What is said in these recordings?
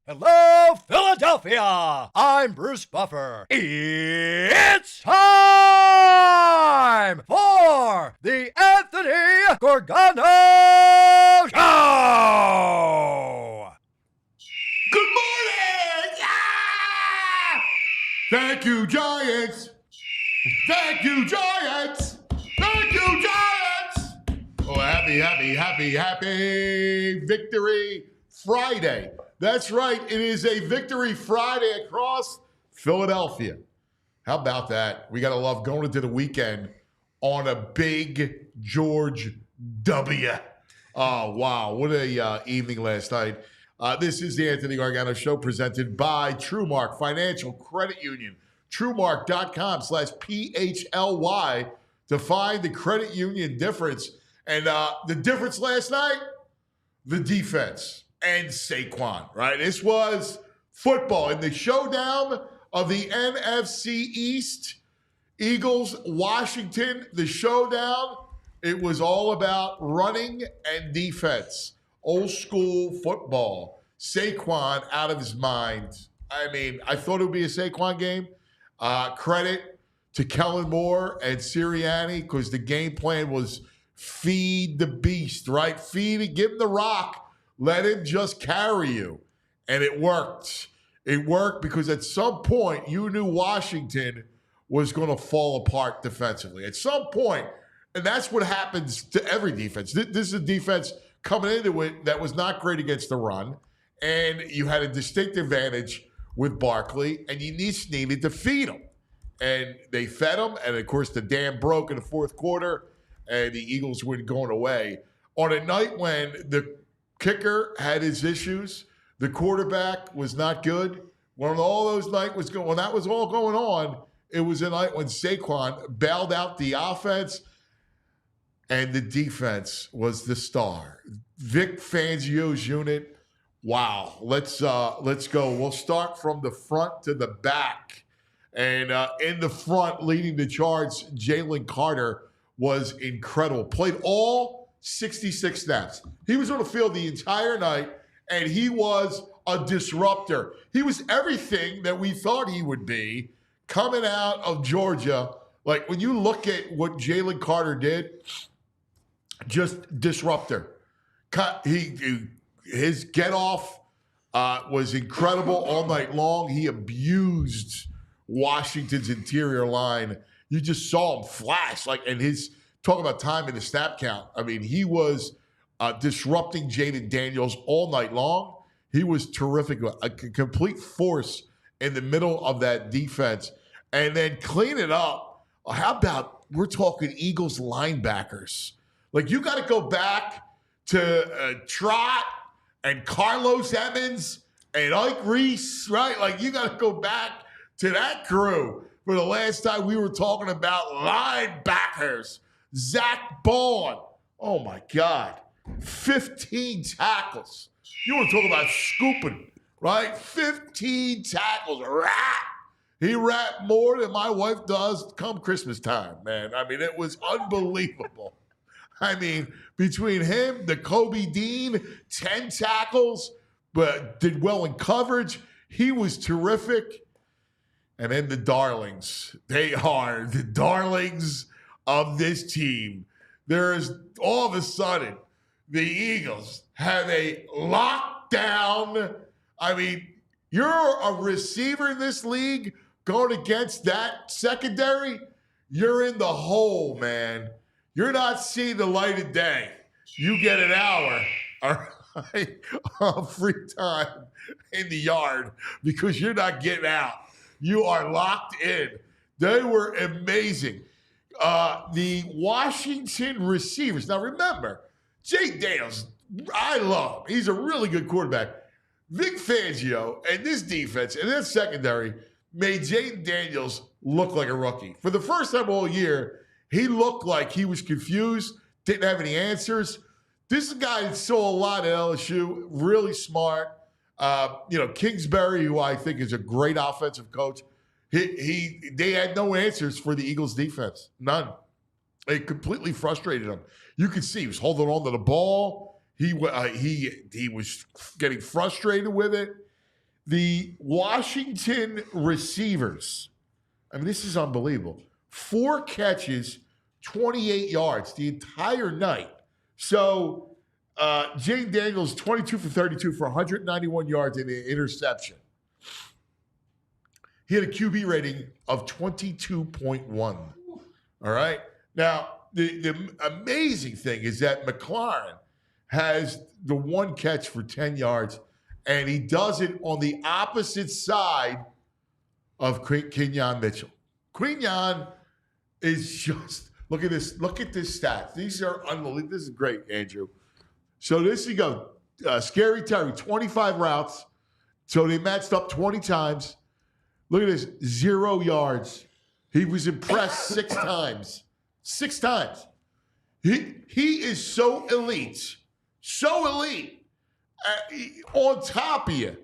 Hello, Philadelphia! I'm Bruce Buffer. It's time for the Anthony Gorgano Show! Good morning! Yeah! Thank you, Giants! Thank you, Giants! Thank you, Giants! Oh, happy Victory Friday. That's right. It is a Victory Friday across Philadelphia. How about that? We got to love going into the weekend on a big George W. Oh, wow. What a evening last night. This is the Anthony Gargano Show presented by TrueMark Financial Credit Union. TrueMark.com/PHLY to find the credit union difference. And the difference last night, the defense and Saquon, right? This was football in the showdown of the NFC East. Eagles, Washington, the showdown. It was all about running and defense. Old school football. Saquon out of his mind. I mean, I thought it would be a Saquon game. Credit to Kellen Moore and Sirianni because the game plan was feed the beast, right? Feed it, give him the rock. Let him just carry you. And it worked. It worked because at some point you knew Washington was going to fall apart defensively. At some point, and that's what happens to every defense. This is a defense coming into it that was not great against the run, and you had a distinct advantage with Barkley, and you needed to feed him. And they fed him, and of course the dam broke in the fourth quarter, and the Eagles were going away. On a night when the kicker had his issues, the quarterback was not good. When all those nights was going, when that was all going on, it was a night when Saquon bailed out the offense, and the defense was the star. Vic Fangio's unit. Wow, let's go. We'll start from the front to the back, and in the front, leading the charge, Jalen Carter was incredible. Played all 66 snaps. He was on the field the entire night, and he was a disruptor. He was everything that we thought he would be coming out of Georgia. Like, when you look at what Jalen Carter did, just disruptor. His get-off was incredible all night long. He abused Washington's interior line. You just saw him flash. And his talk about time in the snap count. I mean, he was disrupting Jayden Daniels all night long. He was terrific. A complete force in the middle of that defense. And then clean it up. How about, we're talking Eagles linebackers. Like, you got to go back to Trot and Carlos Emmons and Ike Reese, right? Like, you got to go back to that crew for the last time we were talking about linebackers. Zach Bond, oh my God, 15 tackles. You want to talk about scooping, right? 15 tackles, He rapped more than my wife does come Christmas time, man. I mean, it was unbelievable. I mean, between him, the Kobe Dean, 10 tackles, but did well in coverage. He was terrific. And then the darlings. They are the darlings of this team. There is, all of a sudden, the Eagles have a lockdown. I mean, you're a receiver in this league going against that secondary, you're in the hole, man. You're not seeing the light of day. You get an hour, all right, of free time in the yard because you're not getting out. You are locked in. They were amazing. The Washington receivers. Now, remember, Jayden Daniels, I love him. He's a really good quarterback. Vic Fangio and this defense and this secondary made Jayden Daniels look like a rookie. For the first time all year, he looked like he was confused, didn't have any answers. This is a guy that saw a lot at LSU, really smart. Kingsbury, who I think is a great offensive coach, they had no answers for the Eagles defense. None. It completely frustrated him. You could see he was holding on to the ball. He was getting frustrated with it. The Washington receivers, I mean, this is unbelievable. 4 catches, 28 yards the entire night. So Jayden Daniels, 22 for 32 for 191 yards and an interception. He had a QB rating of 22.1. All right? Now, the amazing thing is that McLaurin has the 1 catch for 10 yards, and he does it on the opposite side of Kenyon Mitchell. Kenyon is just, look at this stats. These are unbelievable. This is great, Andrew. So this you go. Scary Terry, 25 routes. So they matched up 20 times. Look at this, 0 yards. He was impressed 6 times. 6 times. He is so elite. On top of you.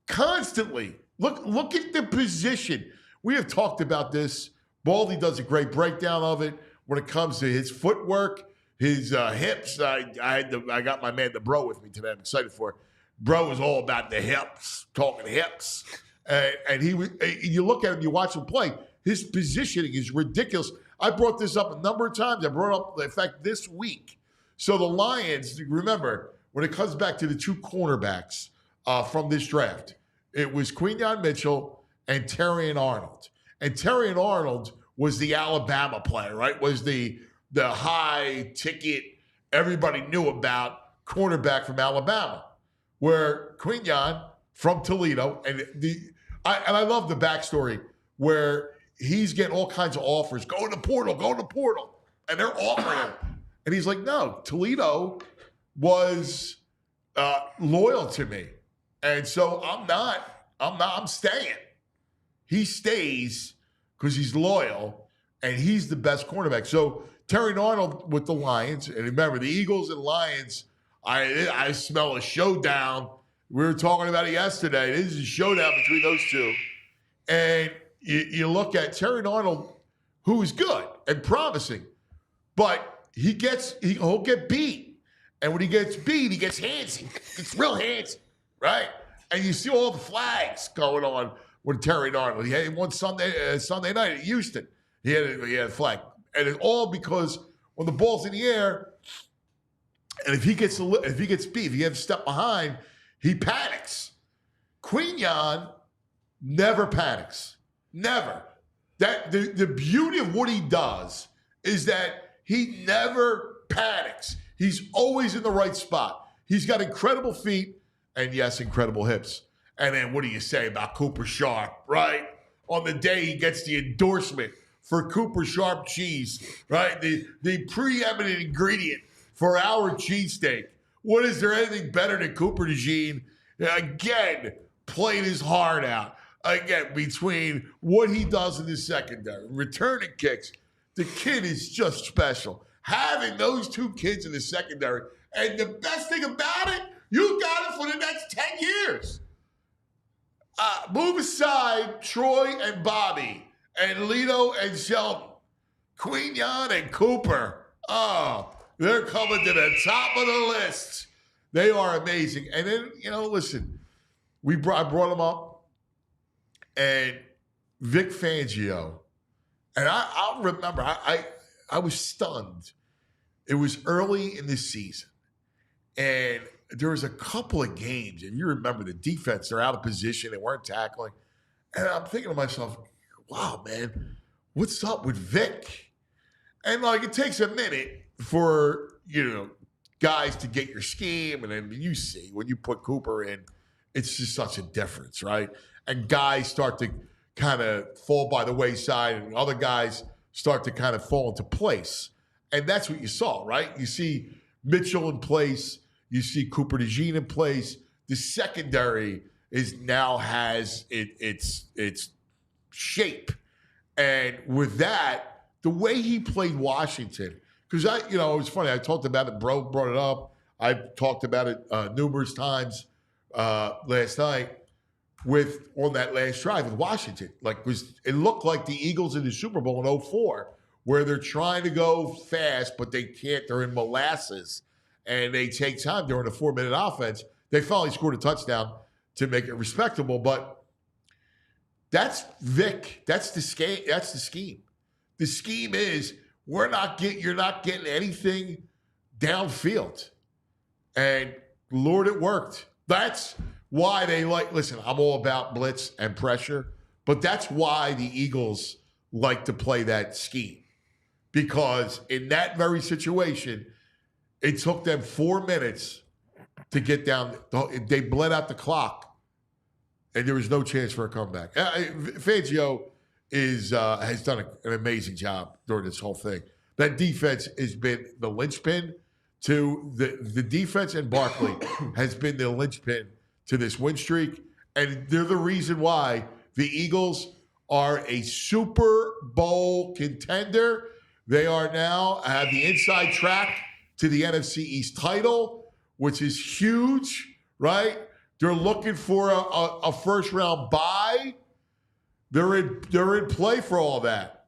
Constantly. Look at the position. We have talked about this. Baldy does a great breakdown of it when it comes to his footwork, his hips. I got my man, the bro, with me today. I'm excited for it. Bro is all about the hips, talking hips. And you look at him, you watch him play, his positioning is ridiculous. I brought this up a number of times. I brought it up, in fact, this week. So the Lions, remember, when it comes back to the 2 cornerbacks from this draft, it was Kenyon Mitchell and Terrion Arnold. And Terrion Arnold was the Alabama player, right? Was the high ticket, everybody knew about cornerback from Alabama. Where Kenyon from Toledo, and I love the backstory where he's getting all kinds of offers. Go in the portal. And they're offering him. And he's like, no, Toledo was loyal to me. And so I'm staying. He stays because he's loyal and he's the best cornerback. So Terrion Arnold with the Lions, and remember the Eagles and Lions, I smell a showdown. We were talking about it yesterday. This is a showdown between those two. And you look at Terrion Arnold, who is good and promising, but he'll get beat. And when he gets beat, he gets handsy. It's real handsy, right? And you see all the flags going on with Terrion Arnold. He had one Sunday night at Houston. He had a flag. And it's all because when the ball's in the air, and if he gets beat, if he has a step behind, he panics. Kenyon never panics. Never. The beauty of what he does is that he never panics. He's always in the right spot. He's got incredible feet and, yes, incredible hips. And then what do you say about Cooper Sharp, right? On the day he gets the endorsement for Cooper Sharp cheese, right? The preeminent ingredient for our cheesesteak. What is there anything better than Cooper DeJean? Again, playing his heart out. Again, between what he does in the secondary, returning kicks, the kid is just special. Having those 2 kids in the secondary, and the best thing about it, you got it for the next 10 years. Move aside Troy and Bobby, and Lito and Sheldon, Kenyon and Cooper. Oh, they're coming to the top of the list. They are amazing. And then, listen, I brought them up, and Vic Fangio, and I'll remember, I was stunned. It was early in the season, and there was a couple of games, and you remember the defense, they're out of position, they weren't tackling. And I'm thinking to myself, wow, man, what's up with Vic? And it takes a minute for, guys to get your scheme. And then you see when you put Cooper in, it's just such a difference, right? And guys start to kind of fall by the wayside, and other guys start to kind of fall into place. And that's what you saw, right? You see Mitchell in place. You see Cooper DeJean in place. The secondary now has its shape. And with that, the way he played Washington, because it was funny. I talked about it. Bro brought it up. I talked about it numerous times last night on that last drive with Washington. It looked like the Eagles in the Super Bowl in 2004, where they're trying to go fast, but they can't. They're in molasses, and they take time during a 4-minute offense. They finally scored a touchdown. to make it respectable. But that's Vic. That's the scheme. That's the scheme. The scheme is you're not getting anything downfield. And Lord, it worked. That's why they listen, I'm all about blitz and pressure, but that's why the Eagles like to play that scheme. Because in that very situation, it took them 4 minutes to get down. They bled out the clock, and there was no chance for a comeback. Fangio has done an amazing job during this whole thing. That defense has been the linchpin to the defense, and Barkley has been the linchpin to this win streak. And they're the reason why the Eagles are a Super Bowl contender. They are now have the inside track to the NFC East title, which is huge, right? They're looking for a first round bye. They're in play for all that,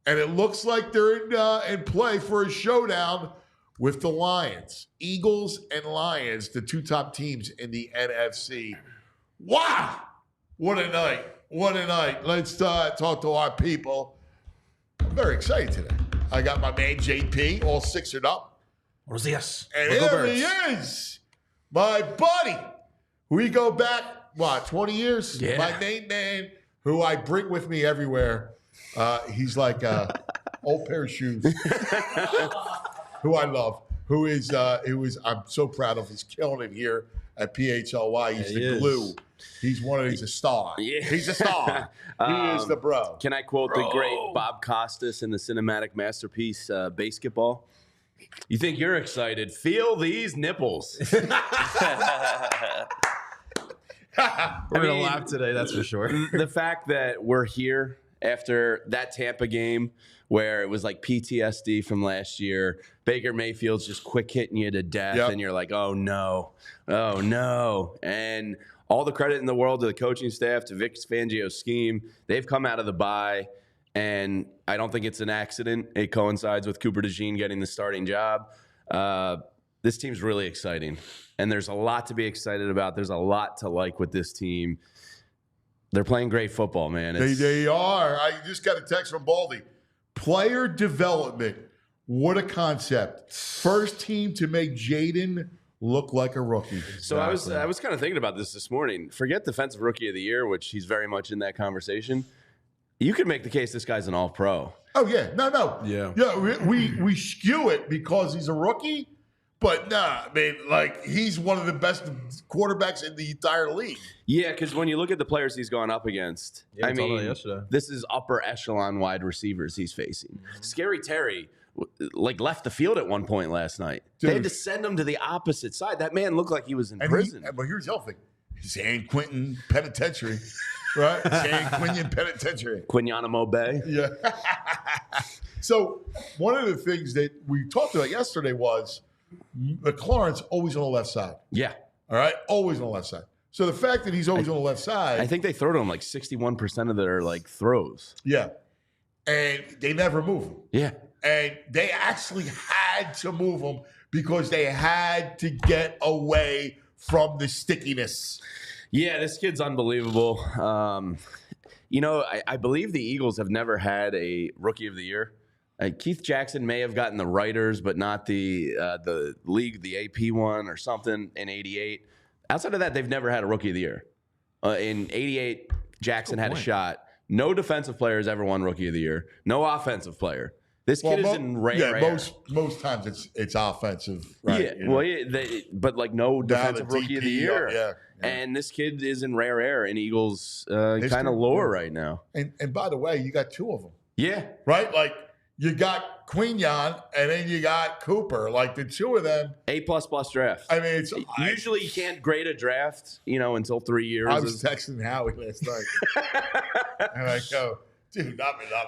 and it looks like they're in play for a showdown with the Lions. Eagles and Lions, the two top teams in the NFC. Wow, what a night! What a night! Let's talk to our people. I'm very excited today. I got my man JP all sixered up. Buenos dias. And here he is, my buddy. We go back, 20 years? Yeah. My main man, who I bring with me everywhere. He's like an old pair of shoes. Who I love. I'm so proud of. He's killing it here at PHLY. He's the glue. He's a star. Yeah. He's a star. He is the bro. Can I quote the great Bob Costas in the cinematic masterpiece, Basketball? You think you're excited? Feel these nipples. We're going to laugh today, that's for sure. The fact that we're here after that Tampa game where it was like PTSD from last year, Baker Mayfield's just quick hitting you to death, and you're like, oh, no. And all the credit in the world to the coaching staff, to Vic Fangio's scheme. They've come out of the bye, and I don't think it's an accident. It coincides with Cooper DeJean getting the starting job. This team's really exciting, and there's a lot to be excited about. There's a lot to like with this team. They're playing great football, man. They are. I just got a text from Baldy. Player development. What a concept. First team to make Jayden look like a rookie. So I was kind of thinking about this morning. Forget Defensive Rookie of the Year, which he's very much in that conversation. You could make the case this guy's an all-pro. Oh, yeah. No. Yeah. We skew it because he's a rookie. But nah, I mean, he's one of the best quarterbacks in the entire league. Yeah, because when you look at the players he's gone up against, I mean, this is upper echelon wide receivers he's facing. Mm-hmm. Scary Terry, left the field at one point last night. Dude. They had to send him to the opposite side. That man looked like he was in prison. But here's the other thing. San Quentin Penitentiary, right? San Quentin Penitentiary. Guantanamo Bay. Yeah. So one of the things that we talked about yesterday was McLaurin's always on the left side. Yeah. All right? Always on the left side. So the fact that he's always on the left side. I think they throw to him 61% of their throws. Yeah. And they never move him. Yeah. And they actually had to move him because they had to get away from the stickiness. Yeah, this kid's unbelievable. I believe the Eagles have never had a Rookie of the Year. Keith Jackson may have gotten the writers, but not the league, the AP one or something in '88. Outside of that, they've never had a Rookie of the Year. In '88, Jackson had a shot. No defensive player has ever won Rookie of the Year. No offensive player. This kid is in rare. Most times it's offensive. Right? Yeah, but no defensive Rookie of the Year. Yeah. And this kid is in rare air in Eagles kind of lore right now. And by the way, you got two of them. Yeah. Right? You got Quignon, and then you got Cooper. The two of them. A++ draft. I mean, usually you can't grade a draft, until 3 years. I was texting Howie last night, and I go, "Dude, not me, man.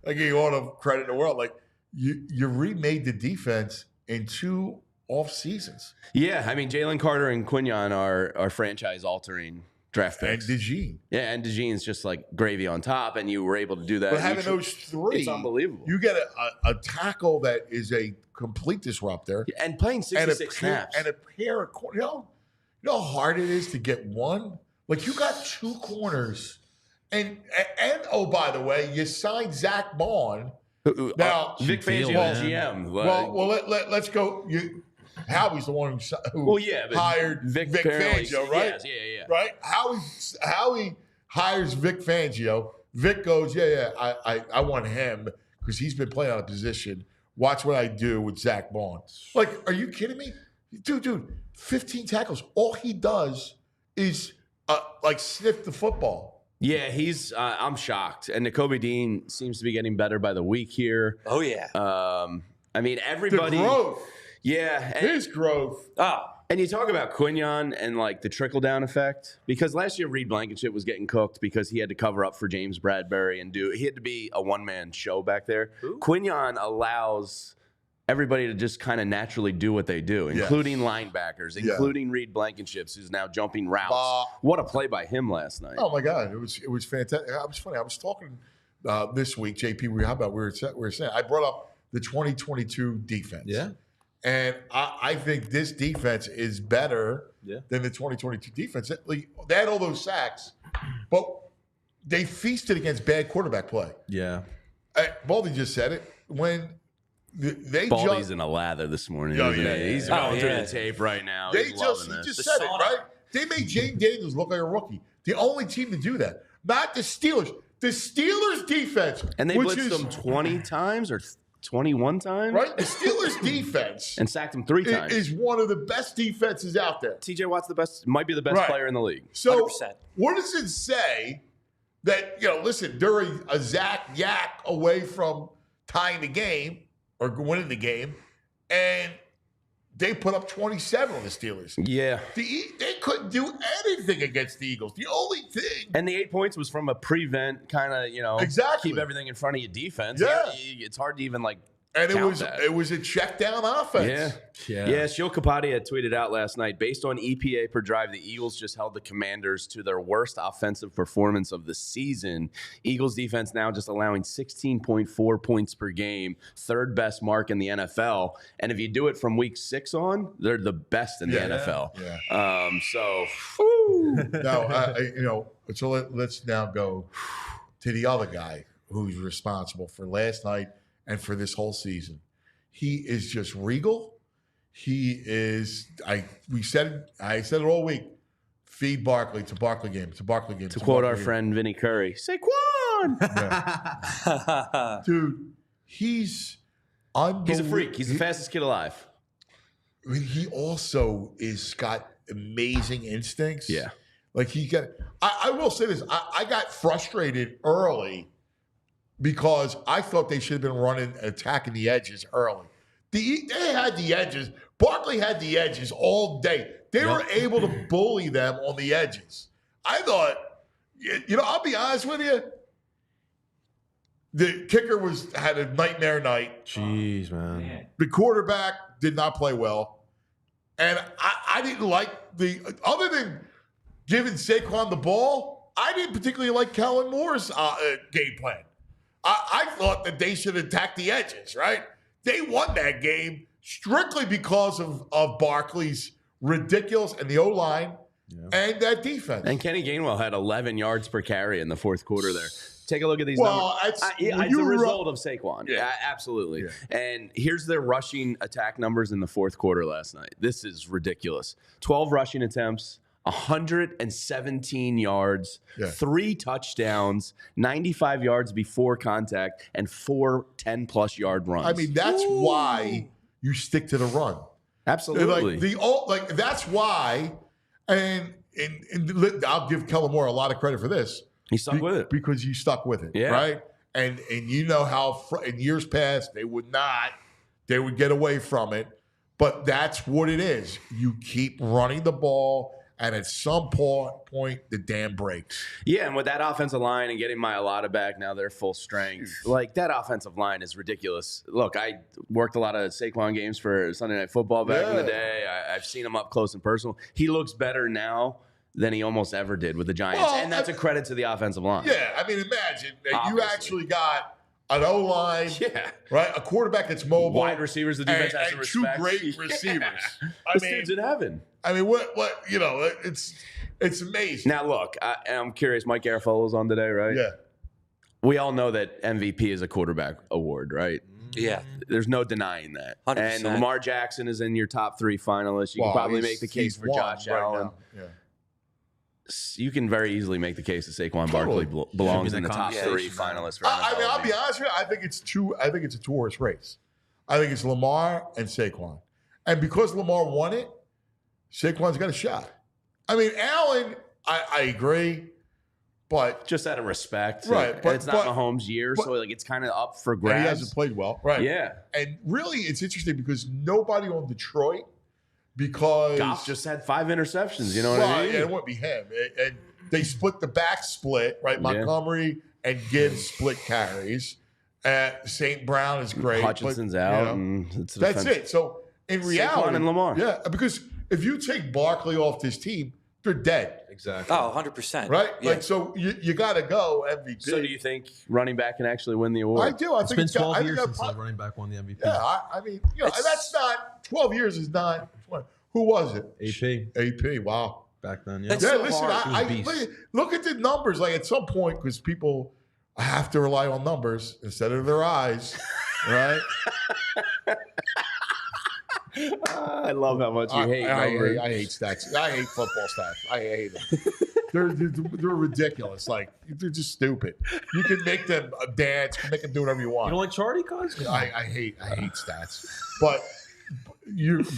I give you all the credit in the world. You remade the defense in 2 off seasons. Yeah, I mean, Jalen Carter and Quignon are franchise-altering draft picks. And DeJean. Yeah, and DeJean's just gravy on top, and you were able to do that. But having those three, it's unbelievable. You get a tackle that is a complete disruptor. And playing 66 snaps. And a pair of, You know how hard it is to get one? Like, you got 2 corners. And oh, by the way, you signed Zach Bond. Now, Vic Fangio, GM. Let's go. Howie's the one who hired Vic Fangio, right? Yes, yeah. Right? Howie hires Vic Fangio. Vic goes, I want him because he's been playing out of position. Watch what I do with Zach Bond. Like, are you kidding me? Dude, 15 tackles. All he does is sniff the football. Yeah, I'm shocked. And Nakobe Dean seems to be getting better by the week here. Oh, yeah. I mean, everybody. The growth. Yeah. His growth. And you talk about Quinyon and like the trickle-down effect, because last year Reed Blankenship was getting cooked because he had to cover up for James Bradbury and he had to be a one-man show back there. Ooh. Quinyon allows everybody to just kind of naturally do what they do, including linebackers, including Reed Blankenships, who's now jumping routes. What a play by him last night. Oh, my God. It was fantastic. It was funny. I was talking this week, JP, we were saying, I brought up the 2022 defense. Yeah. And I think this defense is better than the 2022 defense. They had all those sacks, but they feasted against bad quarterback play. Yeah. Baldy just said it. When Baldy's in a lather this morning, isn't he? He's going through the tape right now. He just said it, right? They made Jayden Daniels look like a rookie. The only team to do that. Not the Steelers. The Steelers defense. And they blitzed them 20 times or 21 times? Right? The Steelers defense. And sacked them 3 times. Is one of the best defenses out there. TJ Watt's might be the best player in the league. So 100%. What does it say that, listen, they're a Zach Yak away from tying the game or winning the game, and they put up 27 on the Steelers. Yeah. They couldn't do anything against the Eagles. The only thing. And the 8 points was from a prevent kind of, exactly. keep everything in front of your defense. Yeah. It's hard to even and it was a check down offense. Yeah. Shil Kapadia tweeted out last night, based on EPA per drive, the Eagles just held the Commanders to their worst offensive performance of the season. Eagles defense now just allowing 16.4 points per game, 3rd best mark in the NFL. And if you do it from week 6 on, they're the best in the NFL. Yeah. So let's now go to the other guy who's responsible for last night and for this whole season. He is just regal. He is. I said it all week. Feed Barkley to Barkley game. To Barkley game. To quote our friend Vinny Curry, Saquon. Dude, he's unbelievable. He's a freak. He's the fastest kid alive. I mean, he also is got amazing instincts. Yeah. Like I will say this. I got frustrated early because I thought they should have been running, attacking the edges early. They had the edges. Barkley had the edges all day. They were able to bully them on the edges. I thought, I'll be honest with you. The kicker had a nightmare night. Jeez, man. The quarterback did not play well. And I didn't like other than giving Saquon the ball, I didn't particularly like Kellen Moore's game plan. I thought that they should attack the edges, right? They won that game strictly because of Barkley's ridiculous and the O-line and that defense. And Kenny Gainwell had 11 yards per carry in the 4th quarter there. Take a look at these numbers. It's a result of Saquon. Yeah, absolutely. Yeah. And here's their rushing attack numbers in the 4th quarter last night. This is ridiculous. 12 rushing attempts, 117 yards, 3 touchdowns, 95 yards before contact, and 4 10-plus yard runs. I mean, that's why you stick to the run. Absolutely. That's why, and I'll give Kellen Moore a lot of credit for this. He stuck with it. Because you stuck with it, right? And you know how in years past they would get away from it. But that's what it is. You keep running the ball, and at some point, the dam breaks. Yeah, and with that offensive line and getting Mailata back, now they're full strength. Like, that offensive line is ridiculous. Look, I worked a lot of Saquon games for Sunday Night Football back in the day. I've seen him up close and personal. He looks better now than he almost ever did with the Giants. And that's a credit to the offensive line. Yeah, I mean, imagine that you actually got an O-line, right? A quarterback that's mobile. Wide receivers the defense has to respect. Two great receivers. This dude's in heaven. I mean, what you know, it's amazing. Now, look, I'm curious. Mike Garafolo's on today, right? Yeah. We all know that MVP is a quarterback award, right? Yeah. There's no denying that. 100%. And Lamar Jackson is in your top 3 finalists. You can probably make the case for Josh Allen. Yeah. You can very easily make the case that Saquon Barkley belongs in the top 3 finalists for NFL. I mean, I'll be honest with you. I think it's a 2-horse race. I think it's Lamar and Saquon. And because Lamar won it, Saquon's got a shot. I mean, Allen, I agree, but just out of respect, right? But it's not Mahomes' year, so like it's kind of up for grabs. He hasn't played well, right? Yeah, and really, it's interesting because nobody on Detroit, because Goff just had 5 interceptions. You know what I mean? Yeah, it wouldn't be him. And they split the back split, right? Montgomery and Gibbs split carries. St. Brown is great. Hutchinson's out. That's it. So in reality, Saquon and Lamar. Yeah, because if you take Barkley off this team, they're dead. Exactly. Oh, 100%. Right? Yeah. Like, so you got to go MVP. So do you think running back can actually win the award? I do. I think It's been 12 I years think since a running back won the MVP. Yeah, I mean, you know, that's not 12 years is not. Who was it? AP. Wow. Back then, yeah. That's Yeah, so listen, hard. look at the numbers. Like at some point, because people have to rely on numbers instead of their eyes, right? I love how much you hate numbers. I hate stats. I hate football stats. I hate them. They're ridiculous. Like they're just stupid. You can make them dance, make them do whatever you want. You don't like charity cards? I hate stats. But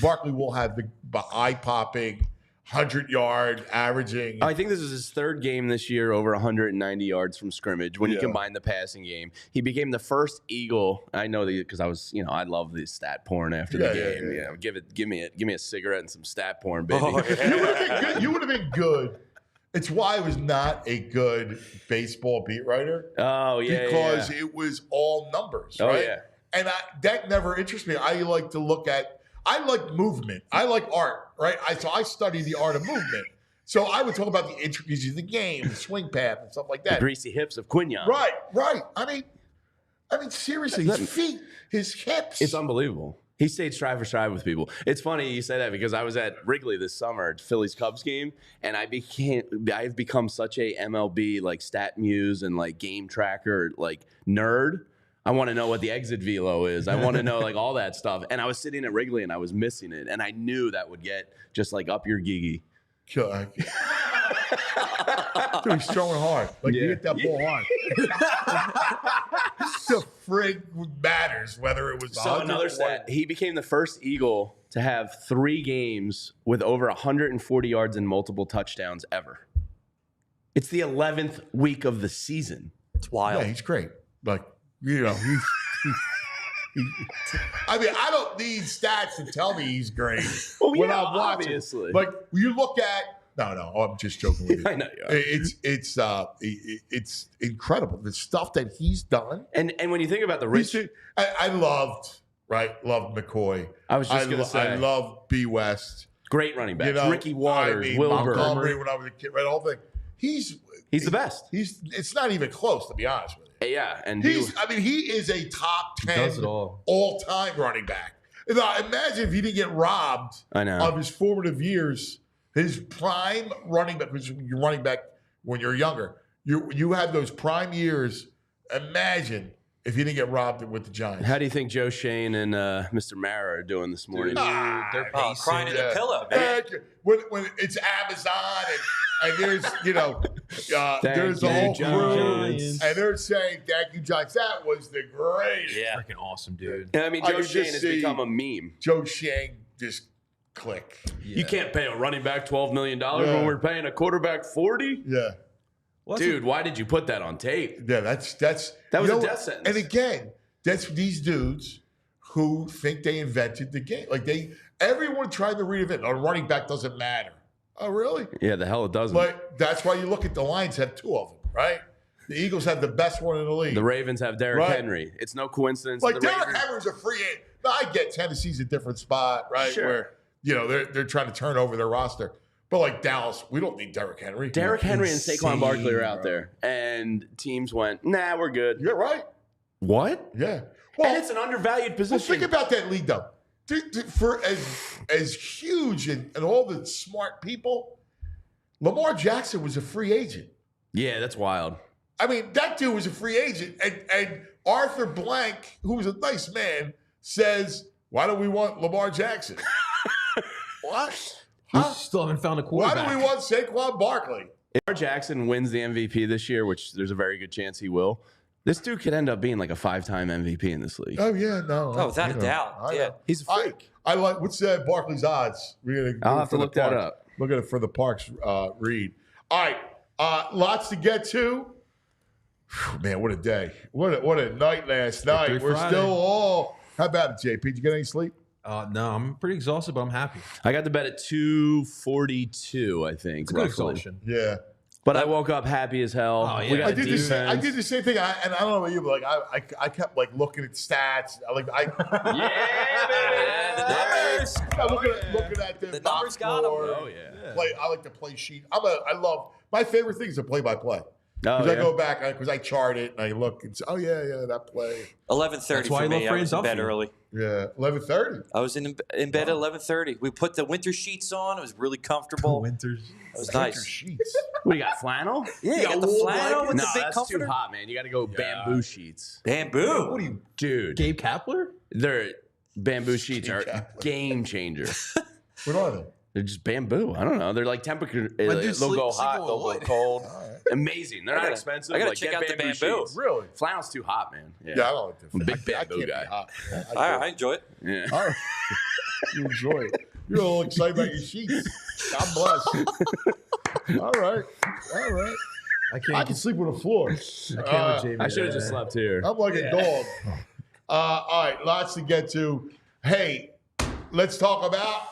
Barkley will have the eye-popping 100-yard averaging. I think this is his 3rd game this year over 190 yards from scrimmage. When you combine the passing game, he became the first Eagle. I know that because I love the stat porn after the game. You know, give me a cigarette and some stat porn, baby. You would have been good. It's why I was not a good baseball beat writer. Oh yeah, because it was all numbers. Oh right? yeah. And that never interests me. I like to look at. I like movement. I like art, right? So I study the art of movement. So I would talk about the intricacies of the game, the swing path, and stuff like that. The greasy hips of Quignon. Right. I mean, seriously, his feet, his hips. It's unbelievable. He stayed stride for stride with people. It's funny you say that because I was at Wrigley this summer at Phillies Cubs game, and I've become such a MLB like stat muse and like game tracker like nerd. I want to know what the exit velo is. I want to know like all that stuff. And I was sitting at Wrigley and I was missing it. And I knew that would get just like up your gigi. Dude, he's throwing hard. Like you hit that ball hard. The frig matters whether it was So another stat, he became the first Eagle to have 3 games with over 140 yards and multiple touchdowns ever. It's the 11th week of the season. It's wild. Yeah, he's great. Like, you know, I mean, I don't need stats to tell me he's great. Well, when yeah, I'm watching. obviously. Like, you look at no, I'm just joking with you. I know you are. It's incredible the stuff that he's done. And when you think about the rich, I loved McCoy. I was just gonna say I love B West. Great running backs. You know, Ricky Waters, I mean, Wilbur. Montgomery when I was a kid, right? All the he's the best. It's not even close, to be honest with you. Yeah, and he is a top 10 all-time running back. Now, imagine if he didn't get robbed of his formative years, his prime running back, because you're running back when you're younger. You have those prime years. Imagine if he didn't get robbed with the Giants. How do you think Joe Shane and Mr. Mara are doing this morning? They're crying in the pillow, man. When it's Amazon and there's, there's the whole crew, and they're saying, thank you, Giants. That was the greatest. Yeah. Freaking awesome, dude. I mean, Joe Shane has become a meme. Joe Shane just click. Yeah. You can't pay a running back $12 million when we're paying a quarterback $40. Yeah. Dude, why did you put that on tape? Yeah, that was a death sentence. And again, that's these dudes who think they invented the game. Like everyone tried to reinvent. A running back doesn't matter. Oh, really? Yeah, the hell it doesn't. But that's why you look at the Lions have 2 of them, right? The Eagles have the best one in the league. The Ravens have Derrick Henry. It's no coincidence. Like Derrick Henry's a free agent. Now, I get Tennessee's a different spot, right? Sure. Where they're trying to turn over their roster. But like Dallas, we don't need Derrick Henry. Derrick Henry and Saquon Barkley are out there. And teams went, nah, we're good. You're right. What? Yeah. And it's an undervalued Well, position. think about that league, though. For as huge and all the smart people, Lamar Jackson was a free agent. Yeah, that's wild. I mean, that dude was a free agent. And Arthur Blank, who was a nice man, says, why do we want Lamar Jackson? What? We Huh? still haven't found a Why quarterback. do we want Saquon Barkley? If Lamar Jackson wins the MVP this year, which there's a very good chance he will, this dude could end up being like a 5-time MVP in this league. Oh, yeah, no. Oh, without a doubt. Yeah. He's a freak. I like, what's Barkley's odds? I'll have to look that up. Look at it for the Parks read. All right, lots to get to. Whew, man, what a day. What a night last night. Victory We're Friday. still all. How about it, JP? Did you get any sleep? No, I'm pretty exhausted, but I'm happy. I got to bed at 2:42, I think. It's a good roughly. exhaustion. Yeah. But I woke up happy as hell. Oh, yeah. We got I the did the same. I defense. did the same thing. And I don't know about you, but like I kept like looking at stats. Yeah, man. The numbers. Looking at The box numbers got 'em. score. Oh, yeah. I like to play sheet. I love my favorite thing is to play by play. Oh, Because I yeah. go back because I chart it and I look and say, oh yeah, that play. 11:30 That's why for I me. love I was in bed Philadelphia. early. Yeah, 11:30. I was in bed at 11:30. We put the winter sheets on. It was really comfortable. Winters. It was Winter nice. sheets. We got flannel? Yeah, you got the wool flannel with No, the big that's comforter. too hot, man. You got to go bamboo sheets. Bamboo. What are you? Dude, Gabe Kapler? they're bamboo sheets are Kaplan. game changer. What are they? They're just bamboo. I don't know. They're like temperature. When They'll you go sleep hot. on They'll go wood. cold. Amazing. They're not gotta- expensive. I gotta Like, check get out the bamboo. sheets. Really? Flannel's too hot, man. Yeah, I don't like I'm a that. big I can't bamboo be guy. hot. Yeah, I enjoy it. Yeah. All right. You enjoy it. You're all excited about your sheets. God bless. All right. I can sleep on the floor. I can't with Jamie. I should have just slept here. I'm like a dog. All right, lots to get to. Hey, let's talk about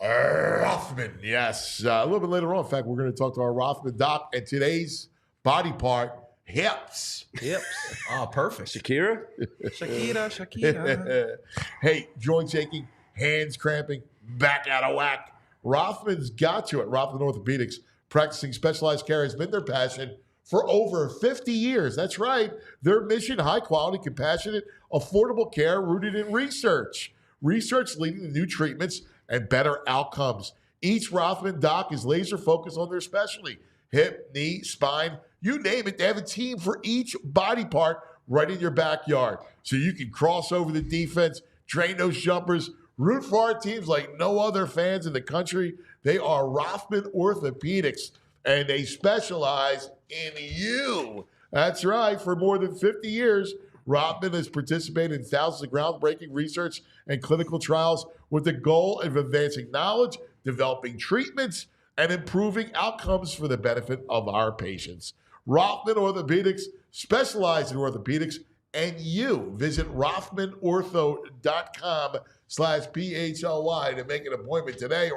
Rothman. Yes. A little bit later on, in fact, we're going to talk to our Rothman doc and today's body part, hips. Hips. Oh, perfect. Shakira? Shakira. Hey, joint shaking, hands cramping, back out of whack. Rothman's got you at Rothman Orthopedics. Practicing specialized care has been their passion for over 50 years. That's right. Their mission, high quality, compassionate, affordable care rooted in research. Research leading to new treatments and better outcomes. Each Rothman doc is laser focused on their specialty. Hip, knee, spine, you name it. They have a team for each body part right in your backyard. So you can cross over the defense, train those jumpers, root for our teams like no other fans in the country. They are Rothman Orthopedics, and they specialize in you. That's right. For more than 50 years, Rothman has participated in thousands of groundbreaking research and clinical trials with the goal of advancing knowledge, developing treatments, and improving outcomes for the benefit of our patients. Rothman Orthopedics specializes in orthopedics, and you visit rothmanortho.com/PHLY to make an appointment today.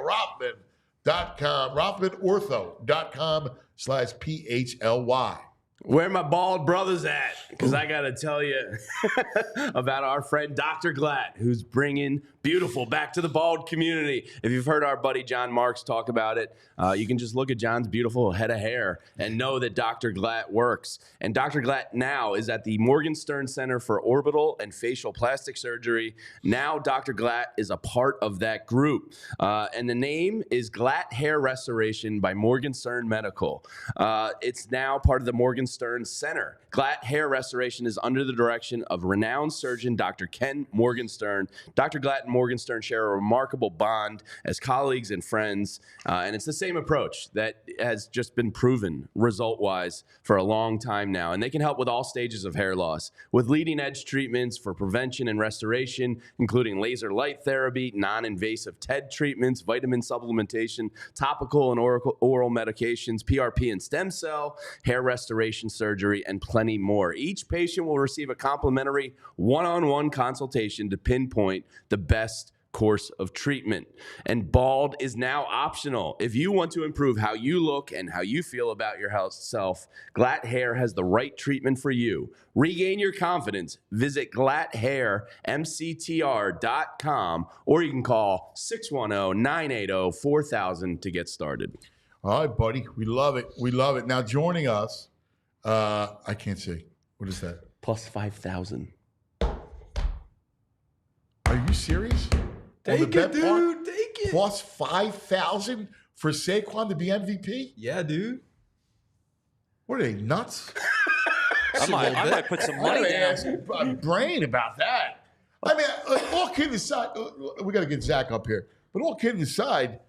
rothmanortho.com/PHLY. Where my bald brothers at? Because I got to tell you about our friend Dr. Glatt, who's bringing beautiful back to the bald community. If you've heard our buddy John Marks talk about it, you can just look at John's beautiful head of hair and know that Dr. Glatt works. And Dr. Glatt now is at the Morgenstern Center for Orbital and Facial Plastic Surgery. Now Dr. Glatt is a part of that group. And the name is Glatt Hair Restoration by Morgenstern Medical. It's now part of the Morgenstern Center. Glatt Hair Restoration is under the direction of renowned surgeon Dr. Ken Morgenstern. Dr. Glatt and Morgenstern share a remarkable bond as colleagues and friends, and it's the same approach that has just been proven result-wise for a long time now. And they can help with all stages of hair loss with leading-edge treatments for prevention and restoration, including laser light therapy, non-invasive TED treatments, vitamin supplementation, topical and oral medications, PRP and stem cell, hair restoration surgery, and plenty more. Each patient will receive a complimentary one-on-one consultation to pinpoint the best course of treatment. And bald is now optional. If you want to improve how you look and how you feel about your self, Glatt Hair has the right treatment for you. Regain your confidence. Visit GlattHairMCTR.com, or you can call 610-980-4000 to get started. All right, buddy. We love it. We love it. Now joining us, I can't see. What is that? plus 5,000. Are you serious? Take On the it, bet part, dude. Take it. plus 5,000 for Saquon to be MVP? Yeah, dude. What are they, nuts? I might put some money down. Ask Brain about that. I mean, all kidding aside, we got to get Zach up here. But all kidding aside,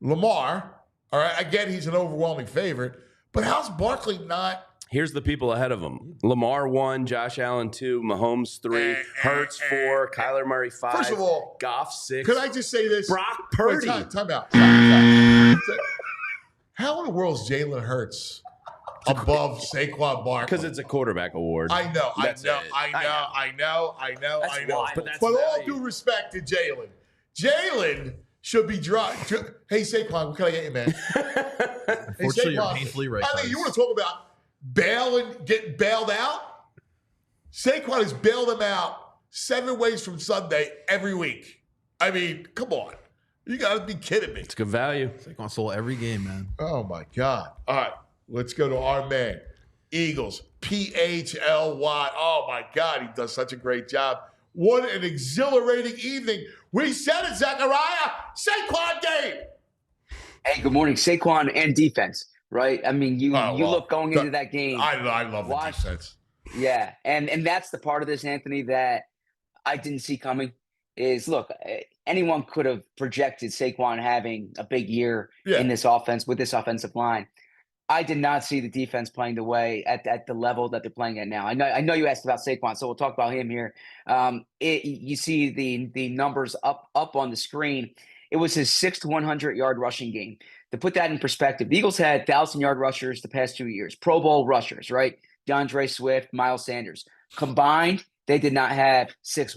Lamar, all right, I get he's an overwhelming favorite, but how's Barkley not? Here's the people ahead of him. Lamar 1, Josh Allen 2, Mahomes 3, Hurts 4, Kyler Murray 5, First of all, Goff 6. Could I just say this? Brock Purdy. Wait, time out. How in the world is Jalen Hurts above Saquon Barkley? Because it's a quarterback award. I know. That's it. I know. wild. But that's But all value. due respect to Jalen. Jalen should be dropped. Hey, Saquon, what can I get you, man? Unfortunately, you're painfully right. I mean, guys. you want to talk about getting bailed out? Saquon has bailed him out 7 ways from Sunday every week. I mean, come on. You got to be kidding me. It's good value. Saquon stole every game, man. Oh, my God. All right. Let's go to our man, Eagles, PHLY. Oh, my God. He does such a great job. What an exhilarating evening. We said it, Zachariah. Saquon game. Hey, good morning. Saquon and defense, right? I mean, you look going into that game. I love the defense. Yeah, and that's the part of this, Anthony, that I didn't see coming. Is look, anyone could have projected Saquon having a big year in this offense with this offensive line. I did not see the defense playing the way at the level that they're playing at now. I know you asked about Saquon, so we'll talk about him here. You see the numbers up on the screen. It was his 6th 100-yard rushing game. To put that in perspective, the Eagles had 1,000-yard rushers the past 2 years, Pro Bowl rushers, right? DeAndre Swift, Miles Sanders. Combined, they did not have 6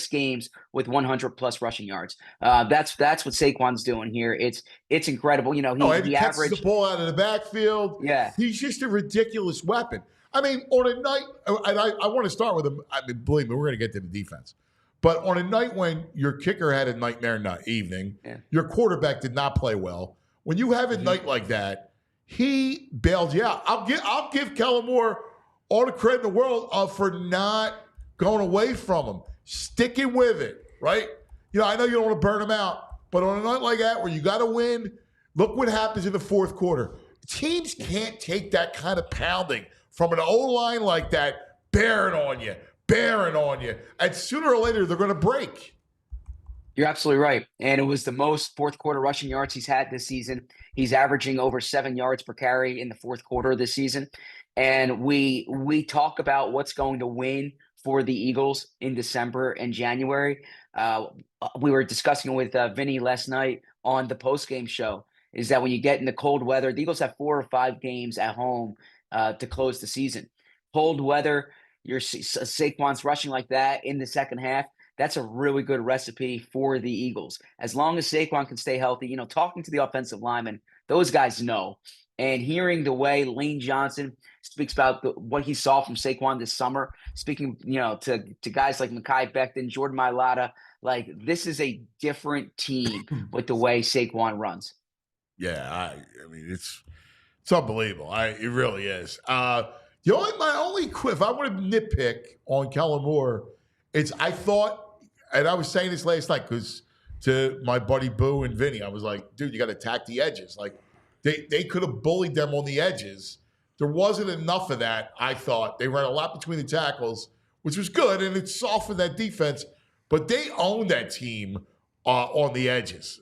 games with 100-plus rushing yards. That's what Saquon's doing here. It's incredible. You know, he catches the ball out of the backfield. Yeah. He's just a ridiculous weapon. I mean, on a night, and I want to start with him. I mean, believe me, we're going to get to the defense. But on a night when your kicker had a nightmare evening, your quarterback did not play well. When you have a night like that, he bailed you out. I'll give Kellen Moore all the credit in the world for not going away from him, sticking with it, right? You know, I know you don't want to burn him out, but on a night like that where you got to win, look what happens in the fourth quarter. Teams can't take that kind of pounding from an O-line like that, bearing on you. And sooner or later, they're going to break. You're absolutely right. And it was the most fourth quarter rushing yards he's had this season. He's averaging over 7 yards per carry in the fourth quarter of this season. And we talk about what's going to win for the Eagles in December and January. We were discussing with Vinny last night on the postgame show, is that when you get in the cold weather, the Eagles have 4 or 5 games at home to close the season. Cold weather, your Saquon's rushing like that in the second half, that's a really good recipe for the Eagles. As long as Saquon can stay healthy, you know, talking to the offensive linemen, those guys know. And hearing the way Lane Johnson speaks about what he saw from Saquon this summer, speaking, you know, to guys like Mekhi Becton, Jordan Mailata, like this is a different team with the way Saquon runs. Yeah, I mean, it's unbelievable. It really is. My only if I want to nitpick on Kellen Moore, it's I thought, and I was saying this last night because to my buddy Boo and Vinny, I was like, dude, you got to attack the edges. Like they could have bullied them on the edges. There wasn't enough of that, I thought. They ran a lot between the tackles, which was good, and it softened that defense. But they owned that team on the edges.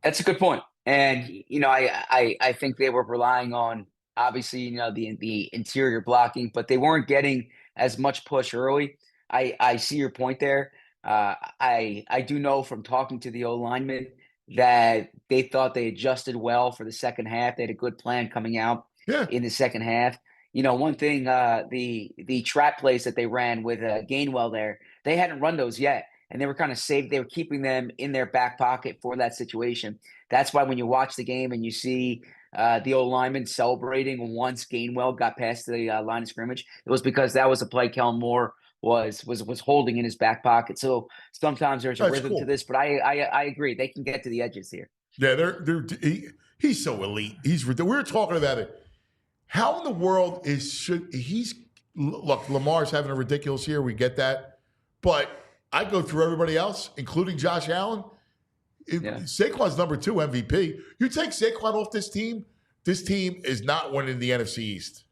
That's a good point. And, you know, I think they were relying on, obviously, you know, the interior blocking, but they weren't getting as much push early. I see your point there. I do know from talking to the O-linemen that they thought they adjusted well for the second half. They had a good plan coming out in the second half. You know, one thing, the trap plays that they ran with Gainwell there, they hadn't run those yet. And they were kind of saved. They were keeping them in their back pocket for that situation. That's why when you watch the game and you see the old lineman celebrating once Gainwell got past the line of scrimmage, it was because that was a play Kellen Moore was holding in his back pocket. So sometimes there's a rhythm to this, but I agree. They can get to the edges here. Yeah, he's so elite. We were talking about it. How in the world look, Lamar's having a ridiculous year. We get that. But I go through everybody else, including Josh Allen. Saquon's number 2 MVP. You take Saquon off this team is not winning the NFC East.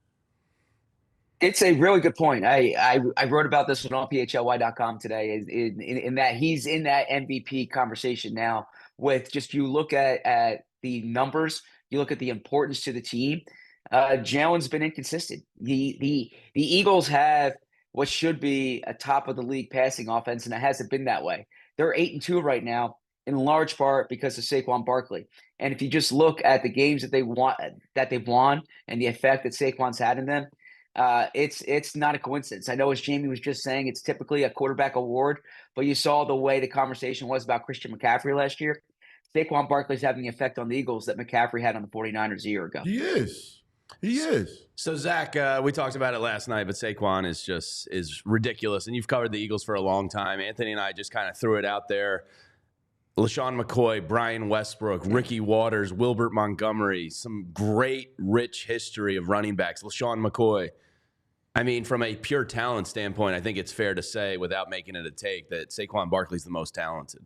It's a really good point. I wrote about this on PHLY.com today in that he's in that MVP conversation now with just you look at the numbers, you look at the importance to the team. Jalen's been inconsistent. The Eagles have what should be a top of the league passing offense, and it hasn't been that way. They're 8-2 right now, in large part because of Saquon Barkley. And if you just look at the games that they've won and the effect that Saquon's had in them, it's not a coincidence. I know, as Jamie was just saying, it's typically a quarterback award, but you saw the way the conversation was about Christian McCaffrey last year. Saquon Barkley's having the effect on the Eagles that McCaffrey had on the 49ers a year ago. He is. So, Zach, we talked about it last night, but Saquon is ridiculous. And you've covered the Eagles for a long time. Anthony and I just kind of threw it out there. LaShawn McCoy, Brian Westbrook, Ricky Waters, Wilbert Montgomery, some great, rich history of running backs. LaShawn McCoy. I mean, from a pure talent standpoint, I think it's fair to say, without making it a take, that Saquon Barkley's the most talented.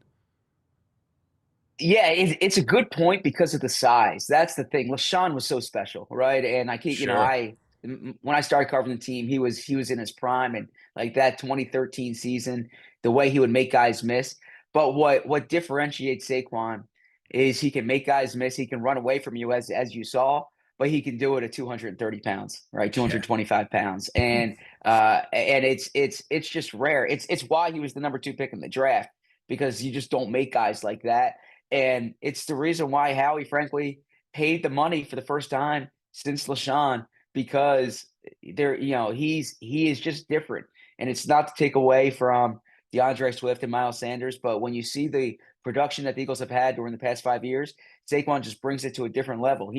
Yeah, it's a good point because of the size. That's the thing. LaShawn was so special, right? And I keep, when I started covering the team, he was in his prime, and like that 2013 season, the way he would make guys miss. But what differentiates Saquon is he can make guys miss. He can run away from you, as you saw, but he can do it at 230 pounds, right? 225 pounds, and it's just rare. It's why he was the number 2 pick in the draft, because you just don't make guys like that. And it's the reason why Howie, frankly, paid the money for the first time since LaShawn, because he is just different. And it's not to take away from DeAndre Swift and Miles Sanders, but when you see the production that the Eagles have had during the past 5 years, Saquon just brings it to a different level.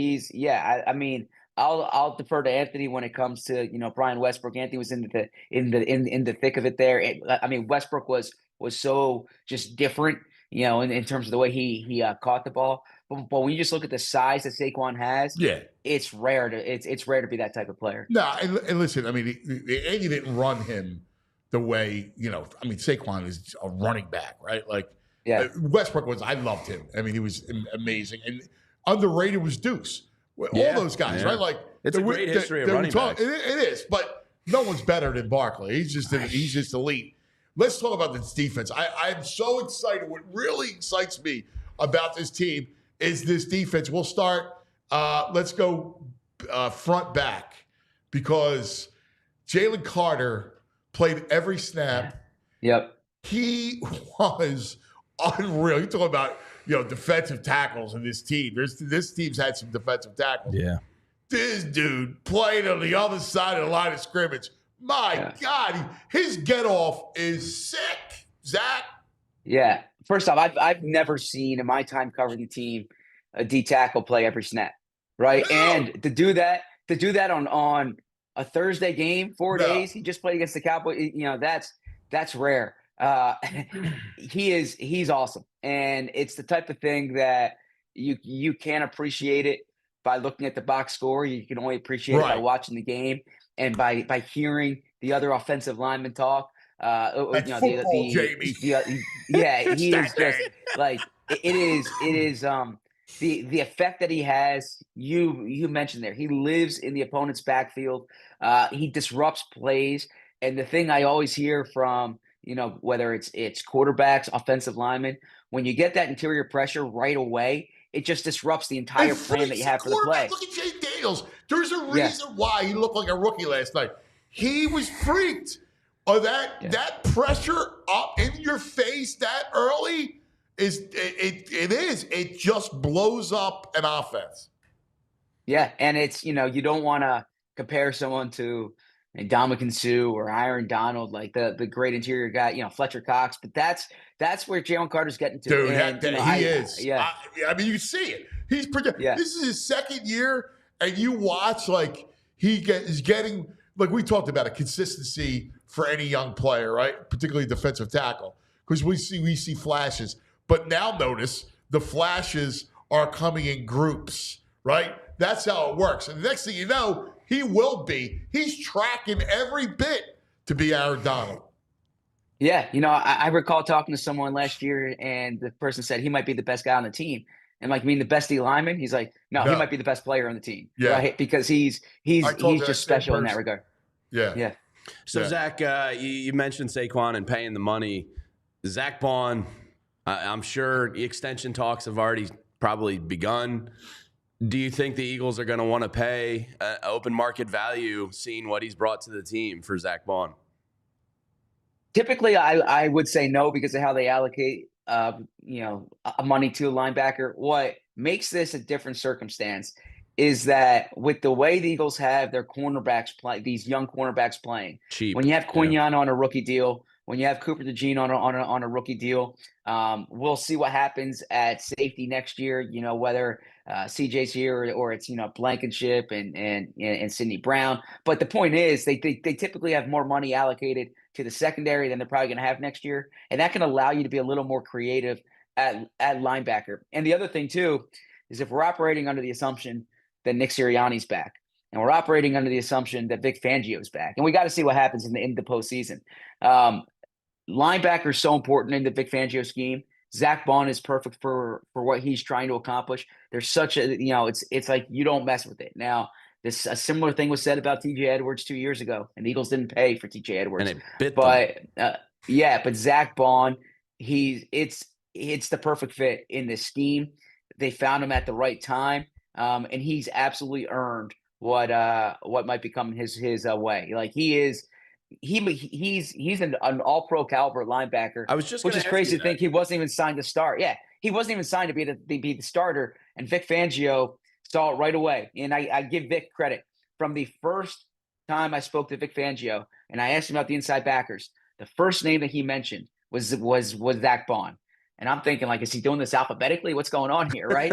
I'll defer to Anthony when it comes to Brian Westbrook. Anthony was in the thick of it there. Westbrook was so just different, in terms of the way he caught the ball. But when you just look at the size that Saquon has, it's rare to be that type of player. No, and listen, Andy didn't run him the way, Saquon is a running back, right? Westbrook I loved him. He was amazing. And underrated was Deuce. All those guys, right? It's a great history of running backs. It is, but no one's better than Barkley. He's just elite. Let's talk about this defense. I'm so excited. What really excites me about this team is this defense. We'll start, let's go front back, because Jalen Carter played every snap. Yep. He was unreal. You talk about, defensive tackles in this team. This team's had some defensive tackles. Yeah. This dude played on the other side of the line of scrimmage. My God, his get off is sick, Zach. Yeah. First off, I've never seen in my time covering the team a D tackle play every snap, right? No. And to do that on a Thursday game, 4 days, he just played against the Cowboys. That's rare. He's awesome, and it's the type of thing that you can't appreciate it by looking at the box score. You can only appreciate it by watching the game and by hearing the other offensive linemen talk. Jamie. He is just like it is. The effect that he has. You mentioned there, he lives in the opponent's backfield. He disrupts plays, and the thing I always hear from whether it's quarterbacks, offensive linemen, when you get that interior pressure right away, it just disrupts the entire plan that you have for the play. Look at Jayden Daniels. There's a reason why he looked like a rookie last night. He was freaked. That pressure up in your face that early it just blows up an offense. Yeah, and it's you don't want to compare someone to Ndamukong Suh or Aaron Donald, like the great interior guy, Fletcher Cox, but that's where Jalen Carter's getting to. Dude, and, he is. Yeah, you see it. He's This is his second year, and you watch is getting, like we talked about, a consistency for any young player, right? Particularly defensive tackle, because we see flashes. But now notice the flashes are coming in groups, right? That's how it works. And the next thing you know, he will be. He's tracking every bit to be Aaron Donald. Yeah, I recall talking to someone last year, and the person said he might be the best guy on the team. And like, mean the best D lineman? He's like, no, he might be the best player on the team, right? Because he's just special in that regard. Yeah. So Zach, you mentioned Saquon and paying the money. Zach Bond, I'm sure the extension talks have already probably begun. Do you think the Eagles are going to want to pay open market value, seeing what he's brought to the team for Zach Bond? Typically, I would say no because of how they allocate, money to a linebacker. What makes this a different circumstance is that with the way the Eagles have their cornerbacks play, these young cornerbacks playing, cheap. When you have Quinyon on a rookie deal, when you have Cooper DeJean on a rookie deal, we'll see what happens at safety next year. Whether CJ's here or it's Blankenship and Sidney Brown. But the point is, they typically have more money allocated to the secondary than they're probably going to have next year, and that can allow you to be a little more creative at linebacker. And the other thing too is if we're operating under the assumption that Nick Sirianni's back, and we're operating under the assumption that Vic Fangio's back, and we got to see what happens in the postseason. Linebacker is so important in the Vic Fangio scheme. Zach Bond is perfect for what he's trying to accomplish. There's such a it's like you don't mess with it. Now, a similar thing was said about TJ Edwards 2 years ago, and the Eagles didn't pay for TJ Edwards. And it bit them. But Zach Bond, it's the perfect fit in this scheme. They found him at the right time, and he's absolutely earned what might become his way. Like he's an all-pro caliber linebacker. I was just which is crazy to think he wasn't even signed to start. Yeah, he wasn't even signed to be the starter, and Vic Fangio saw it right away. And I give Vic credit. From the first time I spoke to Vic Fangio and I asked him about the inside backers, the first name that he mentioned was Zach Bond. And I'm thinking, like, is he doing this alphabetically? What's going on here, right?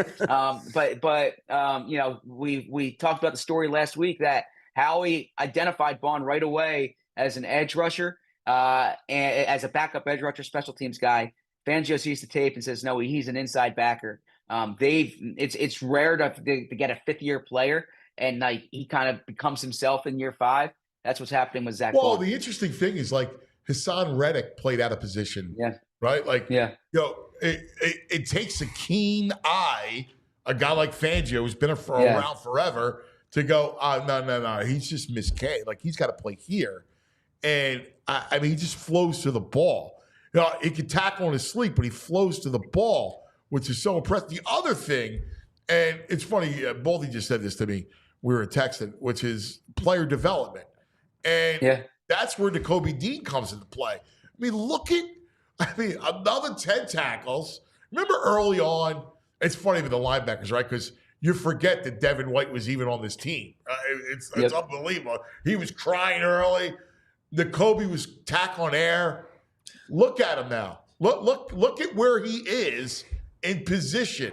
We talked about the story last week that Howie identified Bond right away as an edge rusher, and as a backup edge rusher, special teams guy. Fangio sees the tape and says, no, he's an inside backer. It's rare to get a fifth-year player, and like he kind of becomes himself in year 5. That's what's happening with Zach. Well, Bond. the interesting thing is like Hassan Reddick played out of position. Yeah. Right? Like, it takes a keen eye, a guy like Fangio who's been around forever, to go, no, he's just Miss K. Like, he's got to play here. And, I mean, he just flows to the ball. He can tackle in his sleep, but he flows to the ball, which is so impressive. The other thing, and it's funny, Baldy just said this to me, we were texting, which is player development. And that's where Nakobe Dean comes into play. I mean, another 10 tackles. Remember early on, it's funny with the linebackers, right? Because you forget that Devin White was even on this team. It's unbelievable. He was crying early. Nakobe was tackling air. Look at him now. Look at where he is in position.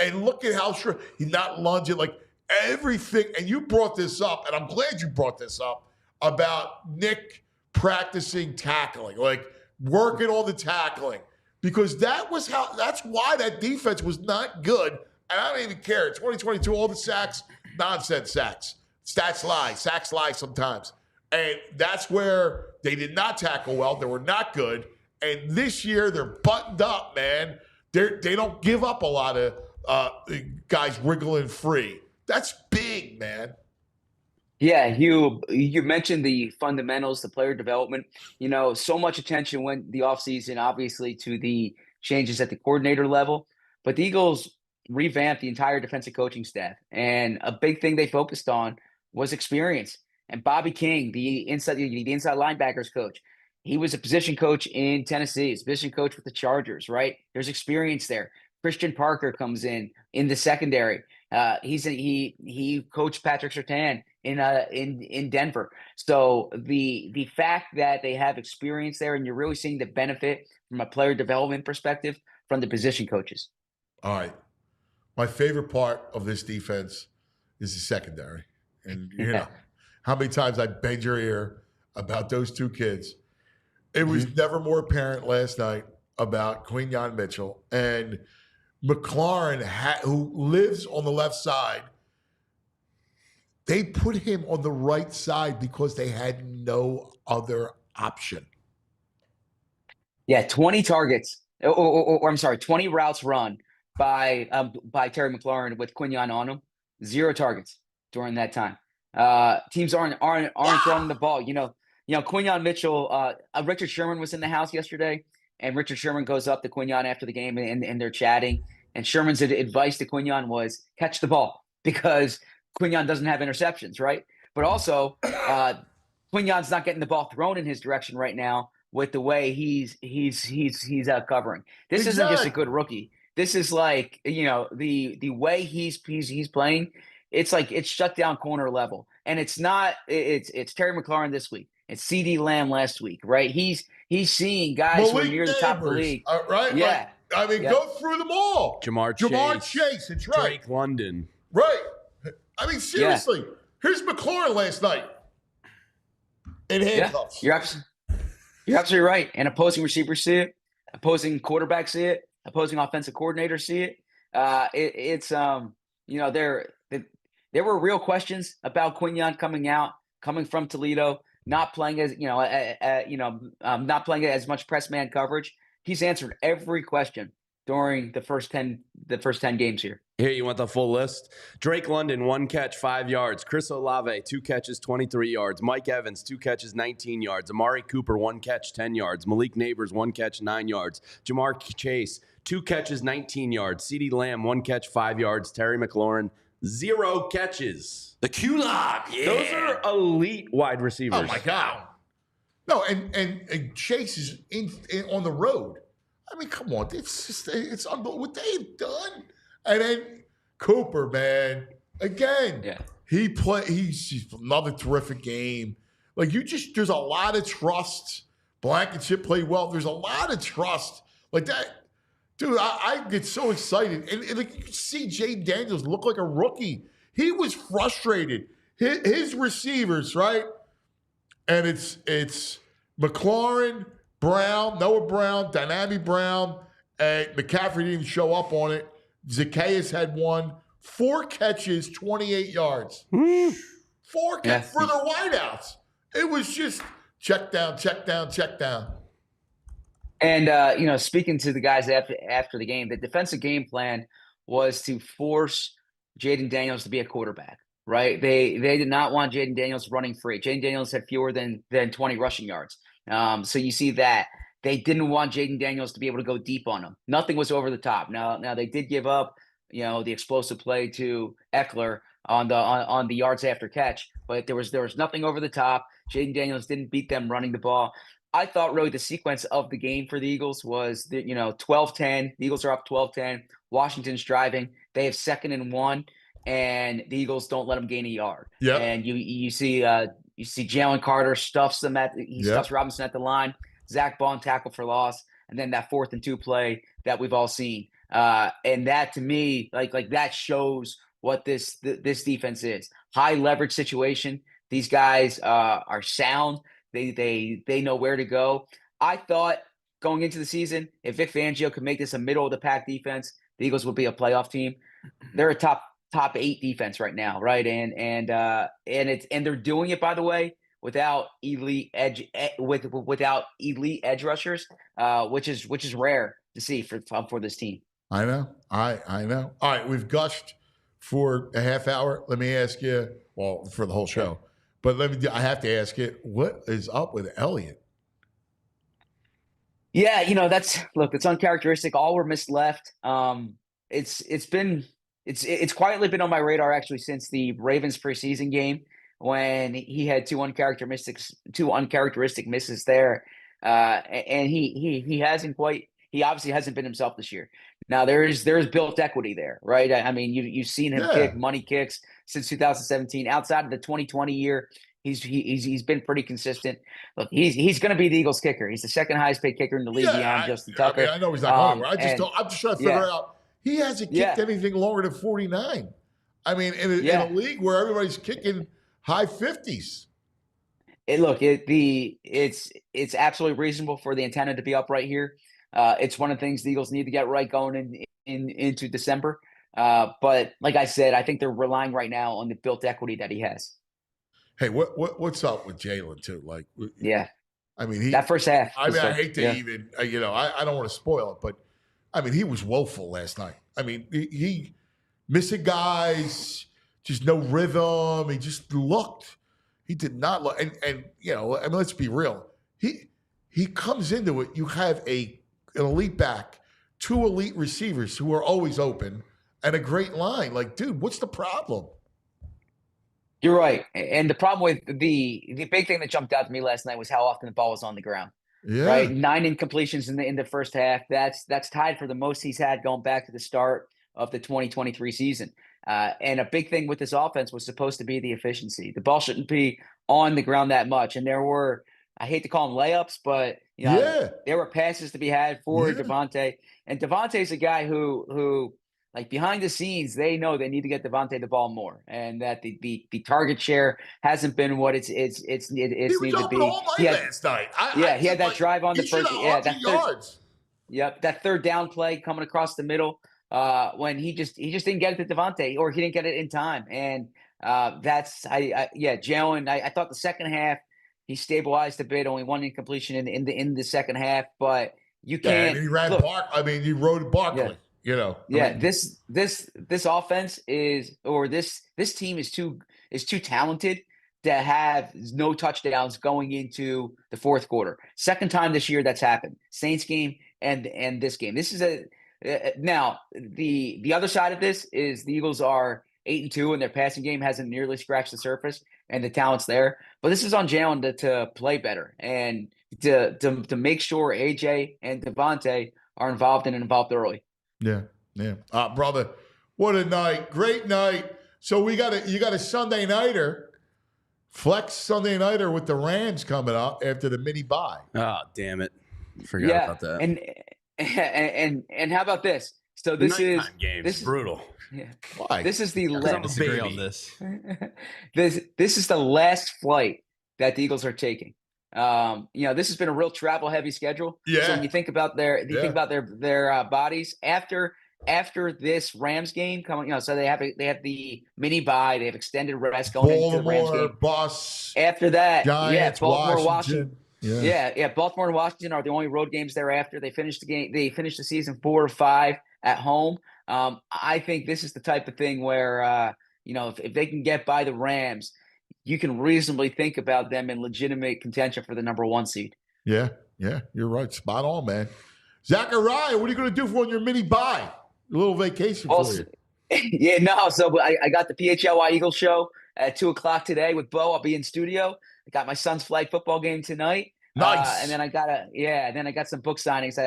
And look at how he's not lunging, like everything. And you brought this up, and I'm glad you brought this up about Nick practicing tackling, like working on the tackling, because that's why that defense was not good. And I don't even care. 2022, all the sacks, nonsense sacks. Stats lie. Sacks lie sometimes. And that's where they did not tackle well. They were not good. And this year, they're buttoned up, man. They don't give up a lot of guys wriggling free. That's big, man. Yeah, you mentioned the fundamentals, the player development. So much attention went the offseason, obviously, to the changes at the coordinator level. But the Eagles revamped the entire defensive coaching staff. And a big thing they focused on was experience. And Bobby King, the inside linebackers coach, he was a position coach in Tennessee, he's a position coach with the Chargers, right? There's experience there. Christian Parker comes in the secondary. He coached Patrick Surtain in Denver. So the fact that they have experience there, and you're really seeing the benefit from a player development perspective from the position coaches. All right. My favorite part of this defense is the secondary. And how many times I bend your ear about those two kids. It was never more apparent last night about Quinyon Mitchell and McLaurin, who lives on the left side they put him on the right side because they had no other option. Yeah, 20 targets, or I'm sorry, 20 routes run by Terry McLaurin with Quinyon on him. 0 targets during that time. Teams aren't throwing the ball. Quinyon Mitchell, Richard Sherman was in the house yesterday, and Richard Sherman goes up to Quinyon after the game, and they're chatting. And Sherman's advice to Quinyon was catch the ball because Quinyon doesn't have interceptions, right? But also, Quinyon's not getting the ball thrown in his direction right now with the way he's out covering. This isn't just a good rookie. This is like, the way he's playing. It's like it's shut down corner level, and it's not. It's Terry McLaurin this week. It's CD Lamb last week, right? He's seeing guys who are near the top of the league, right? Yeah, Go through them all. Jamar Chase, it's right. Drake London, right? I mean, seriously, here's McLaurin last night in handcuffs. You're absolutely right. And opposing receivers see it, opposing quarterbacks see it, opposing offensive coordinators see it. There were real questions about Quinyon coming from Toledo, not playing not playing as much press man coverage. He's answered every question during the first 10 games here. Here, you want the full list? Drake London, 1 catch, 5 yards. Chris Olave, 2 catches, 23 yards. Mike Evans, 2 catches, 19 yards. Amari Cooper, 1 catch, 10 yards. Malik Neighbors, 1 catch, 9 yards. Jamar Chase, 2 catches, 19 yards. CeeDee Lamb, 1 catch, 5 yards. Terry McLaurin, 0 catches. The Q-Lock, yeah. Those are elite wide receivers. Oh, my God. No, and Chase is in on the road. I mean, come on. It's unbelievable what they've done. And then Cooper, man, again, he's another terrific game. Like, there's a lot of trust. Blankenship played well. There's a lot of trust. Like that. Dude, I get so excited. And like, you can see Jayden Daniels look like a rookie. He was frustrated. His receivers, right? And it's McLaurin, Brown, Noah Brown, Dynami Brown, and McCaffrey didn't even show up on it. Zacchaeus had 4 catches, 28 yards. 4 catches for the wideouts. It was just check down, check down, check down. And, speaking to the guys after the game, the defensive game plan was to force Jayden Daniels to be a quarterback, right? They did not want Jayden Daniels running free. Jayden Daniels had fewer than 20 rushing yards. So you see that. They didn't want Jayden Daniels to be able to go deep on him. Nothing was over the top. Now they did give up, the explosive play to Eckler on the yards after catch, but there was nothing over the top. Jayden Daniels didn't beat them running the ball. I thought really the sequence of the game for the Eagles was that, 12-10. The Eagles are up 12-10. Washington's driving. They have 2nd and 1, and the Eagles don't let them gain a yard. Yeah. And you see Jalen Carter stuffs Robinson at the line. Zach Bond tackle for loss, and then that 4th and 2 play that we've all seen. And that, to me, like that shows what this defense is. High leverage situation. These guys are sound. They know where to go. I thought going into the season, if Vic Fangio could make this a middle of the pack defense, the Eagles would be a playoff team. They're a top 8 defense right now, right? And they're doing it, by the way, without elite edge rushers, which is rare to see for this team. I know. I know. All right, we've gushed for a half hour. Let me ask you, well, for the whole show, but I have to ask you, what is up with Elliott? Yeah, it's uncharacteristic. All were missed left. It's quietly been on my radar actually since the Ravens preseason game when he had two uncharacteristic misses there, and he obviously hasn't been himself this year. Now there is built equity there, right? I mean, you've seen him kick money kicks since 2017. Outside of the 2020 year, he's been pretty consistent. Look, he's going to be the Eagles kicker. He's the second highest paid kicker in the league behind Justin Tucker. I mean, I know he's not going anywhere. I'm just trying to figure out. He hasn't kicked anything longer than 49. I mean, in a league where everybody's kicking high 50s. It's absolutely reasonable for the antenna to be up right here. It's one of the things the Eagles need to get right going into December. But like I said, I think they're relying right now on the built equity that he has. Hey, what's up with Jaylen too? Like, Yeah, I mean, that first half. I mean, I hate to yeah. even, I don't want to spoil it, but I mean, he was woeful last night. I mean, he missing guys, just no rhythm. He just looked. He did not look. And I mean, let's be real. He comes into it. You have an elite back, 2 elite receivers who are always open, and a great line. Like, dude, what's the problem? You're right. And the problem with the big thing that jumped out to me last night was how often the ball was on the ground. Yeah. Right. 9 incompletions in the first half. That's tied for the most he's had going back to the start of the 2023 season. And a big thing with this offense was supposed to be the efficiency. The ball shouldn't be on the ground that much. And there were, I hate to call them layups, but there were passes to be had for Devontae. And Devontae's a guy who like behind the scenes, they know they need to get Devontae the ball more, and that the target share hasn't been what it's needed to be. All night last night. He had that drive on the first. That yards. That third down play coming across the middle when he just didn't get it to Devontae, or he didn't get it in time, and Jalen. I thought the second half he stabilized a bit, only 1 incompletion in the second half, but you can't. And he ran he rode Barkley. This offense this team is too talented to have no touchdowns going into the fourth quarter. Second time this year that's happened. Saints game and this game. This is now the other side of this is the Eagles are 8-2 and their passing game hasn't nearly scratched the surface, and the talent's there. But this is on Jalen to play better and to make sure AJ and Devontae are involved and involved early. Yeah. Brother, what a night. Great night. So you got a Sunday nighter, flex Sunday nighter with the Rams coming up after the mini bye. Oh, damn it. Forgot about that. And how about this? So this is brutal. Yeah. Why? This is the last baby on this. This is the last flight that the Eagles are taking. This has been a real travel heavy schedule. Yeah. So when you think about their bodies after this Rams game coming, so they have the mini bye, they have extended rest going into the Rams game. Bus. After that, Giants, Baltimore, Washington. Baltimore and Washington are the only road games thereafter. They finished the game. They finished the season 4-5 at home. I think this is the type of thing where if they can get by the Rams, you can reasonably think about them in legitimate contention for the number 1 seed. Yeah, you're right. Spot on, man. Zachariah, what are you going to do for your mini bye? A little vacation for you. So I got the PHLY Eagles show at 2:00 today with Bo. I'll be in studio. I got my son's flag football game tonight. Nice. And then I got some book signings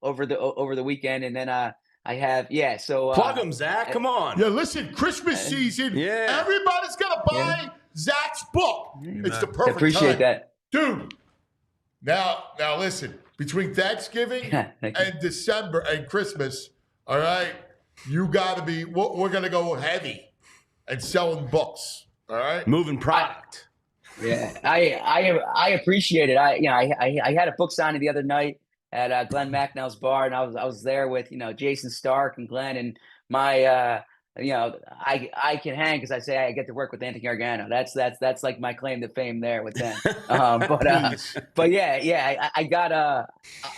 over the weekend, and then I have plug them, Zach. Come on. Yeah, listen, Christmas season. Yeah, everybody's gonna buy Zach's book. It's the perfect appreciate time. that, dude. Now listen. Between Thanksgiving and December and Christmas, all right, you got to be. We're gonna go heavy and selling books. All right, moving product. I appreciate it. I had a book signing the other night at Glenn Macnell's bar, and I was there with Jason Stark and Glenn, and my I can hang because I say I get to work with Anthony Gargano. That's like my claim to fame there with them. But I got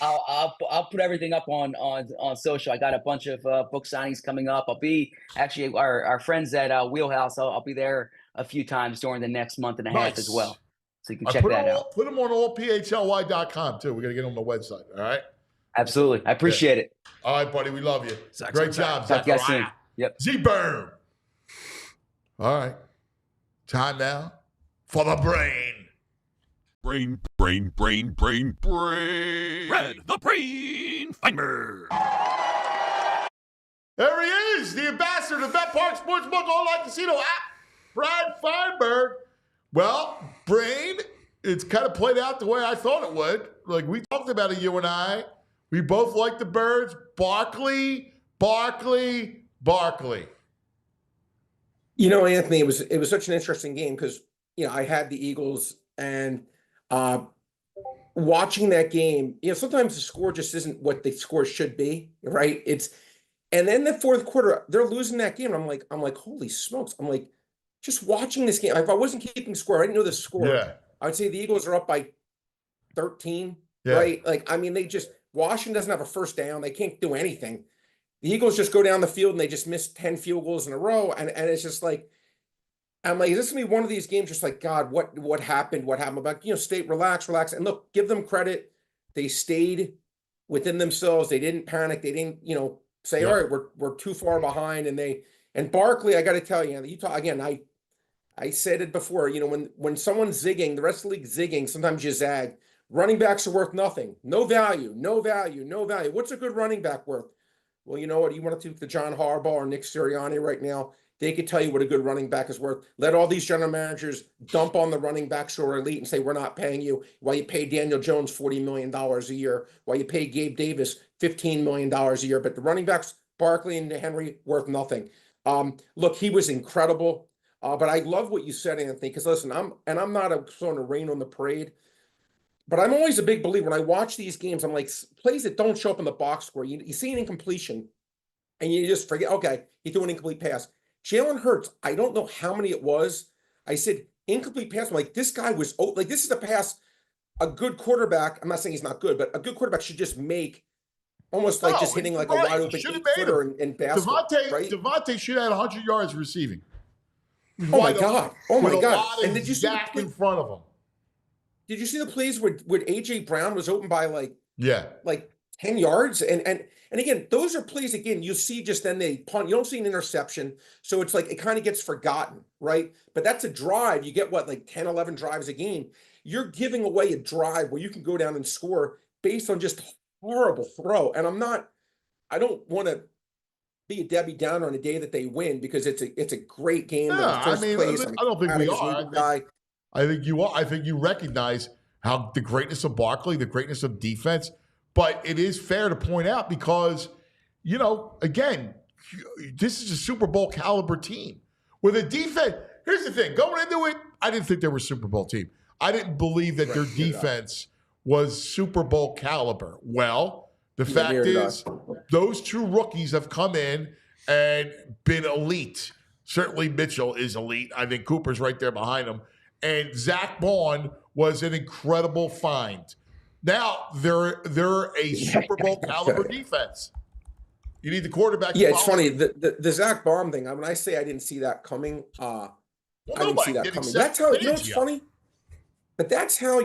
I'll put everything up on social. I got a bunch of book signings coming up. I'll be actually our friends at Wheelhouse. I'll be there a few times during the next month and a half as well. So you can check that out. Put them on allphly.com too. We're gonna get them on the website. All right. Absolutely, I appreciate it. All right, buddy. We love you. Great job, Talk to you guys soon. Yep. Z-Burn. All right. Time now for the brain. Brain. Red, the brain finder. There he is, the ambassador of Bet Park Sportsbook Online Casino app, Brad Feinberg. Well, brain, it's kind of played out the way I thought it would. Like we talked about it, you and I. We both like the birds. Barkley. Anthony, it was such an interesting game because I had the Eagles, and watching that game, sometimes the score just isn't what the score should be, right? And then the fourth quarter, they're losing that game. I'm like, holy smokes. I'm like, just watching this game. If I wasn't keeping score, I didn't know the score. Yeah. I would say the Eagles are up by 13, Yeah. right? Like, I mean, Washington doesn't have a first down. They can't do anything. The Eagles just go down the field and they just miss 10 field goals in a row. And it's just like, I'm like, is this gonna be one of these games? Just like, God, what happened? What happened? But, relax. And look, give them credit. They stayed within themselves. They didn't panic. They didn't, say, all right, we're too far behind. And Barkley, I got to tell you, again, I said it before, when someone's zigging, the rest of the league zigging, sometimes you zag. Running backs are worth nothing. No value. What's a good running back worth? Well, you know what? You want to take the John Harbaugh or Nick Sirianni right now, they could tell you what a good running back is worth. Let all these general managers dump on the running backs who are elite and say, we're not paying you, while you pay Daniel Jones $40 million a year, while you pay Gabe Davis $15 million a year. But the running backs, Barkley and Henry, worth nothing. Look, he was incredible. But I love what you said, Anthony, because listen, I'm not throwing a rain on the parade, but I'm always a big believer. When I watch these games, I'm like, plays that don't show up in the box score. You see an incompletion, and you just forget, okay, he threw an incomplete pass. Jalen Hurts, I don't know how many it was. I said incomplete pass. I'm like, this guy was like, this is a pass a good quarterback. I'm not saying he's not good, but a good quarterback should just make, almost like just hitting like a wide open 8-footer in basketball. Devontae should have had 100 yards receiving. Oh my God! And did you see Zach in front of him? Did you see the plays where AJ Brown was open by like 10 yards? And again, those are plays, again, you see just then they punt. You don't see an interception. So it's like it kind of gets forgotten, right? But that's a drive. You get like 10, 11 drives a game. You're giving away a drive where you can go down and score based on just horrible throw. And I don't want to be a Debbie Downer on a day that they win, because it's a great game. Yeah, I don't think we are. I think you are. I think you recognize how the greatness of Barkley, the greatness of defense. But it is fair to point out because, again, this is a Super Bowl caliber team. With a defense, here's the thing. Going into it, I didn't think they were a Super Bowl team. I didn't believe that their defense was Super Bowl caliber. Well, the fact is, those two rookies have come in and been elite. Certainly Mitchell is elite. I think Cooper's right there behind him. And Zach Bond was an incredible find. Now they're a Super Bowl caliber defense. You need the quarterback. Yeah, it's funny. The Zach Bond thing. When I say I didn't see that coming, I didn't see that coming. That's how it's funny. But that's how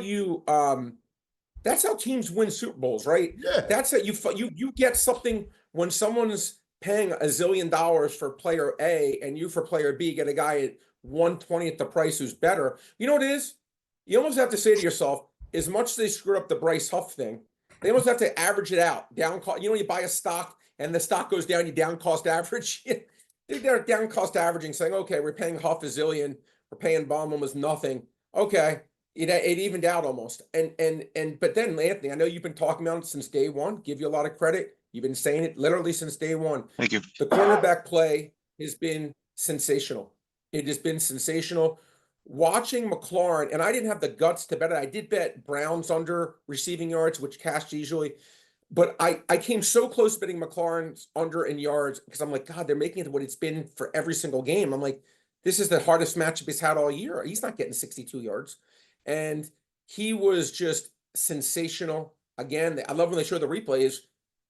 that's how teams win Super Bowls, right? Yeah. That's how you get something when someone's paying $1 zillion for player A and you for player B get a guy at 1/20th the price who's better. You know what it is? You almost have to say to yourself, as much as they screwed up the Bryce Huff thing, they almost have to average it out. Down cost. You buy a stock and the stock goes down, you down cost average. They're down cost averaging, saying, okay, we're paying Huff $1 zillion, we're paying Baum almost nothing. Okay, it evened out almost. But then, Anthony, I know you've been talking about it since day one. Give you a lot of credit. You've been saying it literally since day one. Thank you. The cornerback play has been sensational. It has been sensational. Watching McLaurin, and I didn't have the guts to bet it. I did bet Browns under receiving yards, which cash usually. But I came so close to betting McLaurin's under in yards because I'm like, God, they're making it what it's been for every single game. I'm like, this is the hardest matchup he's had all year. He's not getting 62 yards. And he was just sensational. Again, I love when they show the replays.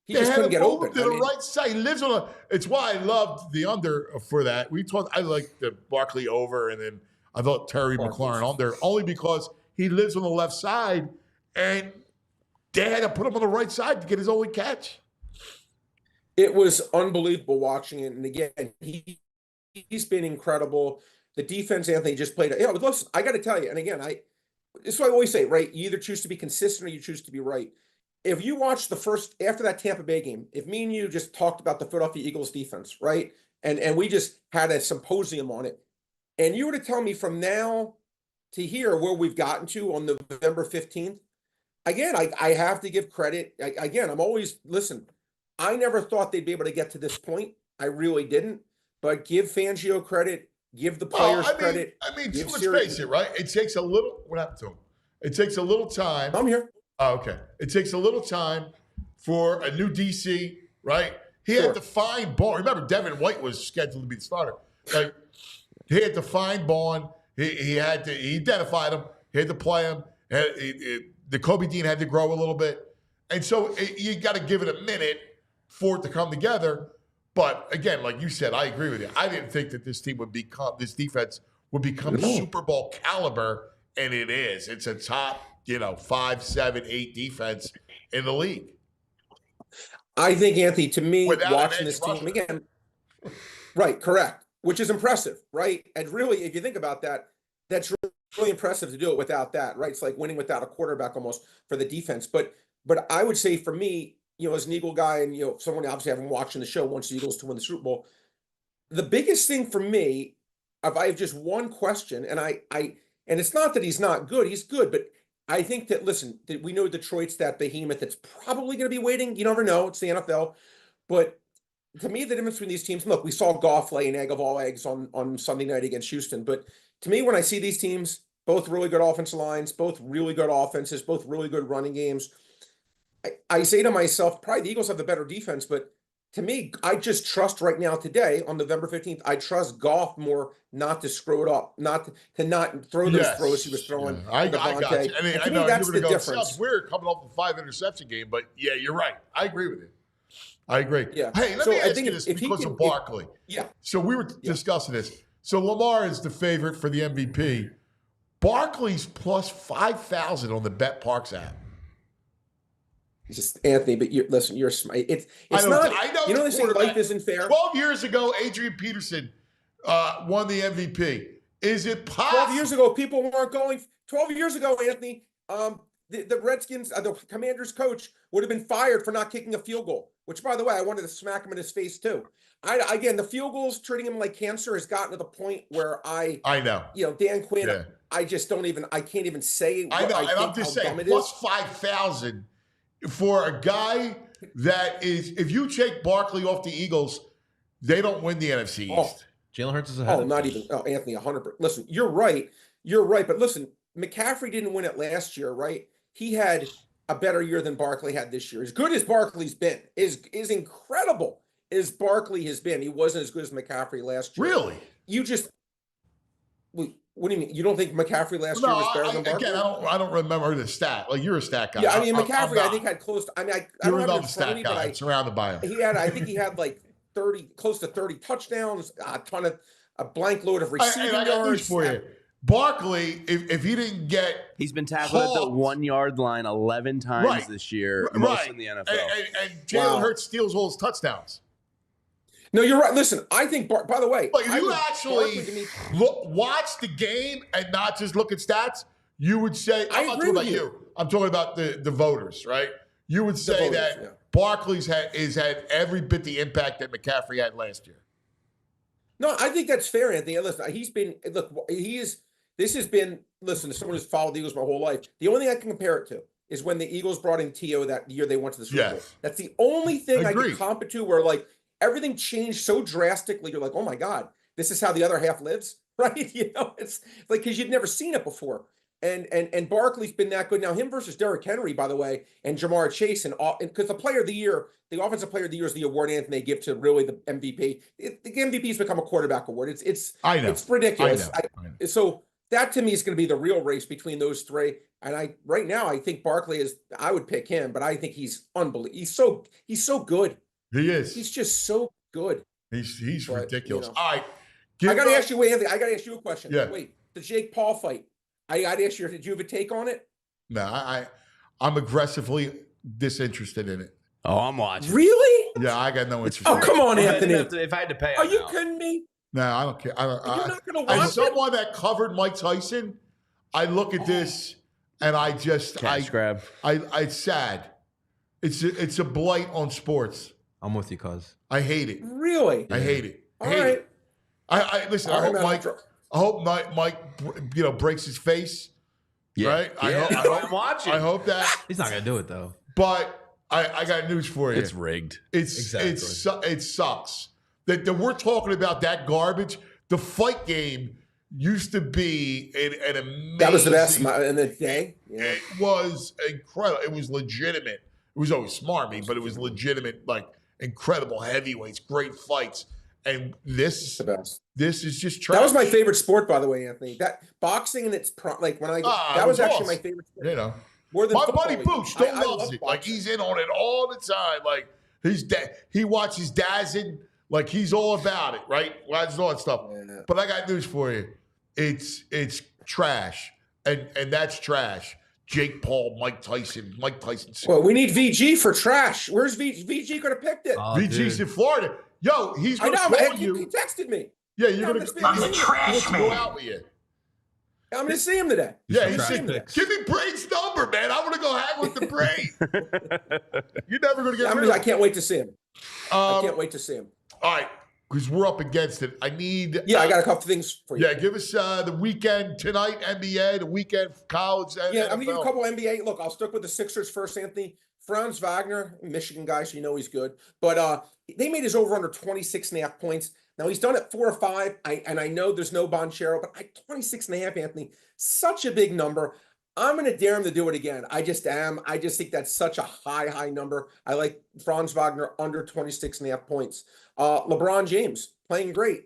He just couldn't get open. To the right side. He lives on it's why I loved the under for that. I liked the Barkley over, and then I thought Terry McLaurin under, only because he lives on the left side, and they had to put him on the right side to get his only catch. It was unbelievable watching it. And again, he's been incredible. The defense, Anthony, just played. Listen, I got to tell you, and again, this is what I always say, right? You either choose to be consistent or you choose to be right. If you watch after that Tampa Bay game, if me and you just talked about the Philadelphia Eagles defense, right? And we just had a symposium on it, and you were to tell me from now to here where we've gotten to on November 15th, again, I have to give credit. Listen, I never thought they'd be able to get to this point. I really didn't. But give Fangio credit, give the players credit. Let's face it, right? It takes a little, what happened to him? It takes a little time. I'm here. Oh, okay. It takes a little time for a new DC, right? he had to find Bond. Remember, Devin White was scheduled to be the starter. Like, he had to find Bond. He identified him. He had to play him. The Kobe Dean had to grow a little bit. And so you got to give it a minute for it to come together. But again, like you said, I agree with you. I didn't think that this defense would become Super Bowl caliber, and it is. It's a top, 5, 7, 8 defense in the league. I think, Anthony, to me, Without watching this team again, right, correct, which is impressive, right? And really, if you think about that, that's really impressive to do it without that, right? It's like winning without a quarterback almost for the defense. But I would say for me, as an Eagle guy, and someone obviously I've been watching the show, wants the Eagles to win the Super Bowl. The biggest thing for me, if I have just one question, and and it's not that he's not good, he's good, but I think that, listen, that we know Detroit's that behemoth that's probably going to be waiting. You never know. It's the NFL. But to me, the difference between these teams, look, we saw Goff lay an egg of all eggs on Sunday night against Houston. But to me, when I see these teams, both really good offensive lines, both really good offenses, both really good running games, I say to myself, probably the Eagles have the better defense, but to me, I just trust right now today on November 15th, I trust Goff more not to screw it up, not throw those throws he was throwing. Yeah. I got you. I mean, I know that's you the were going to go, difference. sounds weird coming off the 5-interception game, but yeah, you're right. I agree with you. I agree. Yeah. Hey, let me ask you this because of Barkley. Yeah. So we were discussing this. So Lamar is the favorite for the MVP. Barkley's plus 5,000 on the Bet Parks app. Just Anthony, but listen, you're smart. It's not. I know. They say life isn't fair. 12 years ago, Adrian Peterson won the MVP. Is it possible? 12 years ago, people weren't going. 12 years ago, Anthony, the Redskins, the Commanders coach would have been fired for not kicking a field goal. Which, by the way, I wanted to smack him in his face too. Again, the field goals treating him like cancer has gotten to the point where I know. Dan Quinn. Yeah. I just don't even. I can't even say. I know, and I'm just saying, plus 5,000. For a guy that is, if you take Barkley off the Eagles, they don't win the NFC East. Jalen Hurts is ahead. Anthony, 100%. Listen, you're right. But listen, McCaffrey didn't win it last year, right? He had a better year than Barkley had this year. As good as Barkley's been, is incredible as Barkley has been. He wasn't as good as McCaffrey last year. Really? What do you mean? You don't think McCaffrey last year was better than Barkley? Again, I don't remember the stat. Like, you're a stat guy. Yeah, I mean, McCaffrey, I think had close to, I don't have it in front of me, but I'm surrounded by him. I think he had like close to 30 touchdowns, a blank load of receiving yards. I got news for you. Barkley, if he didn't get he's been tackled at the 1 yard line 11 times this year, most in the NFL. And Jalen Hurts steals all his touchdowns. No, you're right. Listen, I think, by the way, but if you actually watch the game and not just look at stats, you would say, I'm not talking about you. I'm talking about the voters, right? You would say Barkley's had every bit the impact that McCaffrey had last year. No, I think that's fair, Anthony. Listen, this has been, as someone who's followed the Eagles my whole life, the only thing I can compare it to is when the Eagles brought in T.O. that year they went to the Super Bowl. That's the only thing I can comp it to where, like, everything changed so drastically. You're like, oh my God, this is how the other half lives, right? It's like, because you'd never seen it before. And Barkley's been that good. Now, him versus Derrick Henry, by the way, and Jamar Chase, and because the player of the year, the offensive player of the year is the award, Anthony, they give to really the MVP. The MVP's become a quarterback award. It's ridiculous. I know. So that to me is going to be the real race between those three. And right now, I think Barkley I would pick him, but I think he's unbelievable. He's so good. He is. He's just so good. He's ridiculous. All right. I got to ask you, Anthony. I got to ask you a question. Yeah. Wait, the Jake Paul fight. I got to ask you, did you have a take on it? No, I'm aggressively disinterested in it. Oh, I'm watching. Really? Yeah, I got no interest. Oh, come on, Anthony. If I had to pay, are you kidding me? No, I don't care. You're not going to watch as someone that covered Mike Tyson, I look at this and I just grab. It's sad. It's a blight on sports. I'm with you, cuz. I hate it. Really? I hate it. All right. I listen. I hope Mike, breaks his face. Yeah. Right. Yeah. I hope. I'm watching. I hope that He's not gonna do it though. But I got news for you. It's rigged. It sucks that we're talking about that garbage. The fight game used to be an amazing. That was the best in the day. Yeah. It was incredible. It was legitimate. It was always smarmy, but it was legitimate. Like incredible heavyweights, great fights. And this The best. is just trash. That was my favorite sport, by the way, Anthony. That boxing and its like when I that was actually my favorite sport. You know, More than my football, buddy even. Boo still I loves love it. Like boxing. he's in on it all the time. Like he watches Dazin. Like he's all about it, right? Watches all that stuff. Yeah. But I got news for you. It's trash, and that's trash. Jake Paul, Mike Tyson. Well, we need VG for trash. Where's VG could have picked it? Oh, VG's in Florida. Yo, he's I going to know. call He you. texted me. Yeah, you're going that's to. big. I'm a trash man. Go out with you. I'm going to see him today. Yeah, he trash said, picks. "Give me Brain's number, man. I want to go hang with the Brain." You're never going to get rid of I can't wait to see him. I can't wait to see him. All right, because we're up against it. I need. Yeah, I got a couple things for you. Yeah, give us the weekend tonight, NBA, the weekend college. Yeah, I'm gonna give you a NFL. couple NBA. Look, I'll stick with the Sixers first, Anthony. Franz Wagner, Michigan guy, so you know he's good. But they made his over under 26.5 points. Now he's done it 4 or 5. I know there's no Bonchero, but 26.5, Anthony, such a big number. I'm gonna dare him to do it again. I just am. I just think that's such a high number. I like Franz Wagner under 26.5 points. LeBron James playing great,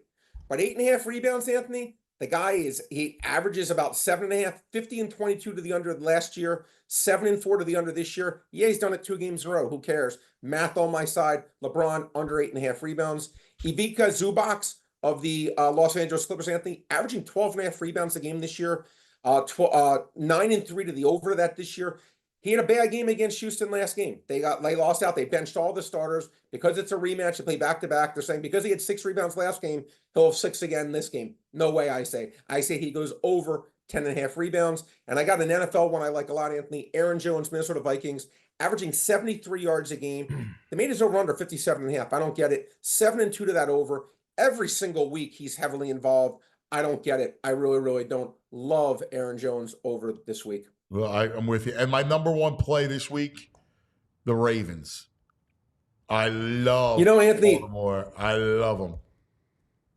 but 8.5 rebounds, Anthony. The guy he averages about 7.5, 50 and 22 to the under last year, 7 and 4 to the under this year. Yeah, he's done it 2 games in a row. Who cares? Math on my side. LeBron under 8.5 rebounds. Ivica Zubac of the Los Angeles Clippers, Anthony, averaging 12.5 rebounds a game this year. 9 and 3 to the over that this year. He had a bad game against Houston last game. They lost out. They benched all the starters because it's a rematch. They play back to back. They're saying because he had 6 rebounds last game, he'll have 6 again this game. No way, I say. I say he goes over 10.5 rebounds. And I got an NFL one I like a lot, Anthony. Aaron Jones, Minnesota Vikings, averaging 73 yards a game. They made his over under 57.5. I don't get it. 7 and 2 to that over. Every single week he's heavily involved. I don't get it. I really don't love Aaron Jones over this week. Well, I'm with you. And my number one play this week, the Ravens. I love Anthony, Baltimore. I love them.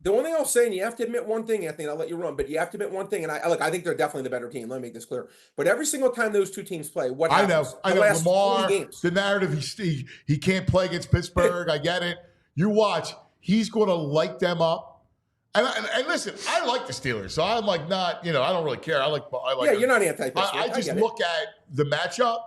the only thing I'll say, and you have to admit one thing, Anthony, and I'll let you run, but you have to admit one thing, and I think they're definitely the better team. Let me make this clear. But every single time those two teams play, what happens? I know. Lamar, the narrative, he can't play against Pittsburgh. I get it. You watch. He's going to light them up. And listen, I like the Steelers, so I'm like not, I don't really care. I like. Yeah, you're not anti-Pittsburgh. I just look at the matchup,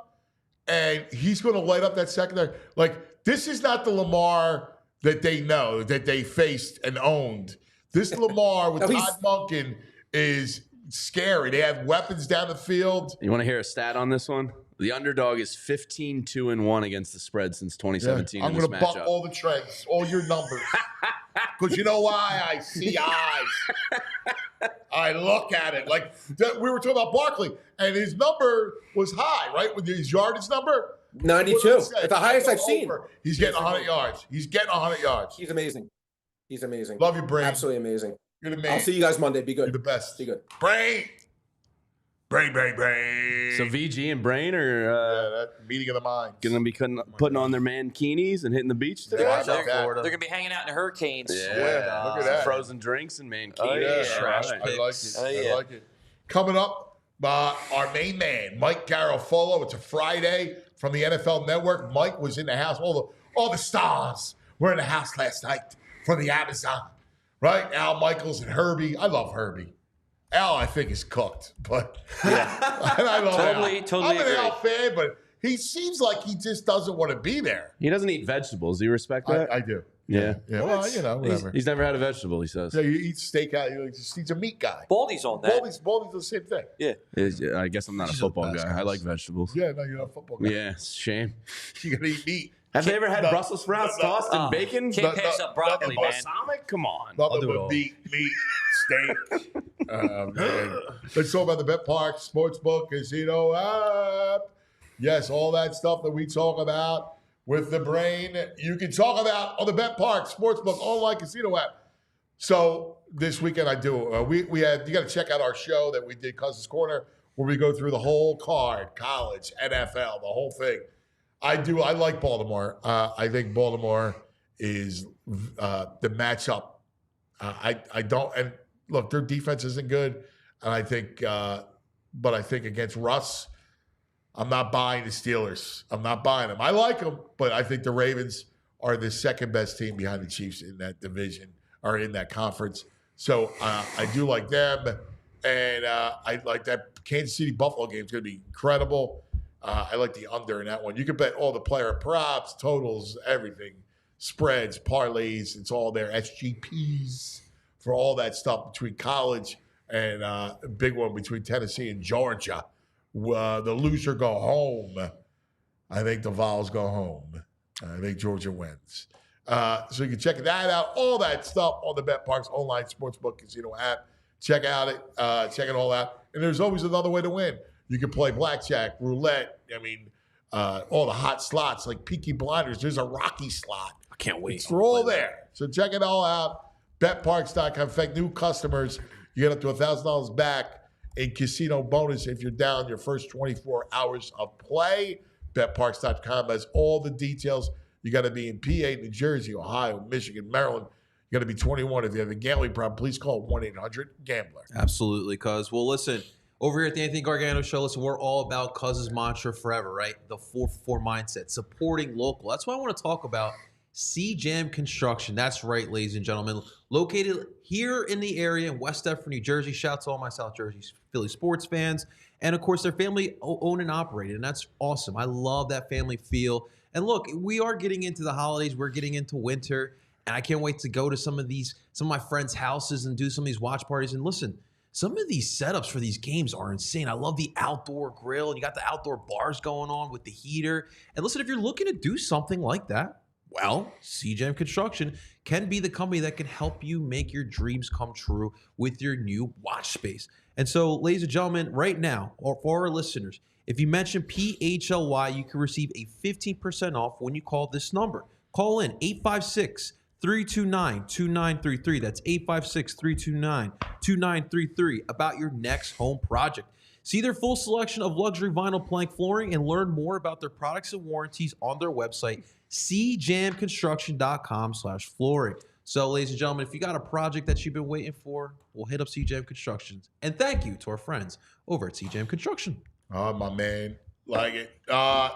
and he's going to light up that secondary. Like, this is not the Lamar that they know, that they faced and owned. This Lamar with Todd Monken is scary. They have weapons down the field. You want to hear a stat on this one? The underdog is 15-2-1 against the spread since 2017. I'm going to buck all the trends, all your numbers. Because you know why? I see eyes. I look at it. Like, we were talking about Barkley, and his number was high, right? With his yardage number? 92. At the highest I've seen. He's getting 100 yards. He's getting 100 yards. He's amazing. He's amazing. Love you, Brain. Absolutely amazing. You're the man. I'll see you guys Monday. Be good. You're the best. Be good. Brain. Brain. So VG and Brain are that meeting of the minds. going to be putting on their mankinis and hitting the beach today. Yeah, Watch out, they're going to be hanging out in the hurricanes. Yeah, look at that. Frozen drinks and mankinis. Oh, yeah. Trash. Right. I like it. Oh, yeah. I like it. Coming up, our main man, Mike Garafolo. It's a Friday from the NFL Network. Mike was in the house. All the stars were in the house last night from the Amazon, right? Al Michaels and Herbie. I love Herbie. Al, I think, is cooked, but I love Totally I'm an agree. Al fan, but he seems like he just doesn't want to be there. He doesn't eat vegetables. Do you respect that? I do. Yeah. Well, whatever. He's never had a vegetable, he says. Yeah, he eats steak out. He's a meat guy. Baldy's on that. Baldy's the same thing. Yeah. I guess I'm not a football guy. I like vegetables. Yeah, no, you're not a football guy. Yeah, it's a shame. You're going to eat meat. Have they ever had Brussels sprouts tossed in bacon? Can't pass up broccoli, man. Balsamic? Come on. Nothing do it but all. meat, steak. Man. Let's talk about the Bet Park Sportsbook Casino app. Yes, all that stuff that we talk about with the Brain, you can talk about on the Bet Park Sportsbook online casino app. So this weekend I do. You got to check out our show that we did, Cousins Corner, where we go through the whole card, college, NFL, the whole thing. I like Baltimore. I think Baltimore is the matchup. I don't, and look, their defense isn't good, and I think, but I think against Russ, I'm not buying the Steelers. I'm not buying them. I like them, but I think the Ravens are the second best team behind the Chiefs in that division or in that conference. So I do like them, and I like that Kansas City Buffalo game is going to be incredible. I like the under in that one. You can bet all the player props, totals, everything, spreads, parlays. It's all there. SGPs for all that stuff between college and a big one between Tennessee and Georgia. The loser go home. I think the Vols go home. I think Georgia wins. So you can check that out. All that stuff on the BetParks online sportsbook casino app. Check it all out. And there's always another way to win. You can play blackjack, roulette. I mean, all the hot slots like Peaky Blinders. There's a Rocky slot. I can't wait. It's all there. So check it all out. BetParks.com. In fact, new customers, you get up to $1,000 back in casino bonus if you're down your first 24 hours of play. BetParks.com has all the details. You got to be in PA, New Jersey, Ohio, Michigan, Maryland. You got to be 21. If you have a gambling problem, please call 1-800-GAMBLER. Absolutely, cuz. Well, listen, over here at the Anthony Gargano Show, listen, we're all about cuz's mantra forever, right? The 4-4 mindset, supporting local. That's why I want to talk about C-Jam Construction. That's right, ladies and gentlemen. Located here in the area in West Deptford, New Jersey. Shout out to all my South Jersey Philly sports fans. And, of course, their family owned and operated, and that's awesome. I love that family feel. And, look, we are getting into the holidays. We're getting into winter, and I can't wait to go to some of my friends' houses and do some of these watch parties. And, listen, some of these setups for these games are insane. I love the outdoor grill, and you got the outdoor bars going on with the heater. And, listen, if you're looking to do something like that, well, C-Jam Construction can be the company that can help you make your dreams come true with your new watch space. And so, ladies and gentlemen, right now, or for our listeners, if you mention PHLY, you can receive a 15% off when you call this number. Call in 856-329-2933. That's 856-329-2933 about your next home project. See their full selection of luxury vinyl plank flooring and learn more about their products and warranties on their website, cjamconstruction.com/flooring. So, ladies and gentlemen, if you got a project that you've been waiting for, we'll hit up C-Jam Construction. And thank you to our friends over at C-Jam Construction. Oh, my man. Like it.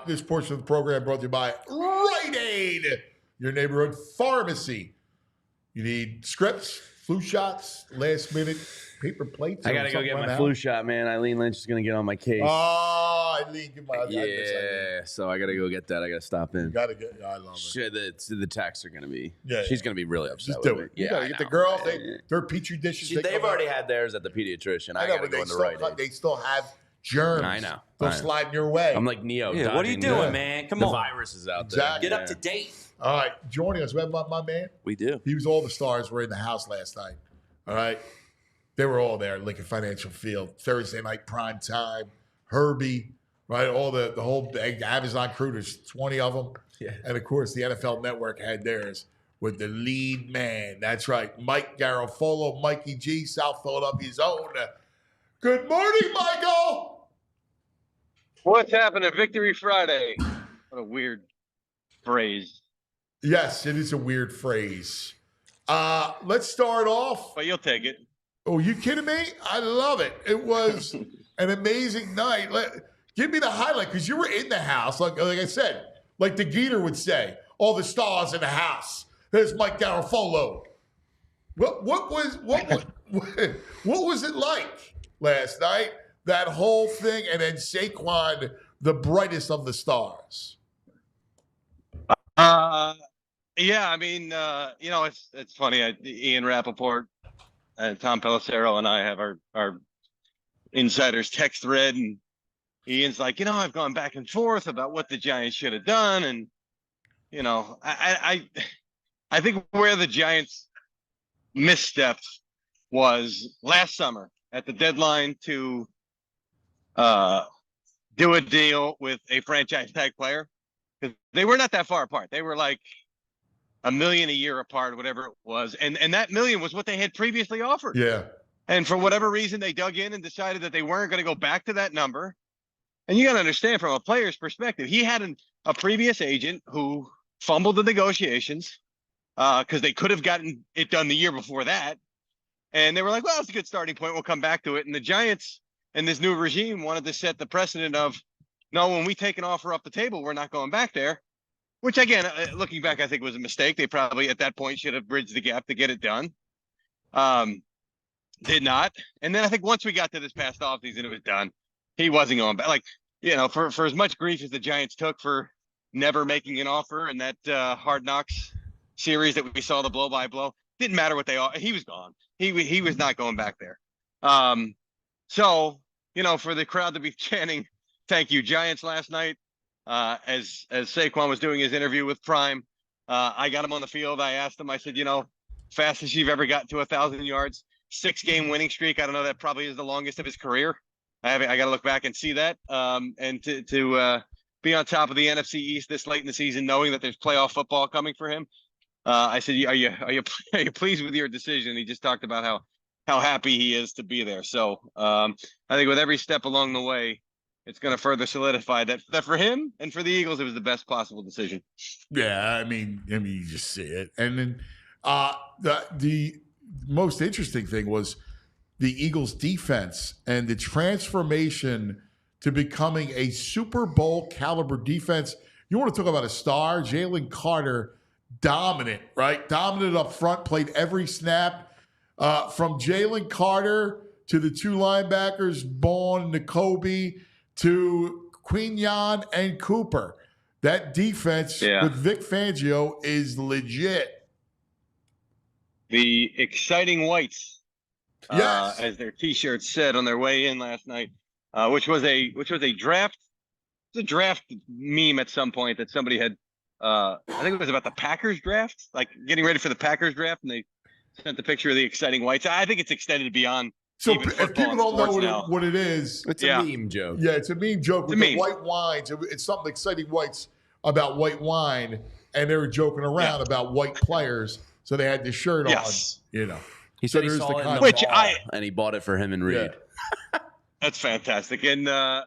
This portion of the program brought to you by Rite Aid, your neighborhood pharmacy. You need scripts, flu shots, last minute paper plates. I got to go get my flu shot, man. Eileen Lynch is going to get on my case. Oh, Eileen, get my yeah, so I got to go get that. I got to stop in. You got to get, I love it. The texts are going to be, yeah, she's going to be really upset Just do with it. me. You got to get the girls, their petri dishes. They've already had theirs at the pediatrician. I got to go in the Rite Aid. They still have germs. I know. They'll slide in your way. I'm like Neo. Yeah, what are you doing, man? Come on. The virus is out Exactly. Get up to date. All right, joining us, remember my man? We do. He was all the stars were in the house last night. All right. They were all there at Lincoln Financial Field. Thursday night prime time. Herbie, right? All the whole Amazon crew, there's 20 of them. Yeah. And of course, the NFL Network had theirs with the lead man. That's right. Mike Garafolo, Mikey G, South Philadelphia's own. Good morning, Michael. What's happening? Victory Friday. What a weird phrase. Yes, it is a weird phrase. Let's start off. But you'll take it. Oh, you kidding me? I love it. It was an amazing night. Give me the highlight, because you were in the house. Like I said, like the Geeter would say, all the stars in the house. There's Mike Garafolo. What was it like last night? That whole thing, and then Saquon, the brightest of the stars. Yeah, I mean, it's funny. Ian Rappaport and Tom Pelissero and I have our insiders text thread, and Ian's like, I've gone back and forth about what the Giants should have done, and I think where the Giants misstepped was last summer at the deadline to do a deal with a franchise tag player, because they were not that far apart. They were like $1 million a year apart, whatever it was. And that $1 million was what they had previously offered. Yeah. And for whatever reason, they dug in and decided that they weren't going to go back to that number. And you got to understand, from a player's perspective, he had a previous agent who fumbled the negotiations because they could have gotten it done the year before that. And they were like, well, it's a good starting point. We'll come back to it. And the Giants and this new regime wanted to set the precedent of, no, when we take an offer off the table, we're not going back there. which again, looking back, I think was a mistake. They probably at that point should have bridged the gap to get it done. Did not. And then I think once we got to this past offseason, it was done. He wasn't going back. Like, for as much grief as the Giants took for never making an offer and that Hard Knocks series that we saw the blow by blow, didn't matter what they are. He was gone. He was not going back there. So, for the crowd to be chanting, "Thank you, Giants," last night, as Saquon was doing his interview with Prime, I got him on the field. I asked him, I said, fastest you've ever gotten to 1,000 yards, 6-game winning streak. I don't know. That probably is the longest of his career. I got to look back and see that. And to be on top of the NFC East this late in the season, knowing that there's playoff football coming for him. I said, are you pleased with your decision? He just talked about how happy he is to be there. So I think with every step along the way, it's going to further solidify that for him and for the Eagles, it was the best possible decision. Yeah, I mean, you just see it. And then the most interesting thing was the Eagles' defense and the transformation to becoming a Super Bowl caliber defense. You want to talk about a star? Jalen Carter, dominant, right? Dominant up front, played every snap. From Jalen Carter to the two linebackers, Bourne, N'Kobe, to Quignon and Cooper. That defense with Vic Fangio is legit. The exciting whites, as their T-shirts said on their way in last night, which was a draft. It was a draft meme at some point that somebody had. I think it was about the Packers draft, like getting ready for the Packers draft, and they sent the picture of the exciting whites. I think it's extended beyond. So if people don't know what it is, it's a meme joke. Yeah, it's a meme joke with the white wines. It's something exciting whites about white wine, and they were joking around about white players, so they had the shirt on. He said he saw it in the mall, and he bought it for him and Reed. Yeah. That's fantastic. And I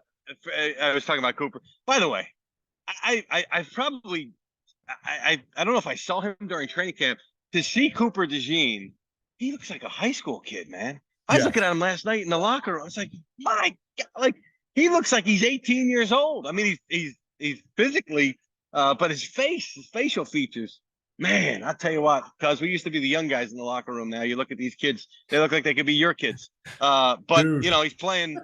was talking about Cooper. By the way, I probably I don't know if I saw him during training camp. To see Cooper DeJean, he looks like a high school kid, man. I was looking at him last night in the locker room. I was like, my God, like he looks like he's 18 years old. I mean, he's physically, but his facial features, man, I'll tell you what, because we used to be the young guys in the locker room. Now you look at these kids, they look like they could be your kids. But Dude. he's playing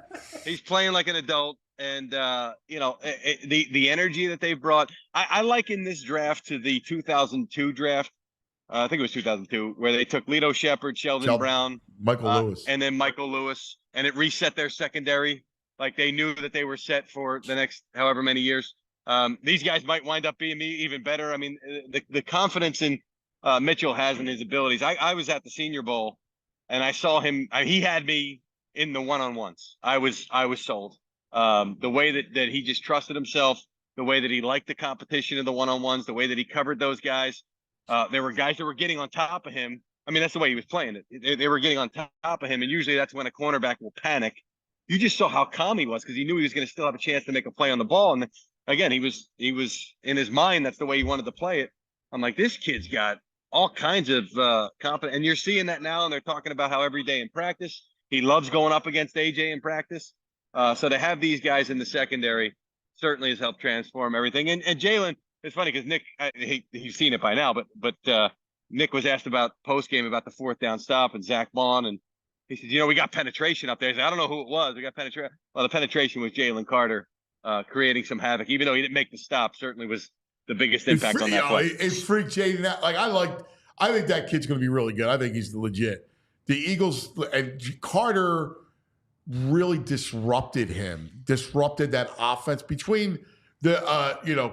like an adult. And the energy that they've brought, I liken this draft to the 2002 draft. I think it was 2002, where they took Lito Shepherd, Sheldon Brown, Michael Lewis, and then Michael Lewis, and it reset their secondary. Like they knew that they were set for the next however many years. These guys might wind up being even better. I mean, the confidence in Mitchell has in his abilities. I was at the Senior Bowl, and I saw him. He had me in the one-on-ones. I was sold. The way that he just trusted himself, the way that he liked the competition in the one-on-ones, the way that he covered those guys. There were guys that were getting on top of him. I mean, that's the way he was playing it. They were getting on top of him, and usually that's when a cornerback will panic. You just saw how calm he was because he knew he was going to still have a chance to make a play on the ball. And again, he was in his mind. That's the way he wanted to play it. I'm like, this kid's got all kinds of confidence, and you're seeing that now. And they're talking about how every day in practice he loves going up against AJ in practice. So to have these guys in the secondary certainly has helped transform everything. And Jalen, it's funny because Nick, he's seen it by now, but Nick was asked about post game about the 4th down stop and Zach Bond, and he said, we got penetration up there. He said, I don't know who it was. We got penetration. Well, the penetration was Jalen Carter creating some havoc, even though he didn't make the stop. Certainly was the biggest impact on that play. It freaked Jayden out. I think that kid's going to be really good. I think he's legit. The Eagles and Carter really disrupted that offense between the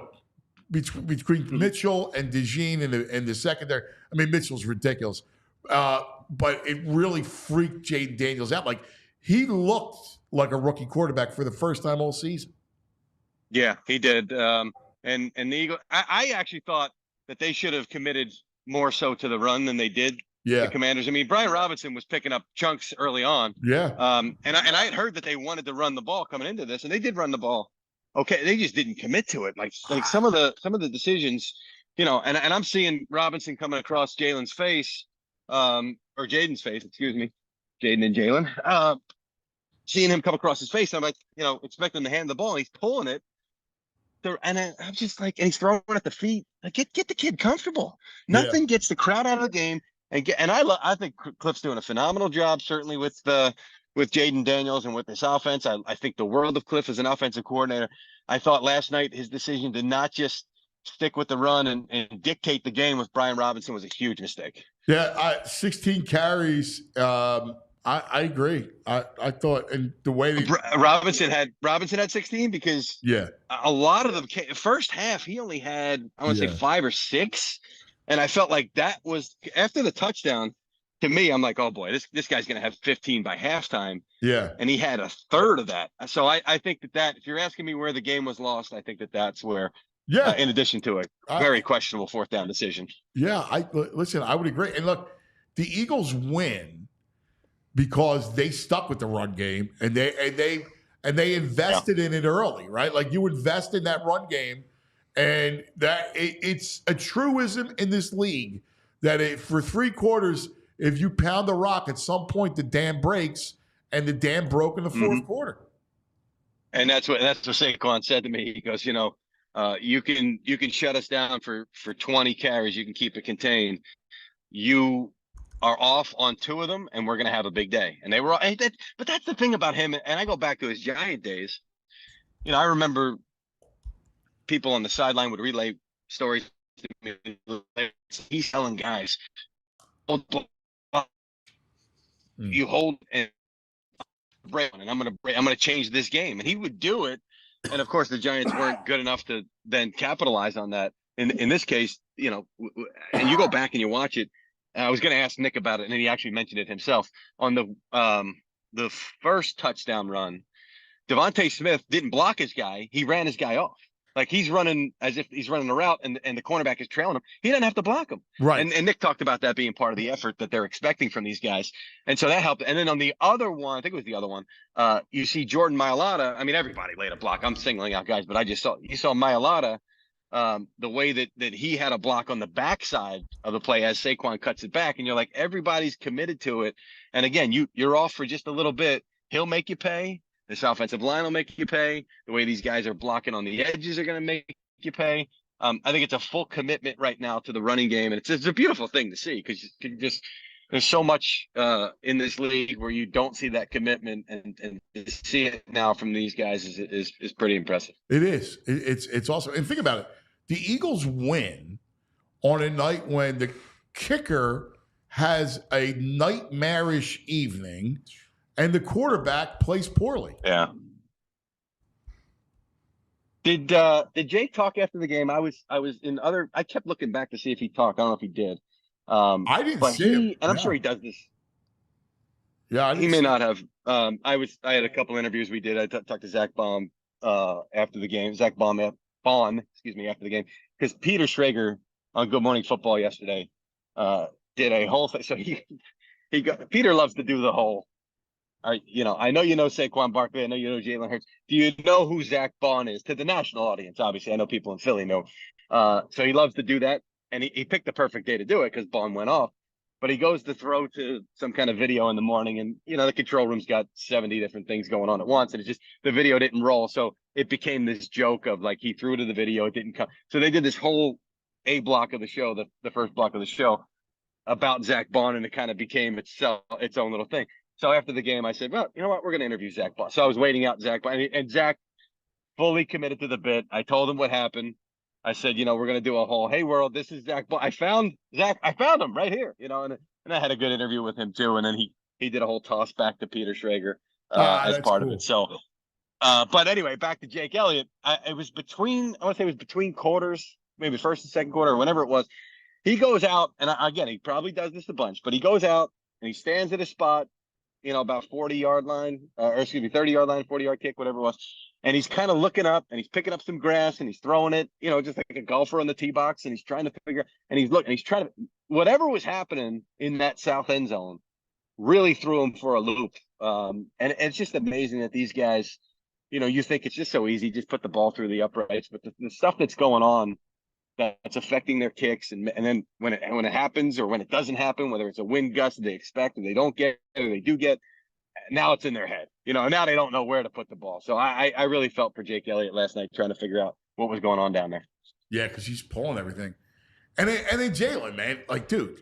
between Mitchell and DeJean in the secondary. I mean, Mitchell's ridiculous, but it really freaked Jayden Daniels out. Like he looked like a rookie quarterback for the first time all season. Yeah, he did. And the Eagles, I actually thought that they should have committed more so to the run than they did. Yeah, the Commanders. I mean, Brian Robinson was picking up chunks early on. Yeah. And I had heard that they wanted to run the ball coming into this, and they did run the ball. Okay, they just didn't commit to it. Like some of the decisions, and I'm seeing Robinson coming across Jalen's face, or Jaden's face, excuse me, Jayden and Jalen. Seeing him come across his face, I'm like, expecting to hand the ball, and he's pulling it. I'm just like, and he's throwing at the feet. Like, get the kid comfortable. Yeah. Nothing gets the crowd out of the game. And I think Cliff's doing a phenomenal job, certainly with Jayden Daniels and with this offense. I think the world of Cliff as an offensive coordinator. I thought last night his decision to not just stick with the run and dictate the game with Brian Robinson was a huge mistake. Yeah, 16 carries. I agree. I thought, and the way Robinson had 16 because a lot of them first half he only had, I want to say 5 or 6, and I felt like that was after the touchdown. To me, I'm like, oh boy, this guy's gonna have 15 by halftime. Yeah, and he had a third of that. So I think that if you're asking me where the game was lost, I think that's where. Yeah, in addition to a very questionable 4th down decision. Yeah, listen, I would agree. And look, the Eagles win because they stuck with the run game and they invested in it early, right? Like you invest in that run game, and that it's a truism in this league that for 3 quarters, if you pound the rock, at some point the dam breaks, and the dam broke in the 4th quarter. And that's what Saquon said to me. He goes, you can shut us down for 20 carries. You can keep it contained. You are off on 2 of them, and we're going to have a big day. And they were, but that's the thing about him. And I go back to his Giant days. I remember people on the sideline would relay stories to me. He's telling guys, you hold and break, and I'm going to change this game. And he would do it. And of course, the Giants weren't good enough to then capitalize on that. In this case, and you go back and you watch it. I was going to ask Nick about it, and he actually mentioned it himself on the first touchdown run. Devontae Smith didn't block his guy; he ran his guy off. Like he's running as if he's running a route, and the cornerback is trailing him. He doesn't have to block him. Right. And Nick talked about that being part of the effort that they're expecting from these guys, and so that helped. And then on the other one, I think it was the other one. You see Jordan Mailata. I mean, everybody laid a block. I'm singling out guys, but you saw Mailata. The way that he had a block on the backside of the play as Saquon cuts it back, and you're like, everybody's committed to it. And again, you're off for just a little bit. He'll make you pay. This offensive line will make you pay. The way these guys are blocking on the edges are going to make you pay. I think it's a full commitment right now to the running game, and it's a beautiful thing to see because there's so much in this league where you don't see that commitment, and to see it now from these guys is pretty impressive. It is. It's awesome. And think about it. The Eagles win on a night when the kicker has a nightmarish evening and the quarterback plays poorly. Yeah. Did Jake talk after the game? I kept looking back to see if he talked. I don't know if he did. I didn't see him. And I'm sure he does this. Yeah, he may not have. I had a couple interviews we did. I talked to Zach Baum after the game. Zach Baum, after the game, because Peter Schrager on Good Morning Football yesterday did a whole thing. So Peter loves to do the whole. I know Saquon Barkley. I know Jalen Hurts. Do you know who Zach Baum is? To the national audience, obviously. I know people in Philly know. So he loves to do that, and he picked the perfect day to do it because Baum went off. But he goes to throw to some kind of video in the morning, and the control room's got 70 different things going on at once, and it's just the video didn't roll. So it became this joke of like he threw to the video, it didn't come. So they did this whole A block of the show, the first block of the show, about Zach Baum, and it kind of became its own little thing. So after the game, I said, well, you know what? We're going to interview Zach Baum. So I was waiting out Zach Baum, and Zach fully committed to the bit. I told him what happened. I said, we're going to do a whole, hey, world, this is Zach Baum. I found him right here, and I had a good interview with him too. And then he did a whole toss back to Peter Schrager as part of it. So, but anyway, back to Jake Elliott. It was between quarters, maybe first and second quarter or whenever it was. He goes out, and again, he probably does this a bunch, but he goes out and he stands at a spot, about 40-yard line, 30-yard line, 40-yard kick, whatever it was. And he's kind of looking up, and he's picking up some grass, and he's throwing it, just like a golfer on the tee box, and he's trying to figure, and he's trying to, whatever was happening in that south end zone really threw him for a loop. And it's just amazing that these guys, you think it's just so easy, just put the ball through the uprights, but the stuff that's going on that's affecting their kicks, and then when it happens or when it doesn't happen, whether it's a wind gust that they expect or they don't get or they do get, now it's in their head, now they don't know where to put the ball. So I really felt for Jake Elliott last night trying to figure out what was going on down there. Yeah, because he's pulling everything. And then Jaylen, man, like, dude,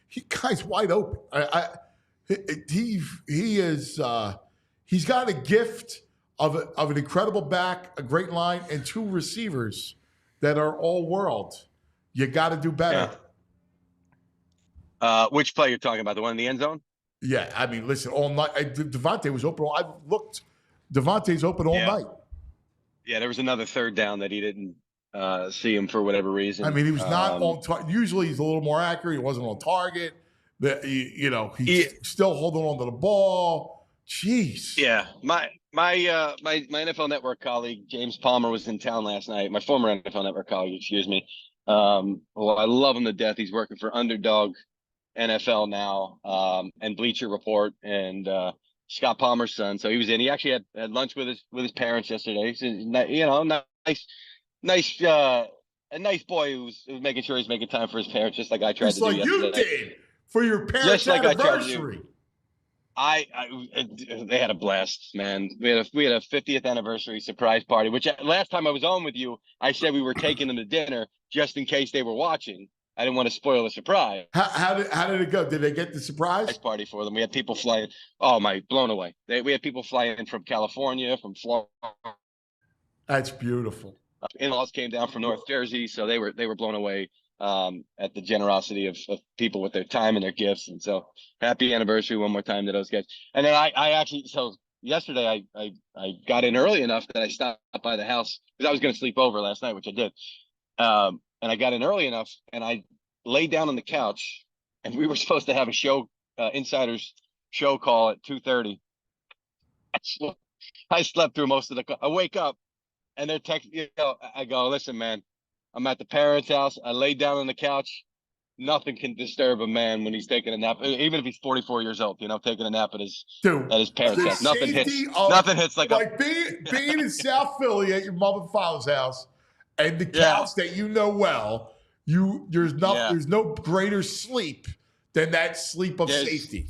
he guy's wide open. He is he's got a gift of an incredible back, a great line, and 2 receivers that are all world. You got to do better. Yeah. Which play you're talking about? The one in the end zone? Yeah, I mean, listen, all night. Devontae was open. I looked. Devontae's open all night. Yeah, there was another third down that he didn't see him for whatever reason. I mean, he was not on target. Usually he's a little more accurate. He wasn't on target. He's still holding on to the ball. Jeez. Yeah. My NFL Network colleague, James Palmer, was in town last night. My former NFL Network colleague, excuse me. Well, I love him to death. He's working for Underdog NFL now, and Bleacher Report, and Scott Palmer's son. So he was in. He actually had lunch with his parents yesterday. So, nice, a nice boy who was making sure he's making time for his parents, just like I tried to do yesterday. You did for your parents' anniversary. They had a blast, man. We had a 50th anniversary surprise party, which last time I was on with you, I said we were taking them to dinner just in case they were watching. I didn't want to spoil the surprise. How did it go? Did they get the surprise party for them? We had people flying. Oh my, blown away. We had people flying in from California, from Florida. That's beautiful. In-laws came down from North Jersey, so they were blown away at the generosity of people with their time and their gifts. And so happy anniversary one more time to those guys. And then I actually, so yesterday I got in early enough that I stopped by the house because I was going to sleep over last night, which I did. And I got in early enough and I laid down on the couch, and we were supposed to have a show, insiders show call at 2:30. I slept through most of I wake up and they're texting, I go, listen, man, I'm at the parents' house. I laid down on the couch. Nothing can disturb a man when he's taking a nap, even if he's 44 years old, taking a nap at his parents' house. Nothing hits like being in South Philly at your mom and father's house and the couch that you know well. There's no greater sleep than that sleep of safety.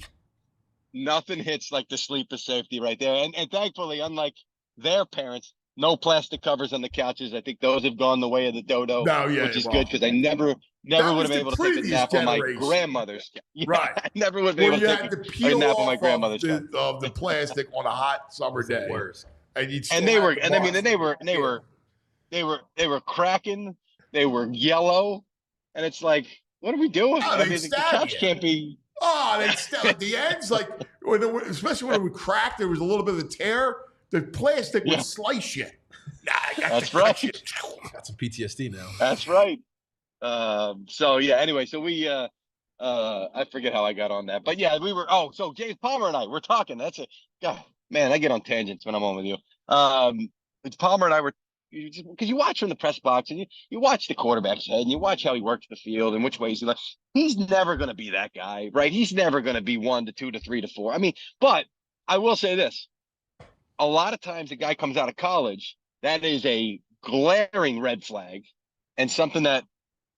Nothing hits like the sleep of safety right there. And thankfully, unlike their parents, no plastic covers on the couches. I think those have gone the way of the dodo, which is good because I never would have been able to take a nap on my grandmother's couch. Right. I never would have been able to take a nap on my grandmother's couch. Of the plastic on a hot summer day. And they were cracking. They were yellow. And it's like, what are we doing? The couch can't be. Oh, they stab at the ends, like especially when it would crack. There was a little bit of a tear. The plastic would slice you. That's right. Got some PTSD now. That's right. So anyway, so we I forget how I got on that, but yeah, we were. Oh, so James Palmer and I were talking. That's it. God, man, I get on tangents when I'm on with you. It's Palmer and I were. Because you watch from the press box and you watch the quarterback's head and you watch how he works the field and which ways he's never going to be that guy, right? He's never going to be 1 to 2 to 3 to 4. I mean, but I will say this. A lot of times a guy comes out of college, that is a glaring red flag and something that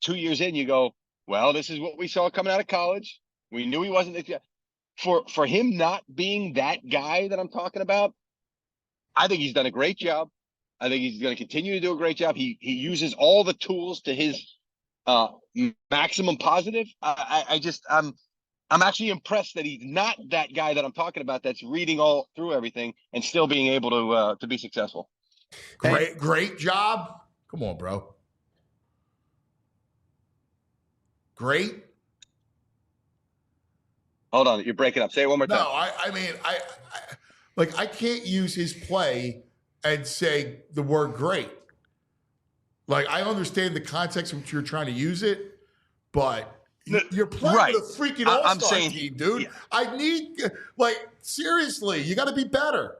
2 years in you go, well, this is what we saw coming out of college. We knew he wasn't for him not being that guy that I'm talking about. I think he's done a great job. I think he's going to continue to do a great job. He uses all the tools to his maximum positive. I'm actually impressed that he's not that guy that I'm talking about that's reading all through everything and still being able to be successful. Great job. Come on, bro. Great. Hold on, you're breaking up. Say it one more time. No, I can't use his play and say the word great. Like, I understand the context in which you're trying to use it, but you're playing with a freaking all-star team, dude. Yeah. I need, seriously, you got to be better.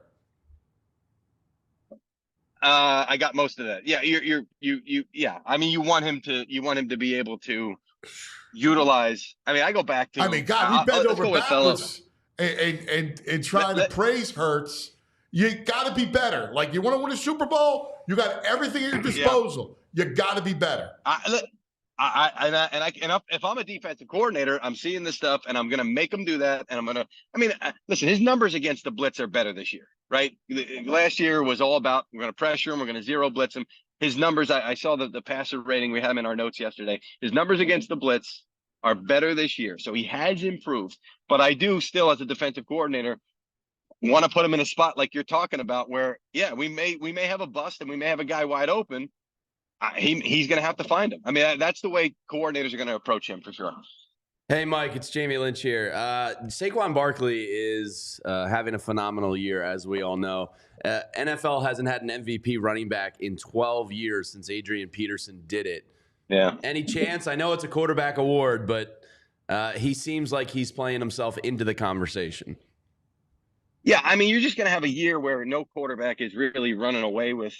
I got most of that. Yeah, yeah. I mean, you want him to be able to utilize. I mean, I go back to. I mean, God, we bend over backwards and try to praise Hurts. You got to be better. Like, you want to win a Super Bowl, you got everything at your disposal. Yeah. You got to be better. If I'm a defensive coordinator, I'm seeing this stuff, and I'm going to make them do that. And I'm going to. I mean, listen, his numbers against the blitz are better this year, right? Last year was all about we're going to pressure him, we're going to zero blitz him. his numbers, I saw the passer rating. We had him in our notes yesterday. His numbers against the blitz are better this year. So he has improved. But I do still, as a defensive coordinator, want to put him in a spot like you're talking about where, yeah, we may have a bust and we may have a guy wide open. He's going to have to find him. I mean, that's the way coordinators are going to approach him for sure. Hey, Mike, it's Jamie Lynch here. Saquon Barkley is having a phenomenal year, as we all know. NFL hasn't had an MVP running back in 12 years since Adrian Peterson did it. Yeah. Any chance? I know it's a quarterback award, but he seems like he's playing himself into the conversation. Yeah, I mean, you're just going to have a year where no quarterback is really running away with,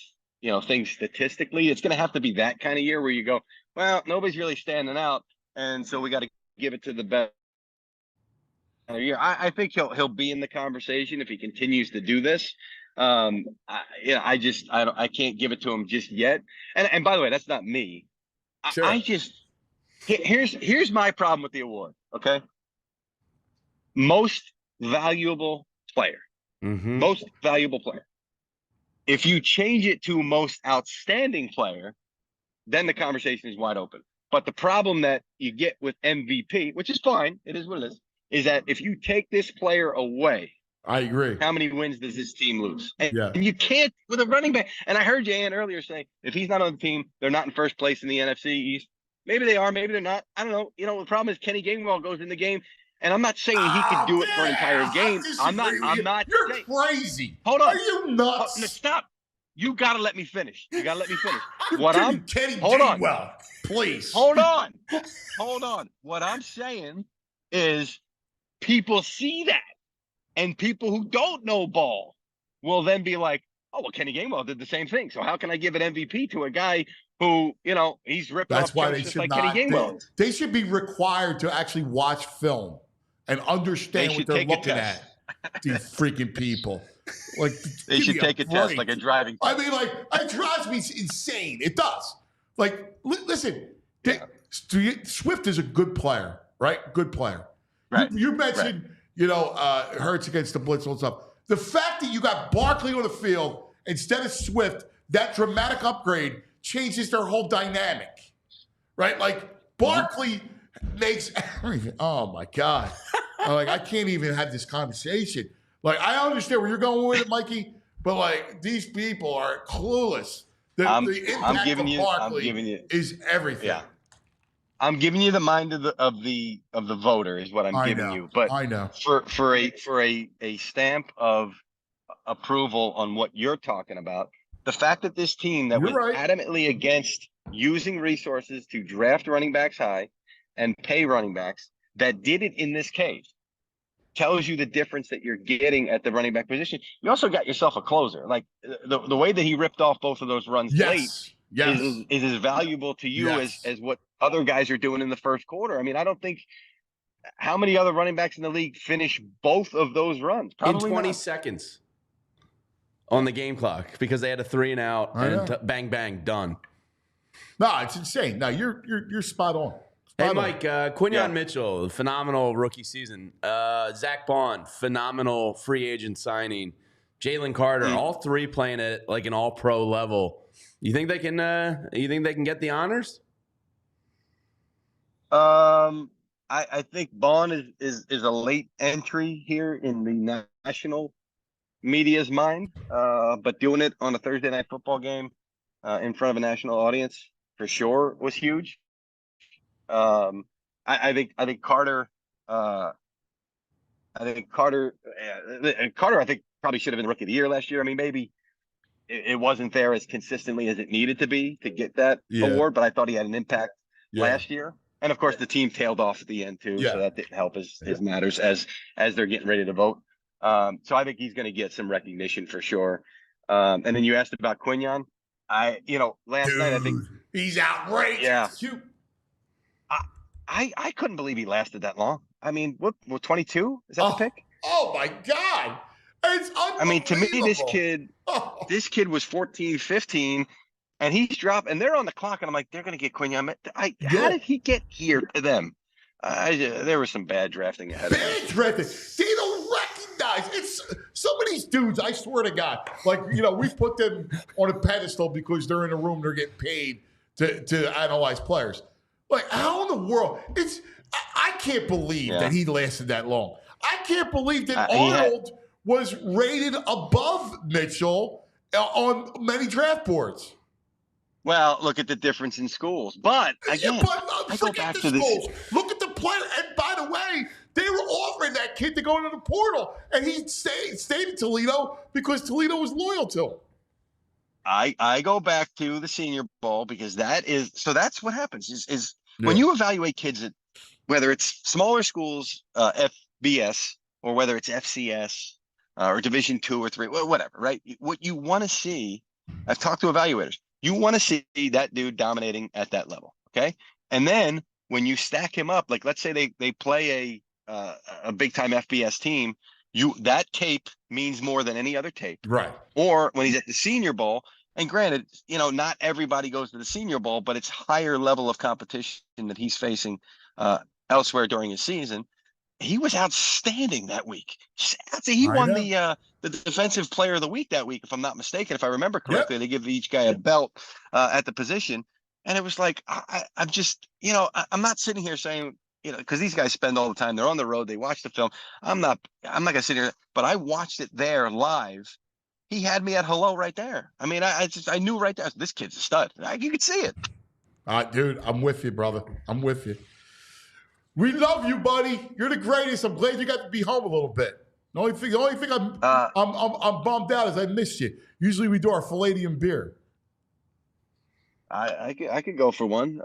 things statistically. It's going to have to be that kind of year where you go, well, nobody's really standing out, and so we got to give it to the best. I think he'll be in the conversation if he continues to do this. I can't give it to him just yet. And by the way, that's not me. Sure. Here's my problem with the award. Okay. Most valuable player. Mm-hmm. Most valuable player. If you change it to most outstanding player, then the conversation is wide open. But the problem that you get with MVP, which is fine, it is what it is that if you take this player away, I agree. how many wins does this team lose? And Yeah. you can't with a running back. And I heard Jan earlier say, if he's not on the team, they're not in first place in the NFC East. Maybe they are, maybe they're not. I don't know. The problem is Kenny Gainwell goes in the game, and I'm not saying he could do it for an entire game. I'm not. You're saying, crazy. hold on. Are you nuts? No, stop. You got to let me finish. You got to let me finish. You're Kenny Gainwell, please. Hold on. What I'm saying is people see that, and people who don't know ball will then be like, oh, well, Kenny Gainwell did the same thing. So how can I give an MVP to a guy who, he's ripped That's off why they just should like not. Kenny Gainwell? They should be required to actually watch film and understand what they're looking at. These freaking people. Like, they should take a test, like a driving test. I mean, like, it drives me insane. It does. Like, listen, Swift is a good player, right? Good player. Right. You mentioned, Hurts against the blitz and stuff. The fact that you got Barkley on the field instead of Swift, that dramatic upgrade changes their whole dynamic, right? Like, Barkley makes everything. Oh, my God. I can't even have this conversation. Like, I understand where you're going with it, Mikey, but, like, these people are clueless. The impact of Barkley is everything. Yeah. I'm giving you the mind of the voter is what I'm giving you. But I know. For a stamp of approval on what you're talking about, the fact that this team that was adamantly against using resources to draft running backs high and pay running backs, that did it in this case, tells you the difference that you're getting at the running back position. You also got yourself a closer. Like the way that he ripped off both of those runs late is as valuable to you as what other guys are doing in the first quarter. I mean, I don't think how many other running backs in the league finish both of those runs? Probably in 20 seconds on the game clock because they had a 3 and out and bang, bang, done. No, it's insane. No, you're spot on. Hey, Mike, Quinyon Mitchell, phenomenal rookie season. Zach Bond, phenomenal free agent signing. Jalen Carter, all three playing at like an all-pro level. You think they can? Get the honors? I think Bond is a late entry here in the national media's mind, but doing it on a Thursday night football game in front of a national audience for sure was huge. I think Carter. I think Carter probably should have been rookie of the year last year. I mean, maybe it wasn't there as consistently as it needed to be to get that award, but I thought he had an impact last year. And of course, the team tailed off at the end too, so that didn't help his matters as they're getting ready to vote. So I think he's going to get some recognition for sure. And then you asked about Quinyon. Last night I think he's outrageous. Yeah. I couldn't believe he lasted that long. I mean, what 22? Is that the pick? Oh my God. It's unbelievable. I mean, to me, this kid was 14, 15, and he's dropped, and they're on the clock, and I'm like, they're going to get Quinyon. How did he get here to them? There was some bad drafting ahead of him. Bad drafting. They don't recognize. It's Some of these dudes, I swear to God, like, we put them on a pedestal because they're in a room, they're getting paid to analyze players. Like, how in the world? I can't believe that he lasted that long. I can't believe that Arnold was rated above Mitchell on many draft boards. Well, look at the difference in schools. But again, I go back to schools. Look at the player. And by the way, they were offering that kid to go into the portal, and he stayed at Toledo because Toledo was loyal to him. I go back to the Senior Bowl because that's what happens is when you evaluate kids at whether it's smaller schools, FBS, or whether it's FCS or Division 2 or 3, whatever, right? What you want to see, I've talked to evaluators. You want to see that dude dominating at that level, okay? And then when you stack him up, like let's say they play a big time FBS team, that tape means more than any other tape, right? Or when he's at the Senior Bowl, and granted, not everybody goes to the Senior Bowl, but it's higher level of competition that he's facing elsewhere during his season. He was outstanding that week. He won the defensive player of the week that week, if I'm not mistaken. If I remember correctly, they give each guy a belt at the position. And it was like, I'm just, I'm not sitting here saying, because these guys spend all the time. They're on the road. They watch the film. I'm not going to sit here, but I watched it there live. He had me at hello right there. I mean, I knew right there, this kid's a stud. You could see it. Dude, I'm with you, brother. I'm with you. We love you, buddy. You're the greatest. I'm glad you got to be home a little bit. The only thing I'm bummed out is I missed you. Usually we do our Palladium beer. I could go for one.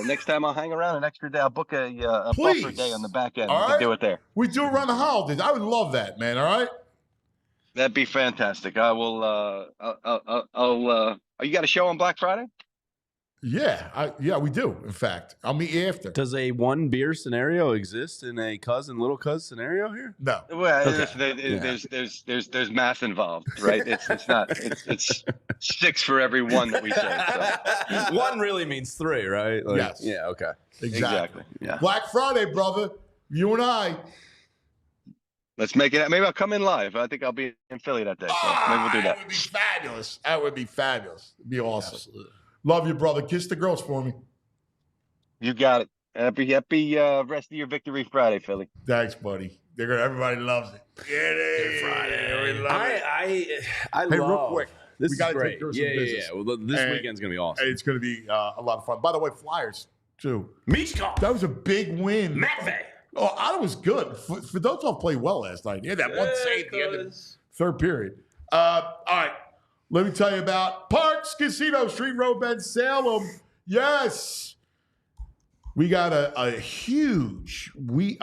Next time I'll hang around an extra day. I'll book a buffer day on the back end. We can do it there. We do around the holidays. I would love that, man. All right. That'd be fantastic. I will. You got a show on Black Friday? Yeah, we do. In fact, I'll meet you after. Does a one beer scenario exist in a little cuz scenario here? No. Well, there's math involved, right? It's not. It's 6 for every one that we say. So. One really means 3, right? Yes. Yeah. Okay. Exactly. Yeah. Black Friday, brother. You and I. Let's make it. Maybe I'll come in live. I think I'll be in Philly that day. So maybe we'll do that. That would be fabulous. That would be fabulous. It'd be awesome. Absolutely. Love you, brother. Kiss the girls for me. You got it. Happy rest of your Victory Friday, Philly. Thanks, buddy. Everybody loves it. Get Friday. We love it. I hey, love. real quick. This we is got to great. take care of some business. Yeah. Well, this weekend's gonna be awesome. It's gonna be a lot of fun. By the way, Flyers too. Michkov. That was a big win. Matvey. Oh, Otto was good. Fedotov played well last night. Yeah, that one save at the end of the third period. All right. Let me tell you about Parks Casino, Street Road, Ben Salem. Yes. We got a huge, bunch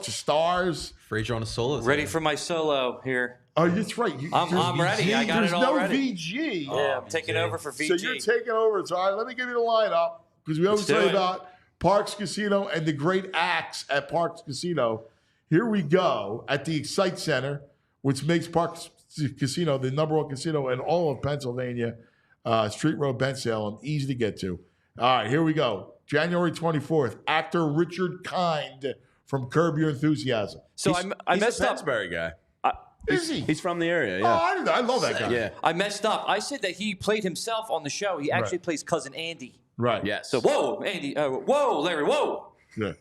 of stars. Frazier on a solo. Ready for my solo here. Oh, that's right. I'm ready. I got it all ready. There's no VG. Yeah, I'm taking over for VG. So you're taking over. So, all right, let me give you the lineup because we always tell you about Parks Casino and the great acts at Parks Casino. Here we go at the Excite Center, which makes Parks Casino the number one casino in all of Pennsylvania. Street Road, Ben Salem, easy to get to. All right, here we go. January 24th, actor Richard Kind from Curb Your Enthusiasm. So I messed up. He's a Pennsbury guy. Is he? He's from the area, yeah. Oh, I didn't know. I love that guy. Yeah. I messed up. I said that he played himself on the show. He actually plays Cousin Andy. Right. Yes. So, whoa, Andy. Whoa, Larry, whoa. Yeah.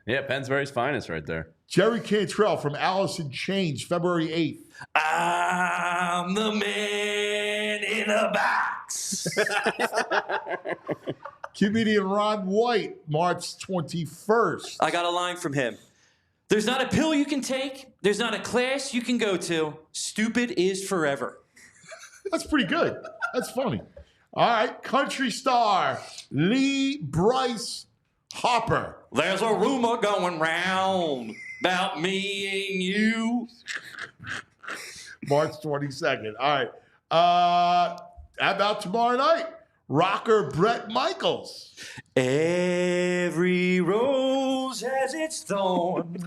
Yeah, Pennsbury's finest right there. Jerry Cantrell from Alice in Chains, February 8th. I'm the man in a box. Comedian Ron White, March 21st. I got a line from him. There's not a pill you can take. There's not a class you can go to. Stupid is forever. That's pretty good. That's funny. All right. Country star Lee Bryce Hopper. There's a rumor going round about me and you. March 22nd. All right. How about tomorrow night? Rocker Bret Michaels. Every rose has its thorn.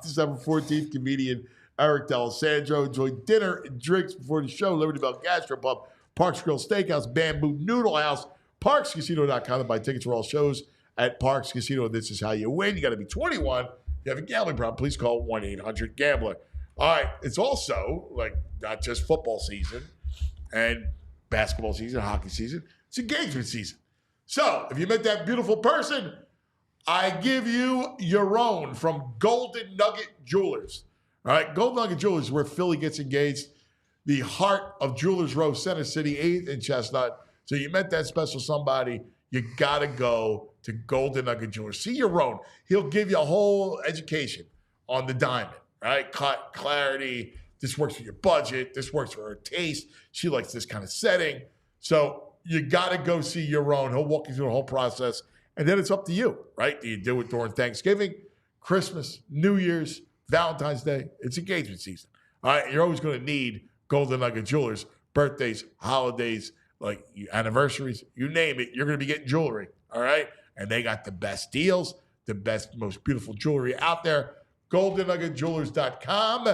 December 14th, comedian Eric D'Alessandro enjoyed dinner and drinks before the show. Liberty Bell Gastropub, Parks Grill Steakhouse, Bamboo Noodle House, ParksCasino.com, and buy tickets for all shows at Parks Casino. This is how you win. You got to be 21 you have a gambling problem, please call 1-800-GAMBLER. All right, it's also like not just football season and basketball season, hockey season, it's engagement season. So if you met that beautiful person, I give you your own from Golden Nugget Jewelers. All right, Golden Nugget Jewelers is where Philly gets engaged, the heart of Jewelers Row, Center City, 8th and Chestnut. So you met that special somebody, you got to go to Golden Nugget Jewelers. See your own. He'll give you a whole education on the diamond, right? Cut, clarity. This works for your budget. This works for her taste. She likes this kind of setting. So you got to go see your own. He'll walk you through the whole process. And then it's up to you, right? Do you do it during Thanksgiving, Christmas, New Year's, Valentine's Day? It's engagement season. All right, you're always going to need Golden Nugget Jewelers, birthdays, holidays, like anniversaries, you name it, you're going to be getting jewelry, all right? And they got the best deals, the best, most beautiful jewelry out there. GoldenNuggetJewelers.com.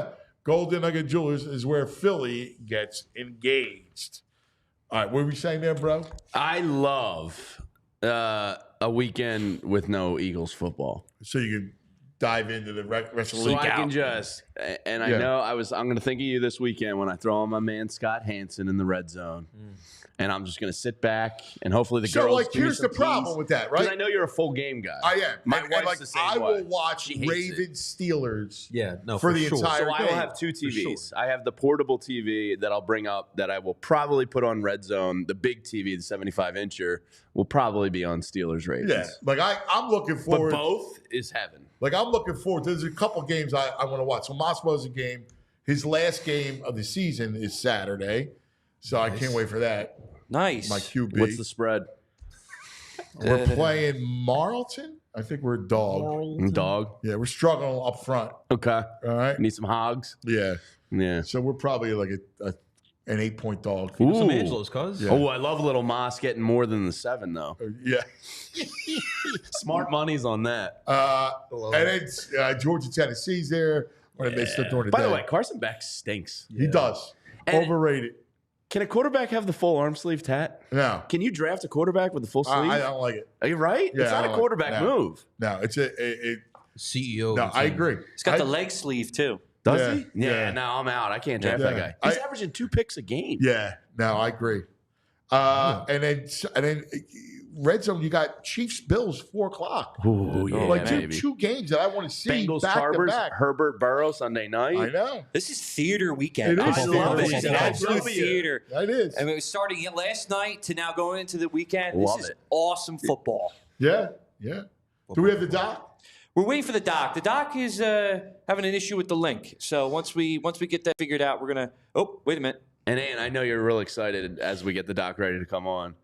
Golden Nugget Jewelers is where Philly gets engaged. All right, what were we saying there, bro? I love a weekend with no Eagles football. So you can dive into the rest of the So league I can out. just, and I know I'm going to think of you this weekend when I throw on my man Scott Hansen in the red zone. And I'm just going to sit back and hopefully the girls. So, like, give me here's some the problem teas. with that, right? Because I know you're a full game guy. I am. My and wife's like, the same I way. will watch She hates it. Ravens Steelers Yeah, no, for the sure. entire So I game. will have two For TVs. sure. I have the portable TV that I'll bring up that I will probably put on Red Zone. The big TV, the 75-incher, will probably be on Steelers Ravens. Yeah, like I'm looking But forward. both is heaven. Like I'm looking forward. There's a couple games I want to watch. So Mossmo's a game. His last game of the season is Saturday, so I can't wait for that. Nice. My QB. What's the spread? We're playing Marlton. I think we're a dog. Dog. Yeah, we're struggling up front. Okay. All right. Need some hogs? Yeah. Yeah. So we're probably like an 8-point dog. Ooh. Some Angelos, cuz. Yeah. Oh, I love Little Moss getting more than the 7, though. Yeah. Smart money's on that. And it's Georgia, Tennessee's there when they slip during the By day. the way, Carson Beck stinks. He does. And- Overrated. Can a quarterback have the full arm sleeve tat? No. Can you draft a quarterback with the full sleeve? I don't like it. Are you right? Yeah, it's I not a don't like- quarterback no. move. No, it's it CEO. no, I agree. He's got I- the leg sleeve too. Does Yeah, he? Yeah, yeah. no, I'm out. I can't draft that Yeah. guy. He's I- averaging 2 picks a game. Yeah, no, I agree. And then Red Zone, you got Chiefs Bills 4:00. Ooh, yeah, like baby. two games that I want to see Bengals, back Chargers, to back. Herbert, Burrow, Sunday night. I know This is theater weekend. It is I theater love it. weekend. It's I absolute love it. theater. it is. I mean, it was starting last night to now going into the weekend. Love This is it. awesome football. Yeah. Do we have the doc? We're waiting for the doc. The doc is having an issue with the link. So once we get that figured out, we're gonna. Oh, wait a minute. And Ann, I know you're real excited as we get the doc ready to come on.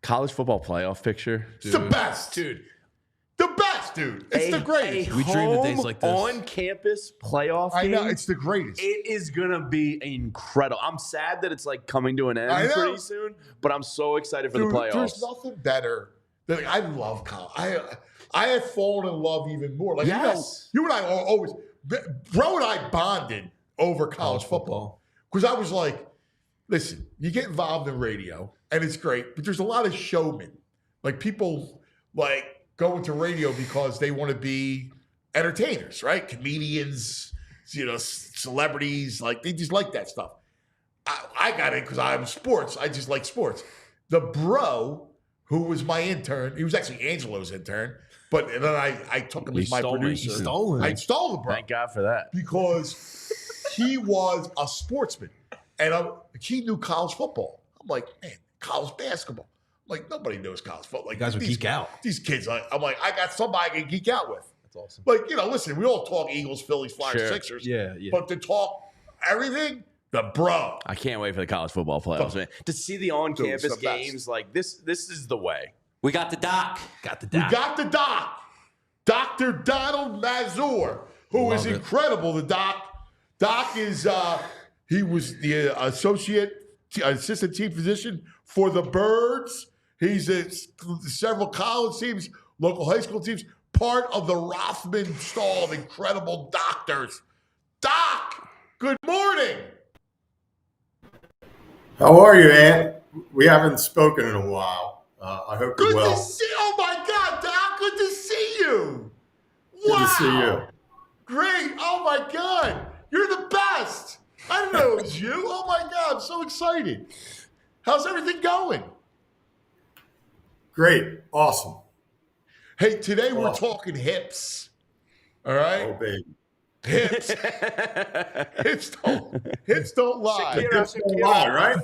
College football playoff picture. It's the best, Dude. The best, dude. It's the greatest. We dream of days like this. On-campus playoff I game. know it's the greatest. It is going to be incredible. I'm sad that it's like coming to an end I know. pretty soon, but I'm so excited for Dude, the playoffs. there's nothing better than I love college. I have fallen in love even more. Like Yes. you and I are always, bro and I bonded over college football because I was like, listen, you get involved in radio and it's great, but there's a lot of showmen. Like people like go into radio because they want to be entertainers, right? Comedians, celebrities, like they just like that stuff. I got it because I'm sports. I just like sports. The bro who was my intern, he was actually Angelo's intern, but then I took him You as my stole me. producer. You stole him. I stole the bro Thank God for that. because he was a sportsman and he knew college football. I'm like, man, college basketball. I'm like, nobody knows college football. Like, You guys would these geek out. These kids, I'm like, I got somebody I can geek out with. That's awesome. Like, listen, we all talk Eagles, Phillies, Flyers, Sure. Sixers. Yeah. But to talk everything, the bro. I can't wait for the college football playoffs, man. To see the on-campus Dude, it's the best. games, like this is the way. We got the doc. Got the We doc. got the doc, Dr. Donald Mazur, who is Love it. incredible. The doc is he was the assistant team physician for the Birds. He's at several college teams, local high school teams, part of the Rothman stall of incredible doctors. Doc, good morning. How are you, Ant? We haven't spoken in a while. I hope Good you're well. to see. Oh my God, Doc, good to see you. Good Wow. to see you. Great. Oh, my God. You're the best. I didn't know it was you. Oh, my God. I'm so excited. How's everything going? Great. Awesome. Hey, today we're Awesome. talking hips. All right? Oh, baby. Hips. hips don't lie. Hips don't lie, right?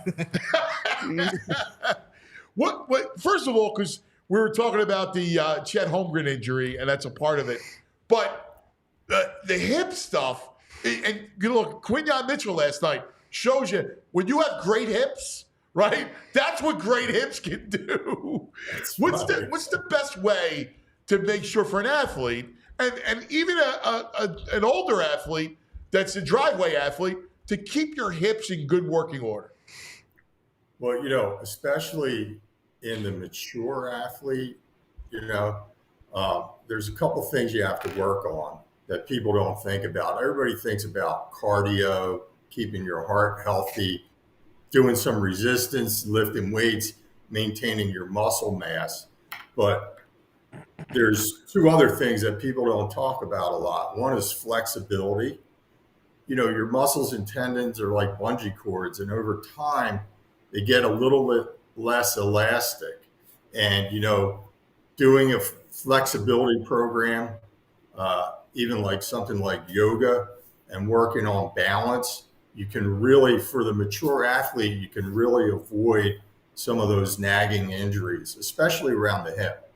What? First of all, because we were talking about the Chet Holmgren injury, and that's a part of it. But the hip stuff, and you look, Quinyon Mitchell last night shows you when you have great hips, right? That's what great hips can do. What's the best way to make sure for an athlete, and even an older athlete that's a driveway athlete, to keep your hips in good working order? Well, especially in the mature athlete, there's a couple things you have to work on that people don't think about. Everybody thinks about cardio, keeping your heart healthy, doing some resistance, lifting weights, maintaining your muscle mass. But there's two other things that people don't talk about a lot. One is flexibility. Your muscles and tendons are like bungee cords, and over time, they get a little bit less elastic. And, doing a flexibility program, even like something like yoga and working on balance, you can really, for the mature athlete, you can really avoid some of those nagging injuries, especially around the hip.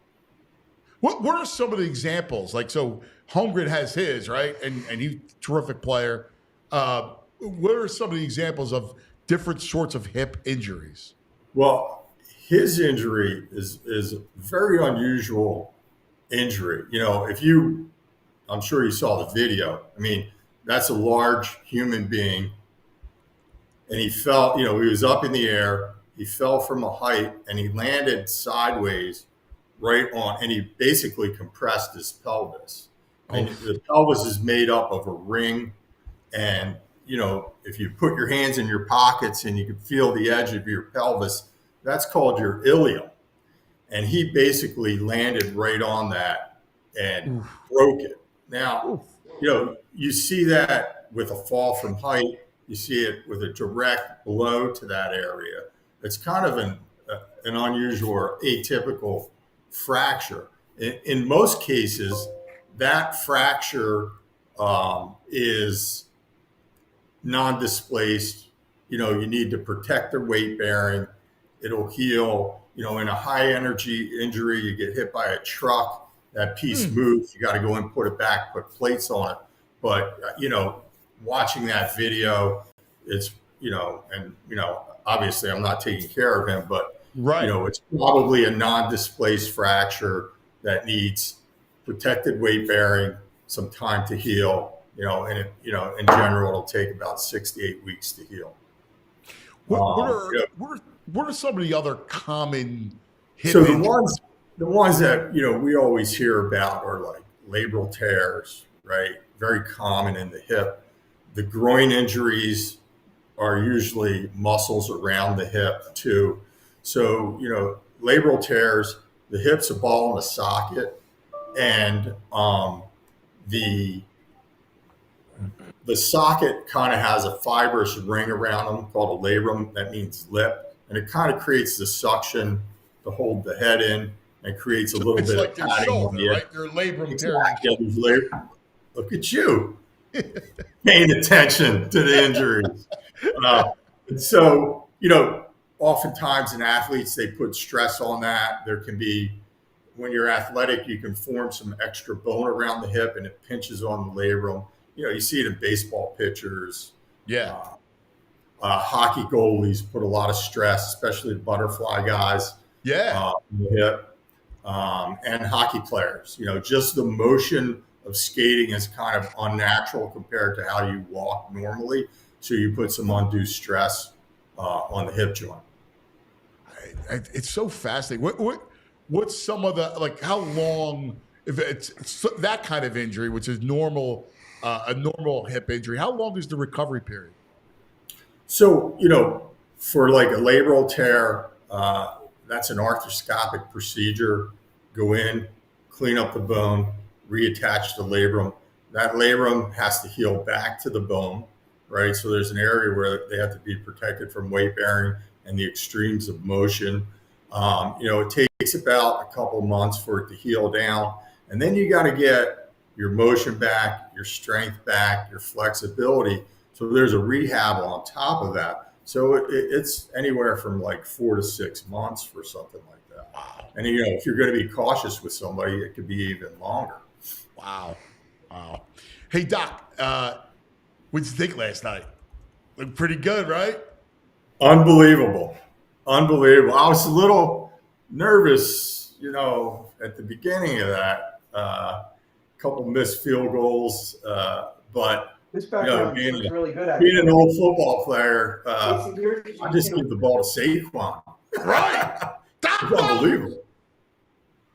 What are some of the examples? Like, so Holmgren has his, right? And he's a terrific player. What are some of the examples of different sorts of hip injuries? Well, his injury is a very unusual injury. I'm sure you saw the video. I mean, that's a large human being. And he fell, he was up in the air. He fell from a height and he landed sideways right on, and he basically compressed his pelvis. And the pelvis is made up of a ring. And, if you put your hands in your pockets and you can feel the edge of your pelvis, that's called your ilium. And he basically landed right on that and broke it. Now, you see that with a fall from height. You see it with a direct blow to that area. It's kind of an unusual or atypical fracture. In most cases, that fracture is non-displaced. You need to protect the weight bearing. It'll heal. In a high energy injury, you get hit by a truck, that piece moves. You got to go and put it back, put plates on it. But, watching that video, it's, obviously I'm not taking care of him, but, right. It's probably a non-displaced fracture that needs protected weight bearing, some time to heal, and in general, it'll take about 6 to 8 weeks to heal. What are some of the other common hip So injuries? the ones that, we always hear about are like labral tears, right? Very common in the hip. The groin injuries are usually muscles around the hip too. So, labral tears, the hip's a ball in a socket, and the socket kind of has a fibrous ring around them called a labrum. That means lip, and it kind of creates the suction to hold the head in, and creates a little bit like of their padding on shoulder, the right? Their labrum tear. Exactly. Look at you, paying attention to the injuries. And so, oftentimes in athletes, they put stress on that. There can be, when you're athletic, you can form some extra bone around the hip and it pinches on the labrum. You see it in baseball pitchers. Yeah. Hockey goalies put a lot of stress, especially the butterfly guys. Yeah. On the hip. And hockey players, just the motion of skating is kind of unnatural compared to how you walk normally. So you put some undue stress on the hip joint. It's so fascinating. What's some of the, like, how long, if it's that kind of injury, which is normal, a normal hip injury, how long is the recovery period? So, for like a labral tear, that's an arthroscopic procedure. Go in, clean up the bone, reattach the labrum. that labrum has to heal back to the bone, right? So there's an area where they have to be protected from weight bearing and the extremes of motion. It takes about a couple months for it to heal down. And then you got to get your motion back, your strength back, your flexibility. So there's a rehab on top of that. So it's anywhere from like 4 to 6 months for something like that. Wow. And, if you're going to be cautious with somebody, it could be even longer. Wow. Hey, Doc, what'd you think last night? Looked pretty good, right? Unbelievable. I was a little nervous, at the beginning of that. Couple missed field goals, but being an old football player, I just give the ball to Saquon. Right. It's unbelievable.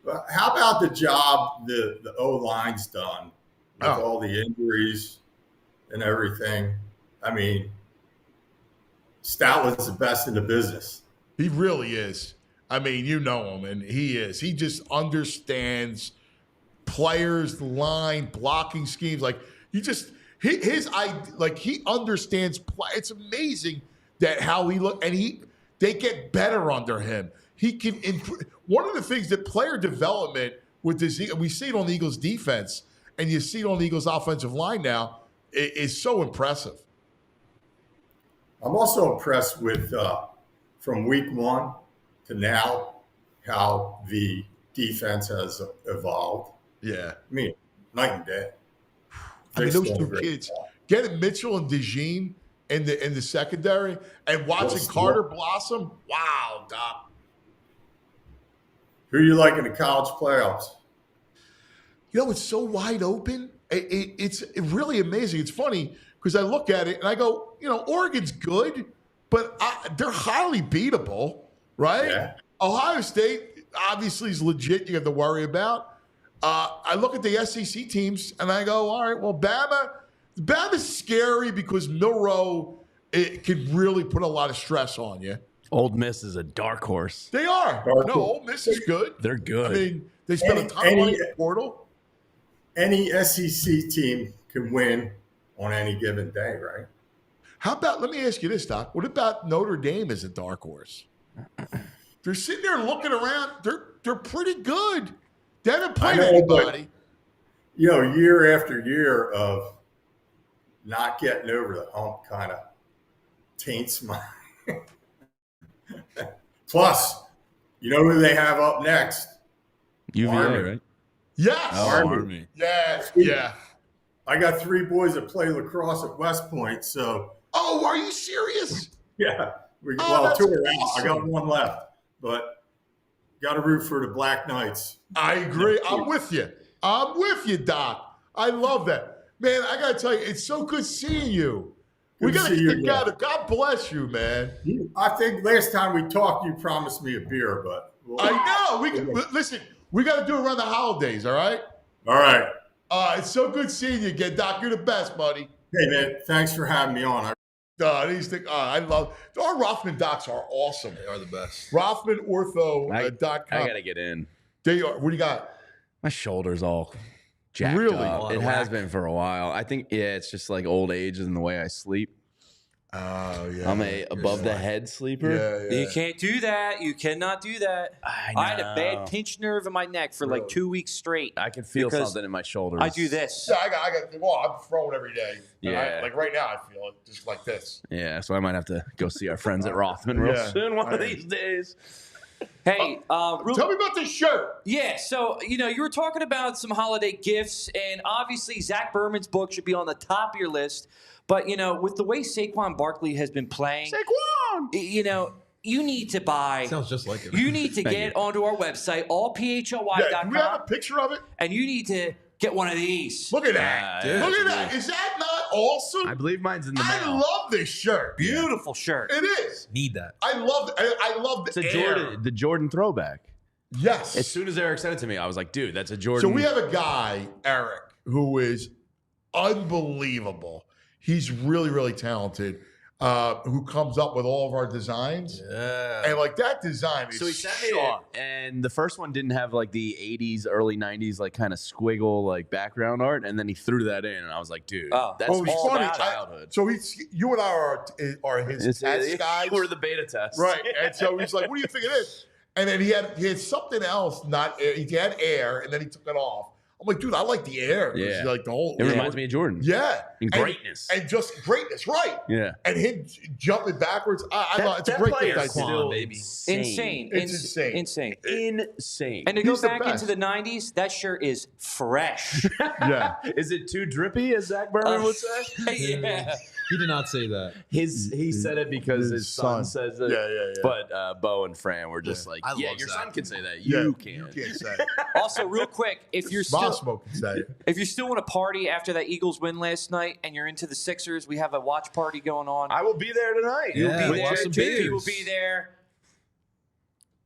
But how about the job the O-line's done with all the injuries and everything? I mean, Stoutland's the best in the business. He really is. I mean, you know him, and he is. He just understands players, the line, blocking schemes. Like he understands play. It's amazing that how he look, and they get better under him. He can. One of the things that player development with this, we see it on the Eagles defense, and you see it on the Eagles offensive line now, is so impressive. I'm also impressed with from week 1 to now how the defense has evolved. Yeah. I mean, night and day. I mean, those two kids, getting Mitchell and DeJean in the secondary and watching Carter blossom. Wow, Doc. Who you like in the college playoffs? It's so wide open. It's really amazing. It's funny because I look at it and I go, Oregon's good, but they're highly beatable, right? Yeah. Ohio State obviously is legit. You have to worry about. I look at the SEC teams and I go, all right, well, Bama's scary because Milroe can really put a lot of stress on you. Old Miss is a dark horse. They are. Old Miss is good. They're good. I mean, they spent a ton of money in the portal. Any SEC team can win on any given day, right? How about, let me ask you this, Doc. What about Notre Dame as a dark horse? They're sitting there looking around. They're pretty good. They haven't played anybody. But, year after year of not getting over the hump kind of taints my. Plus, you know who they have up next? UVA, right? Yes. Army. Yes. Yeah. I got 3 boys that play lacrosse at West Point, so. Oh, are you serious? Yeah. 2 are out. I got 1 left, but got to root for the Black Knights. I agree. I'm with you, Doc. I love that. Man, I got to tell you, it's so good seeing you. We got to stick together. God bless you, man. I think last time we talked, you promised me a beer, but. I know. Listen, we got to do it around the holidays, all right? All right. It's so good seeing you again, Doc. You're the best, buddy. Hey, man, thanks for having me on. I love our Rothman docs are awesome. They are the best. RothmanOrtho.com. I gotta get in. They are. What do you got? My shoulder's all jacked up. It has been for a while. I think it's just like old age and the way I sleep. Oh yeah. I'm above the head sleeper. You can't do that. You cannot do that. I had a bad pinched nerve in my neck for like 2 weeks straight. I can feel something in my shoulders. I do this. Yeah, I got. Well, I'm throwing every day. Yeah. Like right now, I feel it just like this. Yeah, so I might have to go see our friends at Rothman real soon one of these days. Hey, tell me about this shirt. Yeah, so, you were talking about some holiday gifts, and obviously Zach Berman's book should be on the top of your list. But, with the way Saquon Barkley has been playing, you need to buy. Sounds just like it. You need to get onto our website, allphly.com. Yeah, do we have a picture of it? And you need to get one of these. Look at that. Look at that. Is that not awesome? I believe mine's in the mail. I love this shirt. Beautiful shirt. It is. Need that. I love the It's the Jordan throwback. Yes. As soon as Eric sent it to me, I was like, dude, that's a Jordan. So we have a guy, Eric, who is unbelievable. He's really, really talented. who comes up with all of our designs. Yeah. And like that design is So he sent me sharp. it, and the first one didn't have like the 80s, early 90s, like kind of squiggle like background art, and then he threw that in, and I was like, dude, that's Oh, it's all funny. childhood. So you and I are his test guys. We're the beta test. Right. And so he's like, what do you think of this? And then he had something else, not air. He had air, and then he took it off. I'm like, dude, I like the air. Yeah. Like the whole. It reminds me of Jordan. Yeah. And greatness. And just greatness, right. Yeah. And him jumping backwards. I thought it's a great thing. Still Insane. It's insane. Insane. And to go He's the back into best. the 90s, that shirt is fresh. Yeah. Is it too drippy, as Zach Berman would say? Yeah. He did not say that. He said it because his son says it. Yeah. But Bo and Fran were just like, I yeah, love your Zach. son can say that. Yeah, You can't. You can't say it. Also, real quick, if you're still Bossmo can say it. if you still want to party after that Eagles win last night and you're into the Sixers, we have a watch party going on. I will be there tonight. Yeah, You'll be we'll there. have some JP will beers. be there.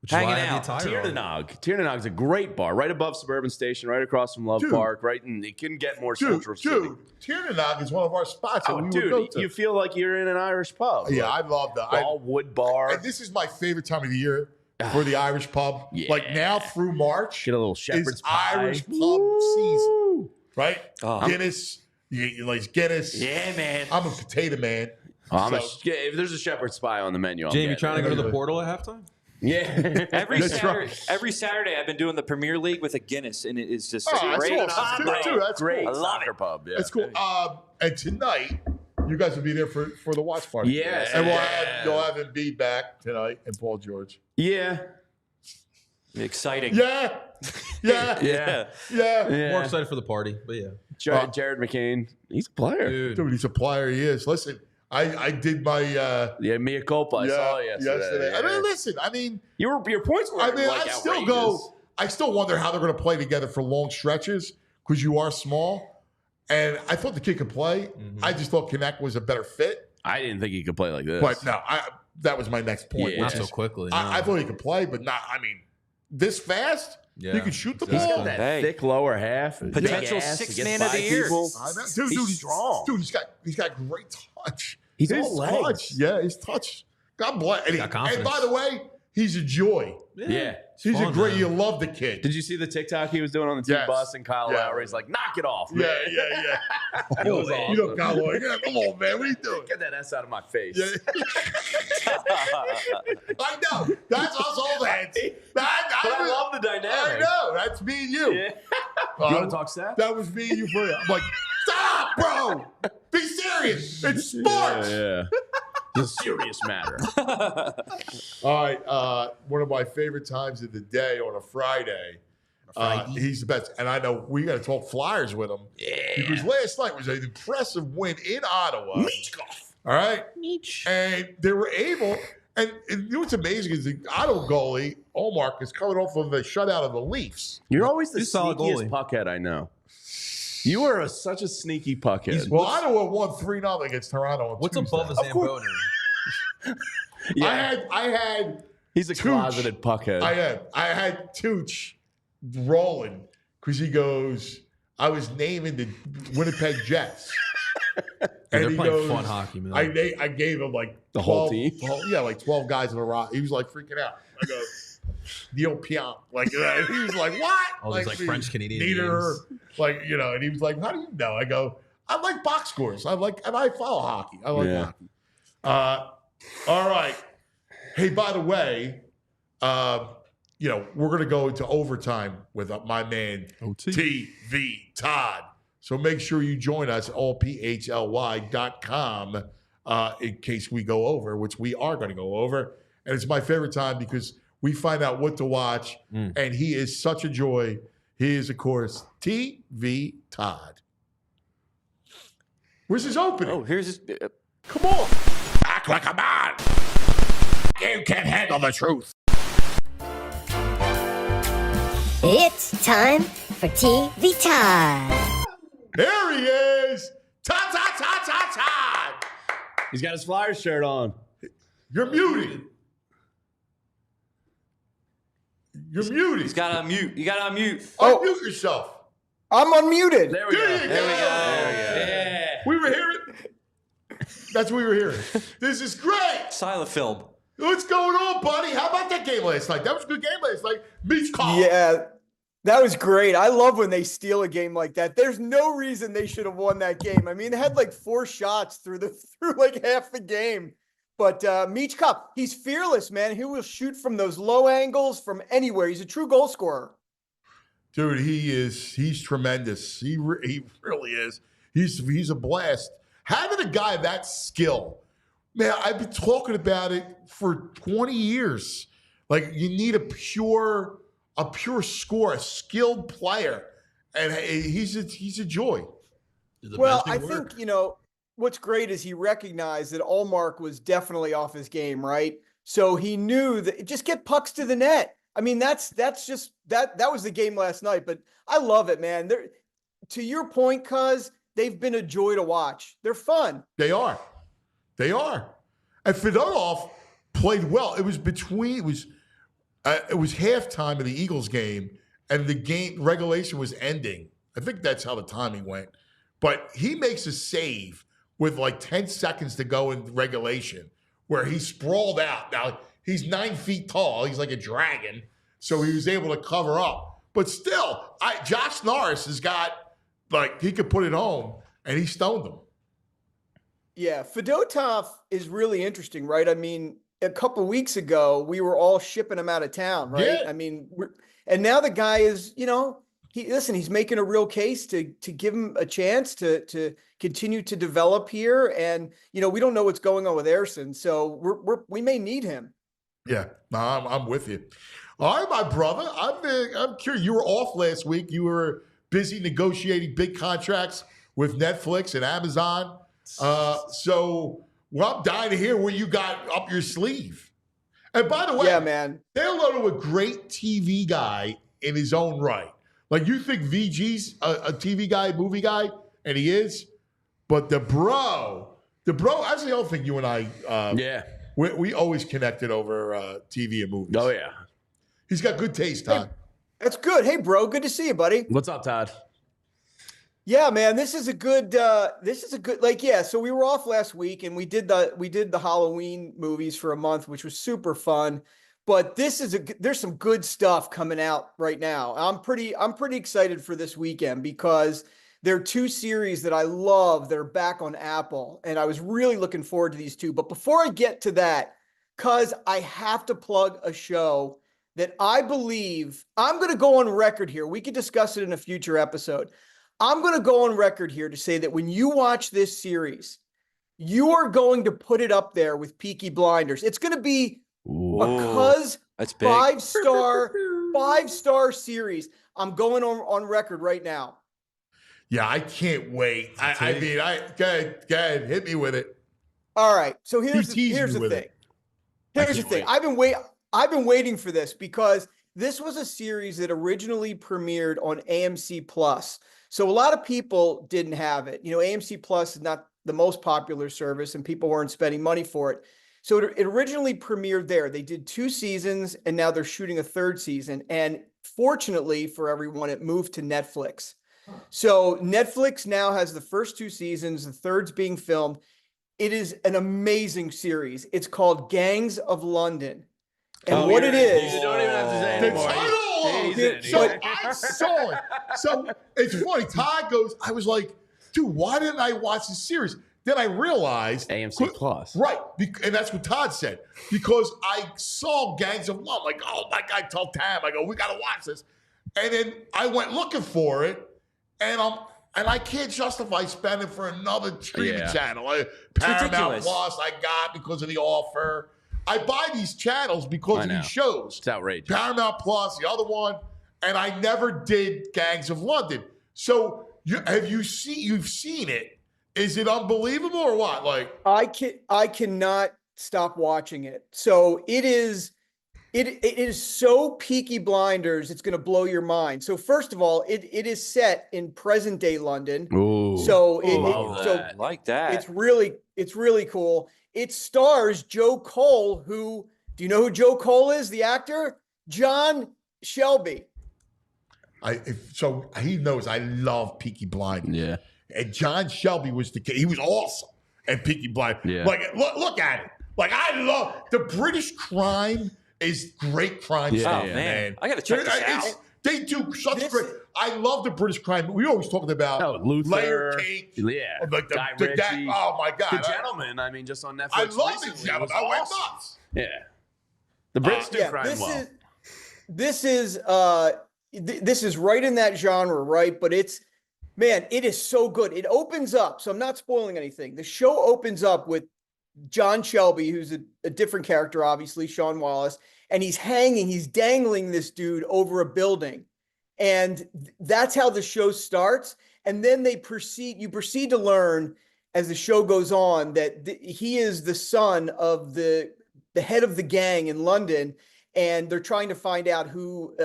Which is why Hanging I have out. the attire on. Tiernanog is a great bar, right above Suburban Station, right across from Love Dude. Park, right? And it couldn't get more Central City. Dude, Tiernanog is one of our spots that Oh, we would go dude, to. you feel like you're in an Irish pub. Yeah, Like, I love that. all wood bar. And this is my favorite time of the year for the Irish pub. Yeah. Like now through March Get a little shepherd's is pie. Irish pub season, right? Oh. Guinness, you like Guinness. Yeah, man. I'm a potato man. If there's a shepherd's pie on the menu, I'm Jamie, getting trying to it. go to the portal at halftime? Yeah. Every Saturday, I've been doing the Premier League with a Guinness, and it is just Oh, that's great. awesome. Dude, that's Great cool. soccer pub. Yeah. That's cool. And tonight, you guys will be there for the watch party. Yes. And you'll have him be back tonight and Paul George. Yeah. Exciting. Yeah. Yeah. More excited for the party, but yeah. Jared McCain, he's a player. Dude, he's a player. He is. Listen, I did my Yeah, mea culpa. I saw it yesterday. I mean, listen. I mean, Your points were I mean, like I still outrageous. go. I still wonder how they're going to play together for long stretches because you are small. And I thought the kid could play. I just thought Connect was a better fit. I didn't think he could play like this. But no, that was my next point. Yeah. which Not is, so quickly. I thought he could play, but not. I mean, this fast, Yeah, he could shoot the He's ball. got that Hey. thick lower half. Potential big ass, sixth he gets man of the by year. people. I know. He's strong. Dude, he's got great touch. He's his all legs. touch. Yeah, his touch. God bless. And, Got and confidence. by the way, he's a joy. Yeah. He's fun, a great. man. You love the kid. Did you see the TikTok he was doing on the team Yes. bus and Kyle Yeah. Lowry's like, knock it off, man. Yeah. It was You awesome. don't got one. Yeah, come on, man. What are you doing? Get that S out of my face. Yeah. I know. That's us all heads. But I love the I dynamic. know. That's me and you. Yeah. Um, You want to talk stats? That was me and you for real. I'm like, stop, bro. Be serious. It's sports. Yeah. It's a serious matter. All right. One of my favorite times of the day on a Friday. He's the best. And I know we got to talk Flyers with him. Yeah. Because last night was an impressive win in Ottawa. All right. And they were able, and you know what's amazing is the Ottawa goalie, Olmark, is coming off of a shutout of the Leafs. You're always the He's a solid sneakiest goalie. puckhead I know. You are such a sneaky puckhead. Well, Ottawa won 3-0 against Toronto on What's Tuesday. above a Zamboni? Yeah. I had He's a Tooch. closeted puckhead. I had Tooch rolling because he goes, I was naming the Winnipeg Jets. They're he playing fun hockey, man. I gave him like The whole 12 team? like 12 guys in a row. He was like freaking out. I go, Neil Piant. Like, he was like, what? All these like French Canadian Nieder, names. like, and he was like, how do you know? I go, I like box scores. And I follow hockey. I like Yeah. hockey. All right. Hey, by the way, we're going to go into overtime with my man, TV Todd. So make sure you join us at allphly.com in case we go over, which we are going to go over. And it's my favorite time because we find out what to watch, and he is such a joy. He is, of course, TV Todd. Where's his opening? Oh, here's his. Come on. Act like a man. You can't handle the truth. It's time for TV Time. There he is. Todd. He's got his Flyers shirt on. You're muted. You're muted. He's got to unmute. You got to unmute. Unmute yourself. I'm unmuted. There we go. There you go. There we go. Yeah. We were hearing. That's what we were hearing. This is great. Silent film. What's going on, buddy? How about that game last night? That was a good game last night. Meets call. Yeah, that was great. I love when they steal a game like that. There's no reason they should have won that game. I mean, they had like 4 shots through like half the game. But Meach Cup, he's fearless, man. He will shoot from those low angles from anywhere. He's a true goal scorer. Dude, he's tremendous. He really is. He's a blast. Having a guy of that skill, man, I've been talking about it for 20 years. Like, you need a pure scorer, a skilled player, and he's a joy. Well, I think, what's great is he recognized that Allmark was definitely off his game, right? So he knew that just get pucks to the net. I mean, that's just that was the game last night, but I love it, man. To your point, cuz they've been a joy to watch. They're fun. They are. And Fedorov played well. It was halftime of the Eagles game, and the game regulation was ending. I think that's how the timing went. But he makes a save with like 10 seconds to go in regulation, where he sprawled out. Now, he's 9 feet tall. He's like a dragon. So he was able to cover up. But still, Josh Norris has got, like, he could put it home, and he stoned him. Yeah, Fedotov is really interesting, right? I mean, a couple weeks ago, we were all shipping him out of town, right? Yeah. I mean, and now the guy is, he's making a real case to give him a chance to continue to develop here. And, we don't know what's going on with Erson, so we may need him. Yeah, no, I'm with you. All right, my brother. I'm curious. You were off last week. You were busy negotiating big contracts with Netflix and Amazon. So I'm dying to hear what you got up your sleeve. And by the way, yeah, man, say hello to a great TV guy in his own right. Like, you think VG's a TV guy, movie guy, and he is, but the bro, that's the other thing you and I, we always connected over TV and movies. Oh, yeah. He's got good taste, Todd. Hey, that's good. Hey, bro, good to see you, buddy. What's up, Todd? Yeah, man, this is a good, so we were off last week and we did the Halloween movies for a month, which was super fun. But there's some good stuff coming out right now. I'm pretty excited for this weekend because there are 2 series that I love that are back on Apple, and I was really looking forward to these 2. But before I get to that, cuz I have to plug a show that I believe I'm going to go on record here. We could discuss it in a future episode. I'm going to go on record here to say that when you watch this series, you are going to put it up there with Peaky Blinders. It's going to be because that's big. 5-star series. I'm going on record right now. Yeah, I can't wait. Go ahead, hit me with it. All right. So here's the thing. Here's the thing. I've been waiting for this because this was a series that originally premiered on AMC Plus. So a lot of people didn't have it. AMC Plus is not the most popular service and people weren't spending money for it. So it originally premiered there. They did 2 seasons and now they're shooting a 3rd season. And fortunately for everyone, it moved to Netflix. So Netflix now has the first 2 seasons. The 3rd's being filmed. It is an amazing series. It's called Gangs of London. And what it is. You don't even have to say anymore. So I saw it. So it's funny. Todd goes, I was like, dude, why didn't I watch this series? Then I realized AMC Plus. Right. And that's what Todd said. Because I saw Gangs of Love. Like, oh my God, tell Tam. I go, we gotta watch this. And then I went looking for it, and I can't justify spending for another streaming channel. Paramount Plus I got because of the offer. I buy these channels because of these shows. It's outrageous. Paramount Plus, the other one, and I never did Gangs of London. So you've seen it? Is it unbelievable or what? Like, I cannot stop watching it. So it is so Peaky Blinders. It's going to blow your mind. So first of all, it is set in present day London. Ooh, so I like that. It's really cool. It stars Joe Cole, do you know who Joe Cole is? The actor? John Shelby. So he knows I love Peaky Blinders. Yeah. And John Shelby he was awesome. and Peaky Blind. Yeah. Like, look at it. Like, I love the British crime is great crime stuff, man. I gotta check this out. They do such great. I love the British crime. We always talking about Luther, Layer Cake. Yeah. Like Guy Ritchie. oh my God. The Gentleman. I mean, just on Netflix. I love recently, The Gentleman. I went nuts. Yeah. The Brits do crime well. This is right in that genre, right? But it is so good. It opens up. So I'm not spoiling anything. The show opens up with John Shelby, who's a different character, obviously, Sean Wallace, and he's dangling this dude over a building. And that's how the show starts. And then you proceed to learn as the show goes on that he is the son of the head of the gang in London. And they're trying to find out who,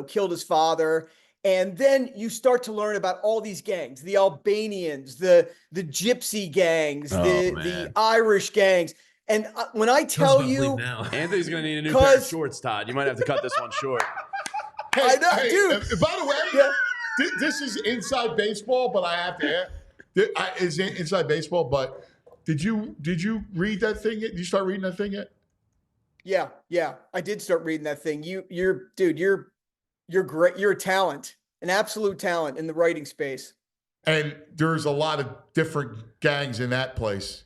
killed his father. And then you start to learn about all these gangs, the Albanians, the gypsy gangs, the Irish gangs. And when I tell you, Anthony's going to need a new pair of shorts, Todd. You might have to cut this one short. I know, dude. By the way, this is inside baseball, but I have to add, it's inside baseball. But did you read that thing yet? Did you start reading that thing yet? Yeah, I did start reading that thing. You're great. You're a talent, an absolute talent in the writing space. And there's a lot of different gangs in that place,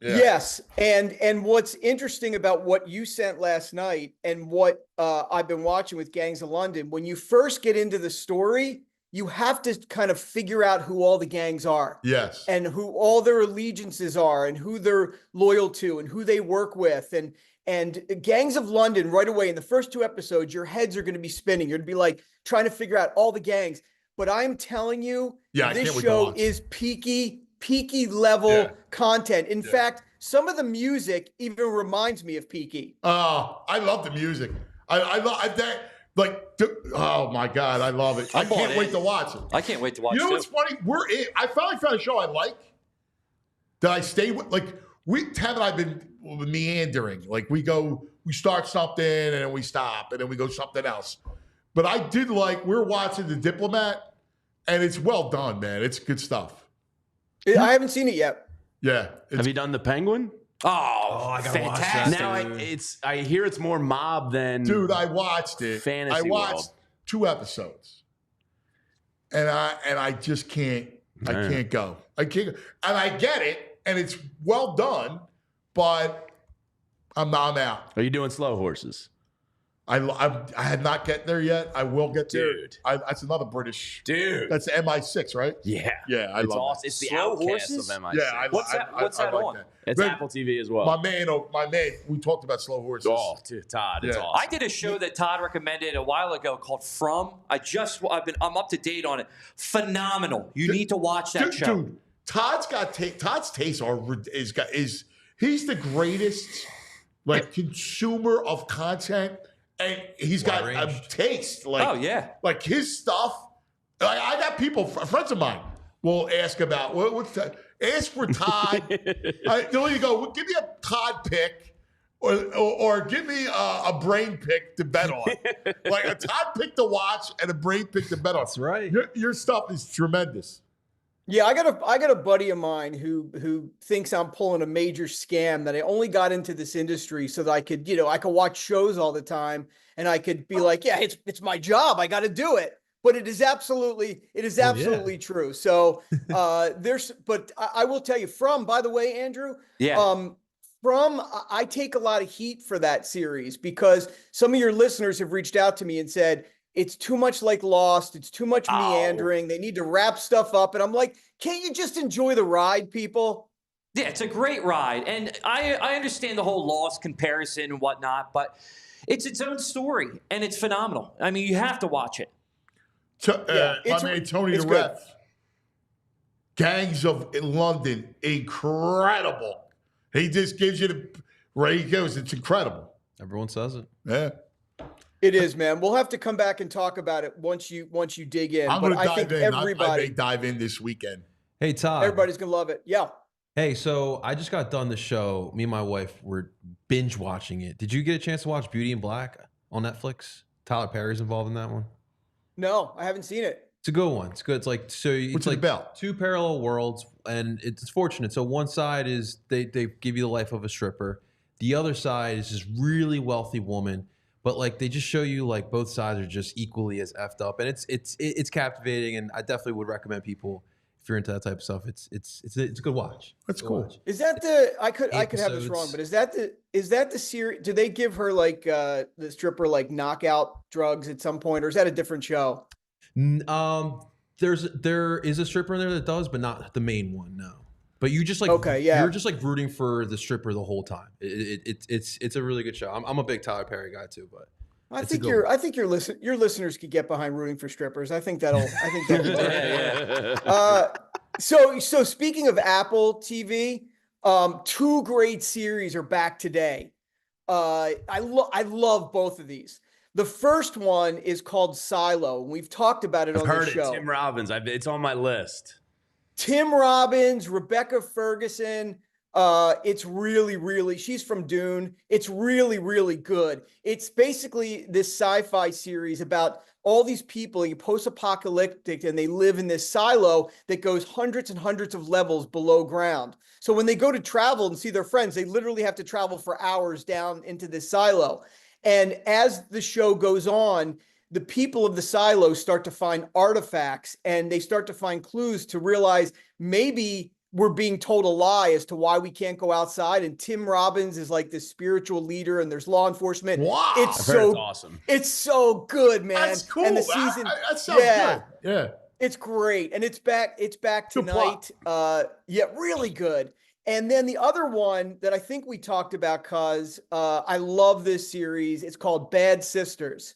Yes, and what's interesting about what you sent last night and what I've been watching with Gangs of London, when you first get into the story, you have to kind of figure out who all the gangs are. Yes. And who all their allegiances are and who they're loyal to and who they work with. And Gangs of London, right away in the first 2 episodes, your heads are going to be spinning. You're going to be like trying to figure out all the gangs. But I'm telling you, this show is peaky level content. In fact, some of the music even reminds me of Peaky. Oh, I love the music. I love that. Oh my God, I love it. I can't wait to watch it. I can't wait to watch it. You know what's funny? I finally found a show I like that I stay with. Like, Tab and I have been meandering. Like, we start something and then we stop and then we go something else. But I did we're watching The Diplomat, and it's well done, man. It's good stuff. I haven't seen it yet. Yeah. Have you done The Penguin? Oh, I gotta fantastic! Now I hear it's more mob than dude. I watched it. Fantasy I watched world. 2 episodes, and I just can't. I can't go. I can't. And I get it, and it's well done, but I'm out. Are you doing Slow Horses? I had not get there yet. I will get there. Dude. That's another British. Dude. That's MI6, right? Yeah. Yeah, I love awesome. It's the Outcast of MI6. Yeah, what's that like on? that. It's Apple TV as well. My man, we talked about Slow Horses. Oh, dude, Todd, it's awesome. I did a show that Todd recommended a while ago called From. I'm up to date on it. Phenomenal. You need to watch that show. Dude, Todd's taste he's the greatest consumer of content. And he's got a taste. Like his stuff. I got people, friends of mine, will ask about what's that? Ask for Todd. There you go. Well, give me a Todd pick, or give me a brain pick to bet on. Like a Todd pick to watch and a brain pick to bet on. That's right. Your stuff is tremendous. Yeah, I got a buddy of mine who thinks I'm pulling a major scam, that I only got into this industry so that I could watch shows all the time and I could be like, yeah, it's my job. I got to do it. But it is absolutely true. So but I will tell you, by the way, Andrew, I take a lot of heat for that series because some of your listeners have reached out to me and said, it's too much like Lost. It's too much meandering. They need to wrap stuff up. And I'm like, can't you just enjoy the ride, people? Yeah, it's a great ride. And I understand the whole Lost comparison and whatnot, but it's its own story and it's phenomenal. I mean, you have to watch it. My man Tony the Ref. Gangs of London, incredible. He just gives you he goes, it's incredible. Everyone says it. Yeah. It is, man. We'll have to come back and talk about it once you dig in. I'm going to dive in. I may dive in this weekend. Hey, Todd. Everybody's going to love it. Yeah. Hey, so I just got done the show. Me and my wife were binge watching it. Did you get a chance to watch Beauty and Black on Netflix? Tyler Perry's involved in that one. No, I haven't seen it. It's a good one. It's good. It's like What's it's it like about? two parallel worlds, and it's fortunate. So one side is they give you the life of a stripper. The other side is this really wealthy woman, but like they just show you like both sides are just equally as effed up, and it's captivating. And I definitely would recommend people if you're into that type of stuff. It's a good watch. That's Good cool. watch. Is that the I could have this wrong, Episodes. but is that the series? Do they give her like the stripper like knockout drugs at some point, or is that a different show? There is a stripper in there that does, but not the main one. No, but you just like you're just like rooting for the stripper the whole time. It's a really good show. I'm a big Tyler Perry guy too, but I think your listeners could get behind rooting for strippers. I think that'll work. So speaking of Apple TV, two great series are back today. I love both of these. The first one is called Silo. We've talked about it on the show. Tim Robbins. It's on my list. Tim Robbins, Rebecca Ferguson. It's really, she's from Dune. It's really good. It's basically this sci-fi series about all these people, post-apocalyptic, and they live in this silo that goes hundreds and hundreds of levels below ground. So when they go to travel and see their friends, they literally have to travel for hours down into this silo. And as the show goes on, the people of the silo start to find artifacts and they start to find clues to realize maybe we're being told a lie as to why we can't go outside. And Tim Robbins is like this spiritual leader and there's law enforcement. Wow. It's awesome. It's so good, man. That's cool. And the season, that sounds good. Yeah. It's great. And it's back tonight. Really good. And then the other one that I think we talked about, cause I love this series. It's called Bad Sisters.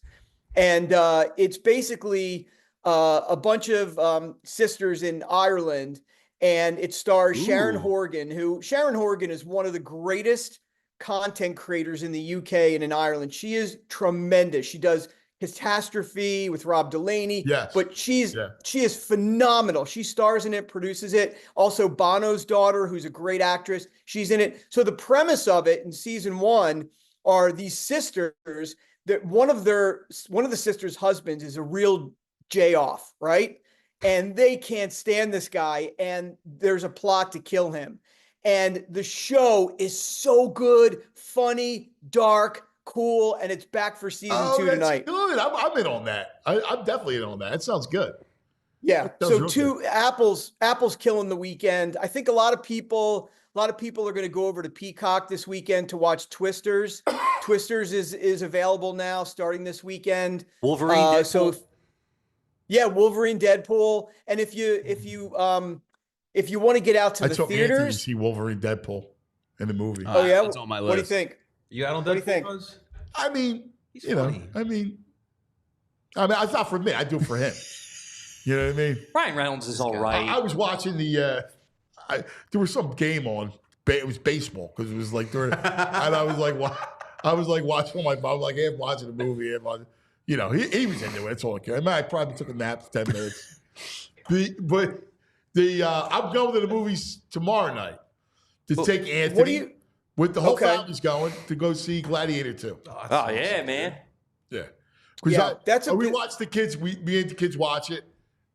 And it's basically a bunch of sisters in Ireland. And it stars Sharon Horgan, Sharon Horgan is one of the greatest content creators in the UK and in Ireland. She is tremendous. She does Catastrophe with Rob Delaney. Yes. But she is phenomenal. She stars in it, produces it. Also Bono's daughter, who's a great actress, she's in it. So the premise of it in season one are these sisters that one of the sisters' husbands is a real J-off, right? And they can't stand this guy, and there's a plot to kill him. And the show is so good, funny, dark, cool, and it's back for season 2 tonight. Good. I'm in on that. I'm definitely in on that. It sounds good. Yeah. So Apple's killing the weekend. I think a lot of people are going to go over to Peacock this weekend to watch Twisters. Twisters is available now, starting this weekend. Wolverine. Deadpool. Wolverine, Deadpool, and if you want to get out to the Anthony to theaters, see Wolverine, Deadpool in the movie. That's on my list. What do you think? You got on Deadpool? What do you think? I mean, He's you know, funny. I mean, it's not for me. I do it for him. You know what I mean? Ryan Reynolds is all right. I was watching there was some game on. It was baseball because it was like during, and I was like watching my mom, like, hey, I'm watching a movie. And you know, he was into it. It's all okay. I probably took a nap for 10 minutes. I'm going to the movies tomorrow night to take Anthony with the whole family's going to go see Gladiator 2. Oh yeah, man. Yeah. We watched the kids. Me and the kids watch it,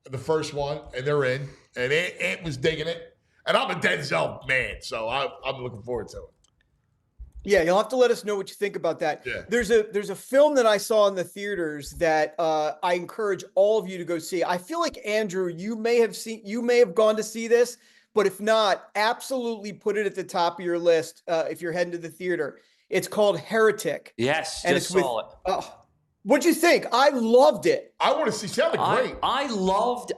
the first one, and they're in. And Ant was digging it. And I'm a Denzel man, so I'm looking forward to it. Yeah, you'll have to let us know what you think about that. Yeah. There's a film that I saw in the theaters that I encourage all of you to go see. I feel like, Andrew, you may have gone to see this, but if not, absolutely put it at the top of your list if you're heading to the theater. It's called Heretic. Yes, and just saw it. What'd you think? I loved it. I want to see. Sounded great. I loved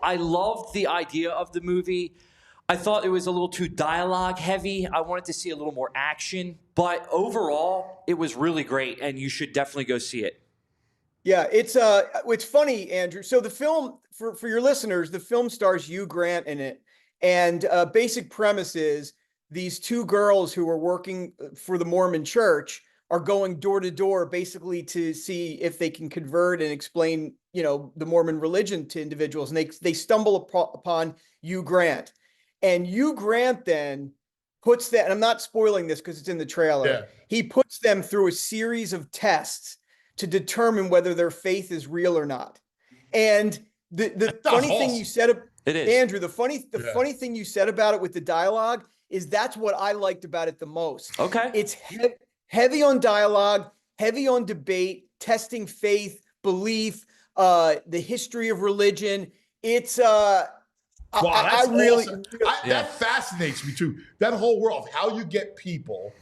the idea of the movie. I thought it was a little too dialogue heavy. I wanted to see a little more action, but overall, it was really great, and you should definitely go see it. Yeah, it's funny, Andrew. So the film, for your listeners, the film stars Hugh Grant in it, and basic premise is these two girls who are working for the Mormon Church are going door to door, basically to see if they can convert and explain, the Mormon religion to individuals, and they stumble upon Hugh Grant. And Hugh Grant then puts that, and I'm not spoiling this because it's in the trailer. Yeah. He puts them through a series of tests to determine whether their faith is real or not. And The funny thing you said, it is Andrew. The funny thing you said about it with the dialogue is that's what I liked about it the most. Okay, it's heavy on dialogue, heavy on debate, testing faith, belief, the history of religion. It's Wow, that's awesome. That fascinates me too. That whole world of how you get people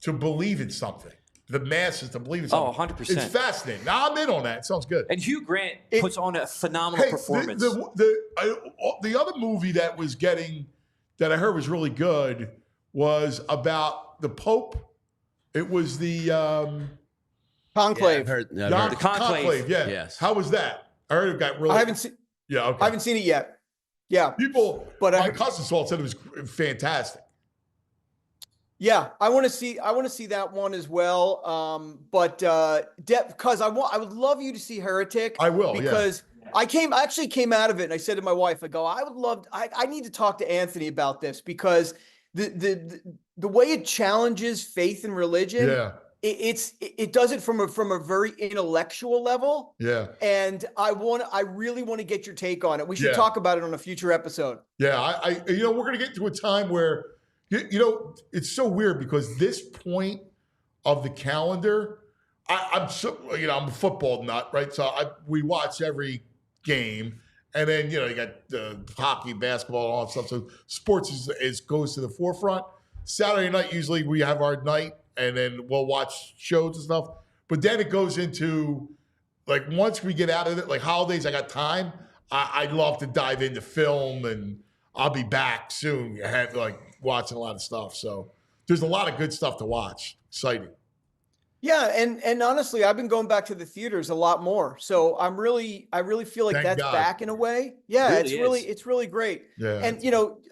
to believe in something, the masses to believe in something. 100%. It's fascinating. Now I'm in on that. It sounds good. And Hugh Grant puts on a phenomenal performance. The other movie that was getting, that I heard was really good, was about the Pope. It was the Conclave. Yeah, the Conclave. Yeah. Yes. How was that? I heard it got really. I haven't seen. Yeah. Okay. I haven't seen it yet. Yeah. People, but my cousin saw it, said it was fantastic. Yeah, I want to see that one as well. Because I would love you to see Heretic. I will, because I actually came out of it and I said to my wife, I need to talk to Anthony about this because the way it challenges faith and religion. Yeah. It does it from a very intellectual level. Yeah. And I really want to get your take on it. We should talk about it on a future episode. Yeah. We're going to get to a time where, it's so weird because this point of the calendar, I'm a football nut, right? So we watch every game, and then, you got the hockey, basketball, all that stuff. So sports goes to the forefront. Saturday night, usually we have our night, and then we'll watch shows and stuff. But then it goes into, like, once we get out of it, like holidays, I got time. I'd love to dive into film, and I'll be back soon. I have, watching a lot of stuff. So there's a lot of good stuff to watch. Exciting. Yeah, and honestly, I've been going back to the theaters a lot more. So I really feel like that's back in a way. Yeah, it's really great. Yeah. And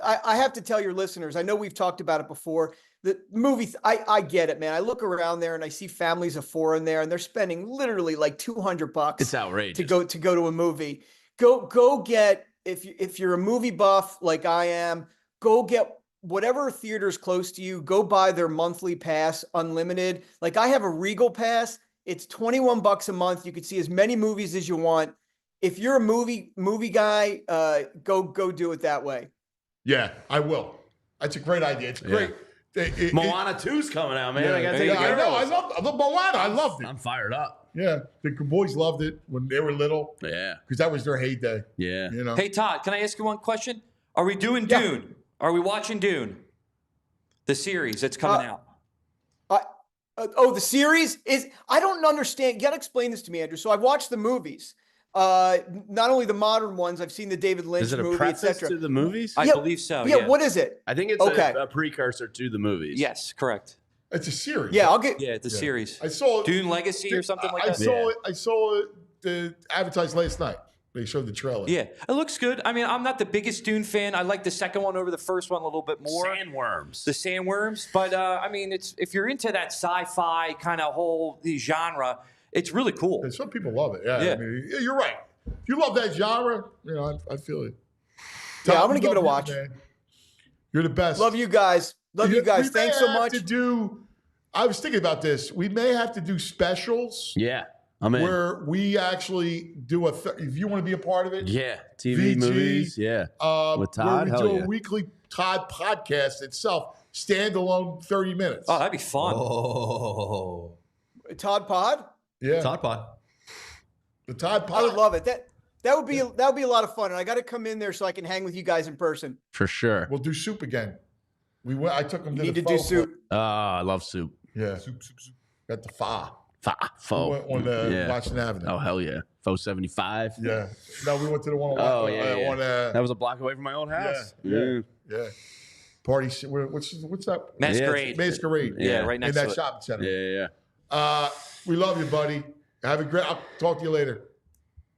I have to tell your listeners, I know we've talked about it before. The movie, I get it, man. I look around there and I see families of four in there, and they're spending literally like $200. It's outrageous to go to a movie. Go get, if you're a movie buff like I am, go get whatever theater is close to you. Go buy their monthly pass, unlimited. Like I have a Regal pass. It's $21 a month. You can see as many movies as you want. If you're a movie guy, go do it that way. Yeah, I will. That's a great idea. It's great. Moana 2's coming out, man. I gotta take I know. I love Moana. I loved it. I'm fired up. Yeah, the boys loved it when they were little. Yeah, because that was their heyday. Yeah. Hey Todd, can I ask you one question? Are we doing Dune? Are we watching Dune? The series that's coming out. The series is. I don't understand. You got to explain this to me, Andrew. So I've watched the movies. Not only the modern ones, I've seen the David Lynch movie, preface etc. to the movies? I believe so. Yeah, what is it? I think it's a precursor to the movies. Yes, correct. It's a series. Yeah, I'll get. Yeah, it's a series. I saw Dune Legacy or something like that. I saw it advertised last night. They showed the trailer. Yeah, it looks good. I mean, I'm not the biggest Dune fan. I like the second one over the first one a little bit more. Sandworms. The sandworms. But, I mean, if you're into that sci-fi kind of the genre, it's really cool. And some people love it. Yeah. I mean, you're right. If you love that genre, I feel it. Yeah, I'm going to give it a watch. Man. You're the best. Love you guys. Thanks so much. I was thinking about this. We may have to do specials. Yeah. I'm in. Where we actually do if you want to be a part of it. Yeah. TV, movies. Yeah. With Todd. Where we do a weekly Todd podcast itself. Standalone 30 minutes. Oh, that'd be fun. Oh. Todd Pod? Yeah. Todd Pod. The Todd Pod. I would love it. That would be a lot of fun. And I got to come in there so I can hang with you guys in person. For sure. We'll do soup again. I took them to need the to do soup. I love soup. Yeah. Soup. Got the Pho. On Washington Avenue. Oh, hell yeah. Pho 75. Yeah. No, we went to the one on that was a block away from my old house. Yeah. Party. What's that? Masquerade. Masquerade. Yeah, right next to it. In that shopping center. Yeah. We love you, buddy. Have a great. I'll talk to you later.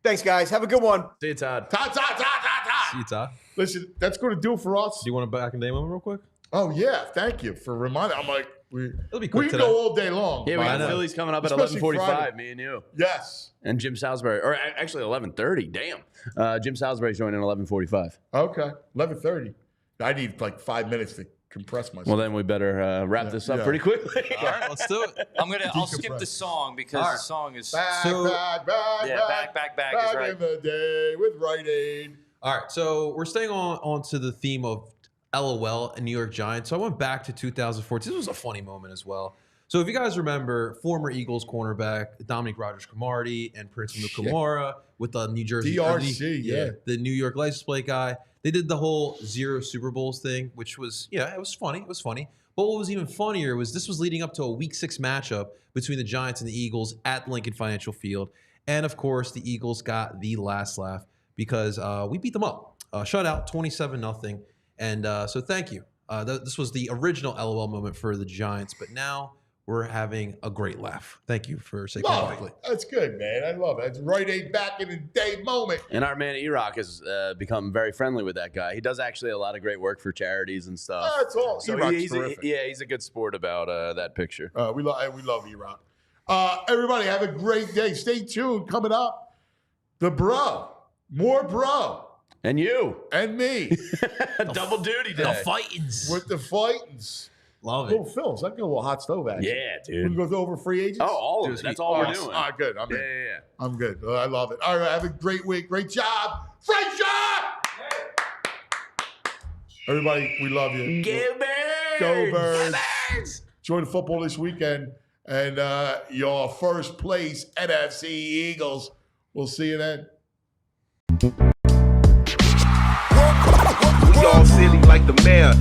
Thanks, guys. Have a good one. See you, Todd. Todd. See you, Todd. Listen, that's going to do it for us. Do you want to back in day moment real quick? Oh, yeah. Thank you for reminding. I'm like, It'll be we quick can today. go all day long. Yeah, we got Phillies coming up Especially at 11:45, Friday. me and you. Yes. And Jim Salisbury. Or actually 11:30. Damn. Jim Salisbury's joining at 11:45. Okay. 11:30. I need like 5 minutes to compress myself. Well, then we better wrap this up pretty quickly. All right, let's do it. I'll skip the song because the song is back back is right. in the day with Rite Aid. All right, so we're staying on to the theme of LOL and New York Giants. So I went back to 2014. This was a funny moment as well. So if you guys remember, former Eagles cornerback Dominique Rodgers-Cromartie and Prince Amukamara with the New Jersey DRC, the New York license plate guy. They did the whole 0 Super Bowls thing, which was, it was funny. It was funny. But what was even funnier was this was leading up to a Week 6 matchup between the Giants and the Eagles at Lincoln Financial Field. And, of course, the Eagles got the last laugh because we beat them up. Shutout, 27-0. And so thank you. This was the original LOL moment for the Giants. But now we're having a great laugh. Thank you for Saquon Barkley. That's good, man. I love it. It's Rite Aid back in the day moment. And our man E-Rock has become very friendly with that guy. He does actually a lot of great work for charities and stuff. That's all. So he's a good sport about that picture. We love E-Rock. Everybody have a great day. Stay tuned. Coming up, the bro. More bro. And you. And me. Double duty day. The fightins. With the fightins. Love it. Little Phil's. I got a little hot stove action. Yeah, dude. We go over free agents? Oh, all of it. That's all we're doing. All right, good. I'm in. Yeah. I'm good. I love it. All right, have a great week. Great job. Frank shot! Everybody, we love you. Go Birds! Go Birds. Go Birds! Enjoy the football this weekend. And your first place NFC Eagles. We'll see you then. We all silly like the mayor.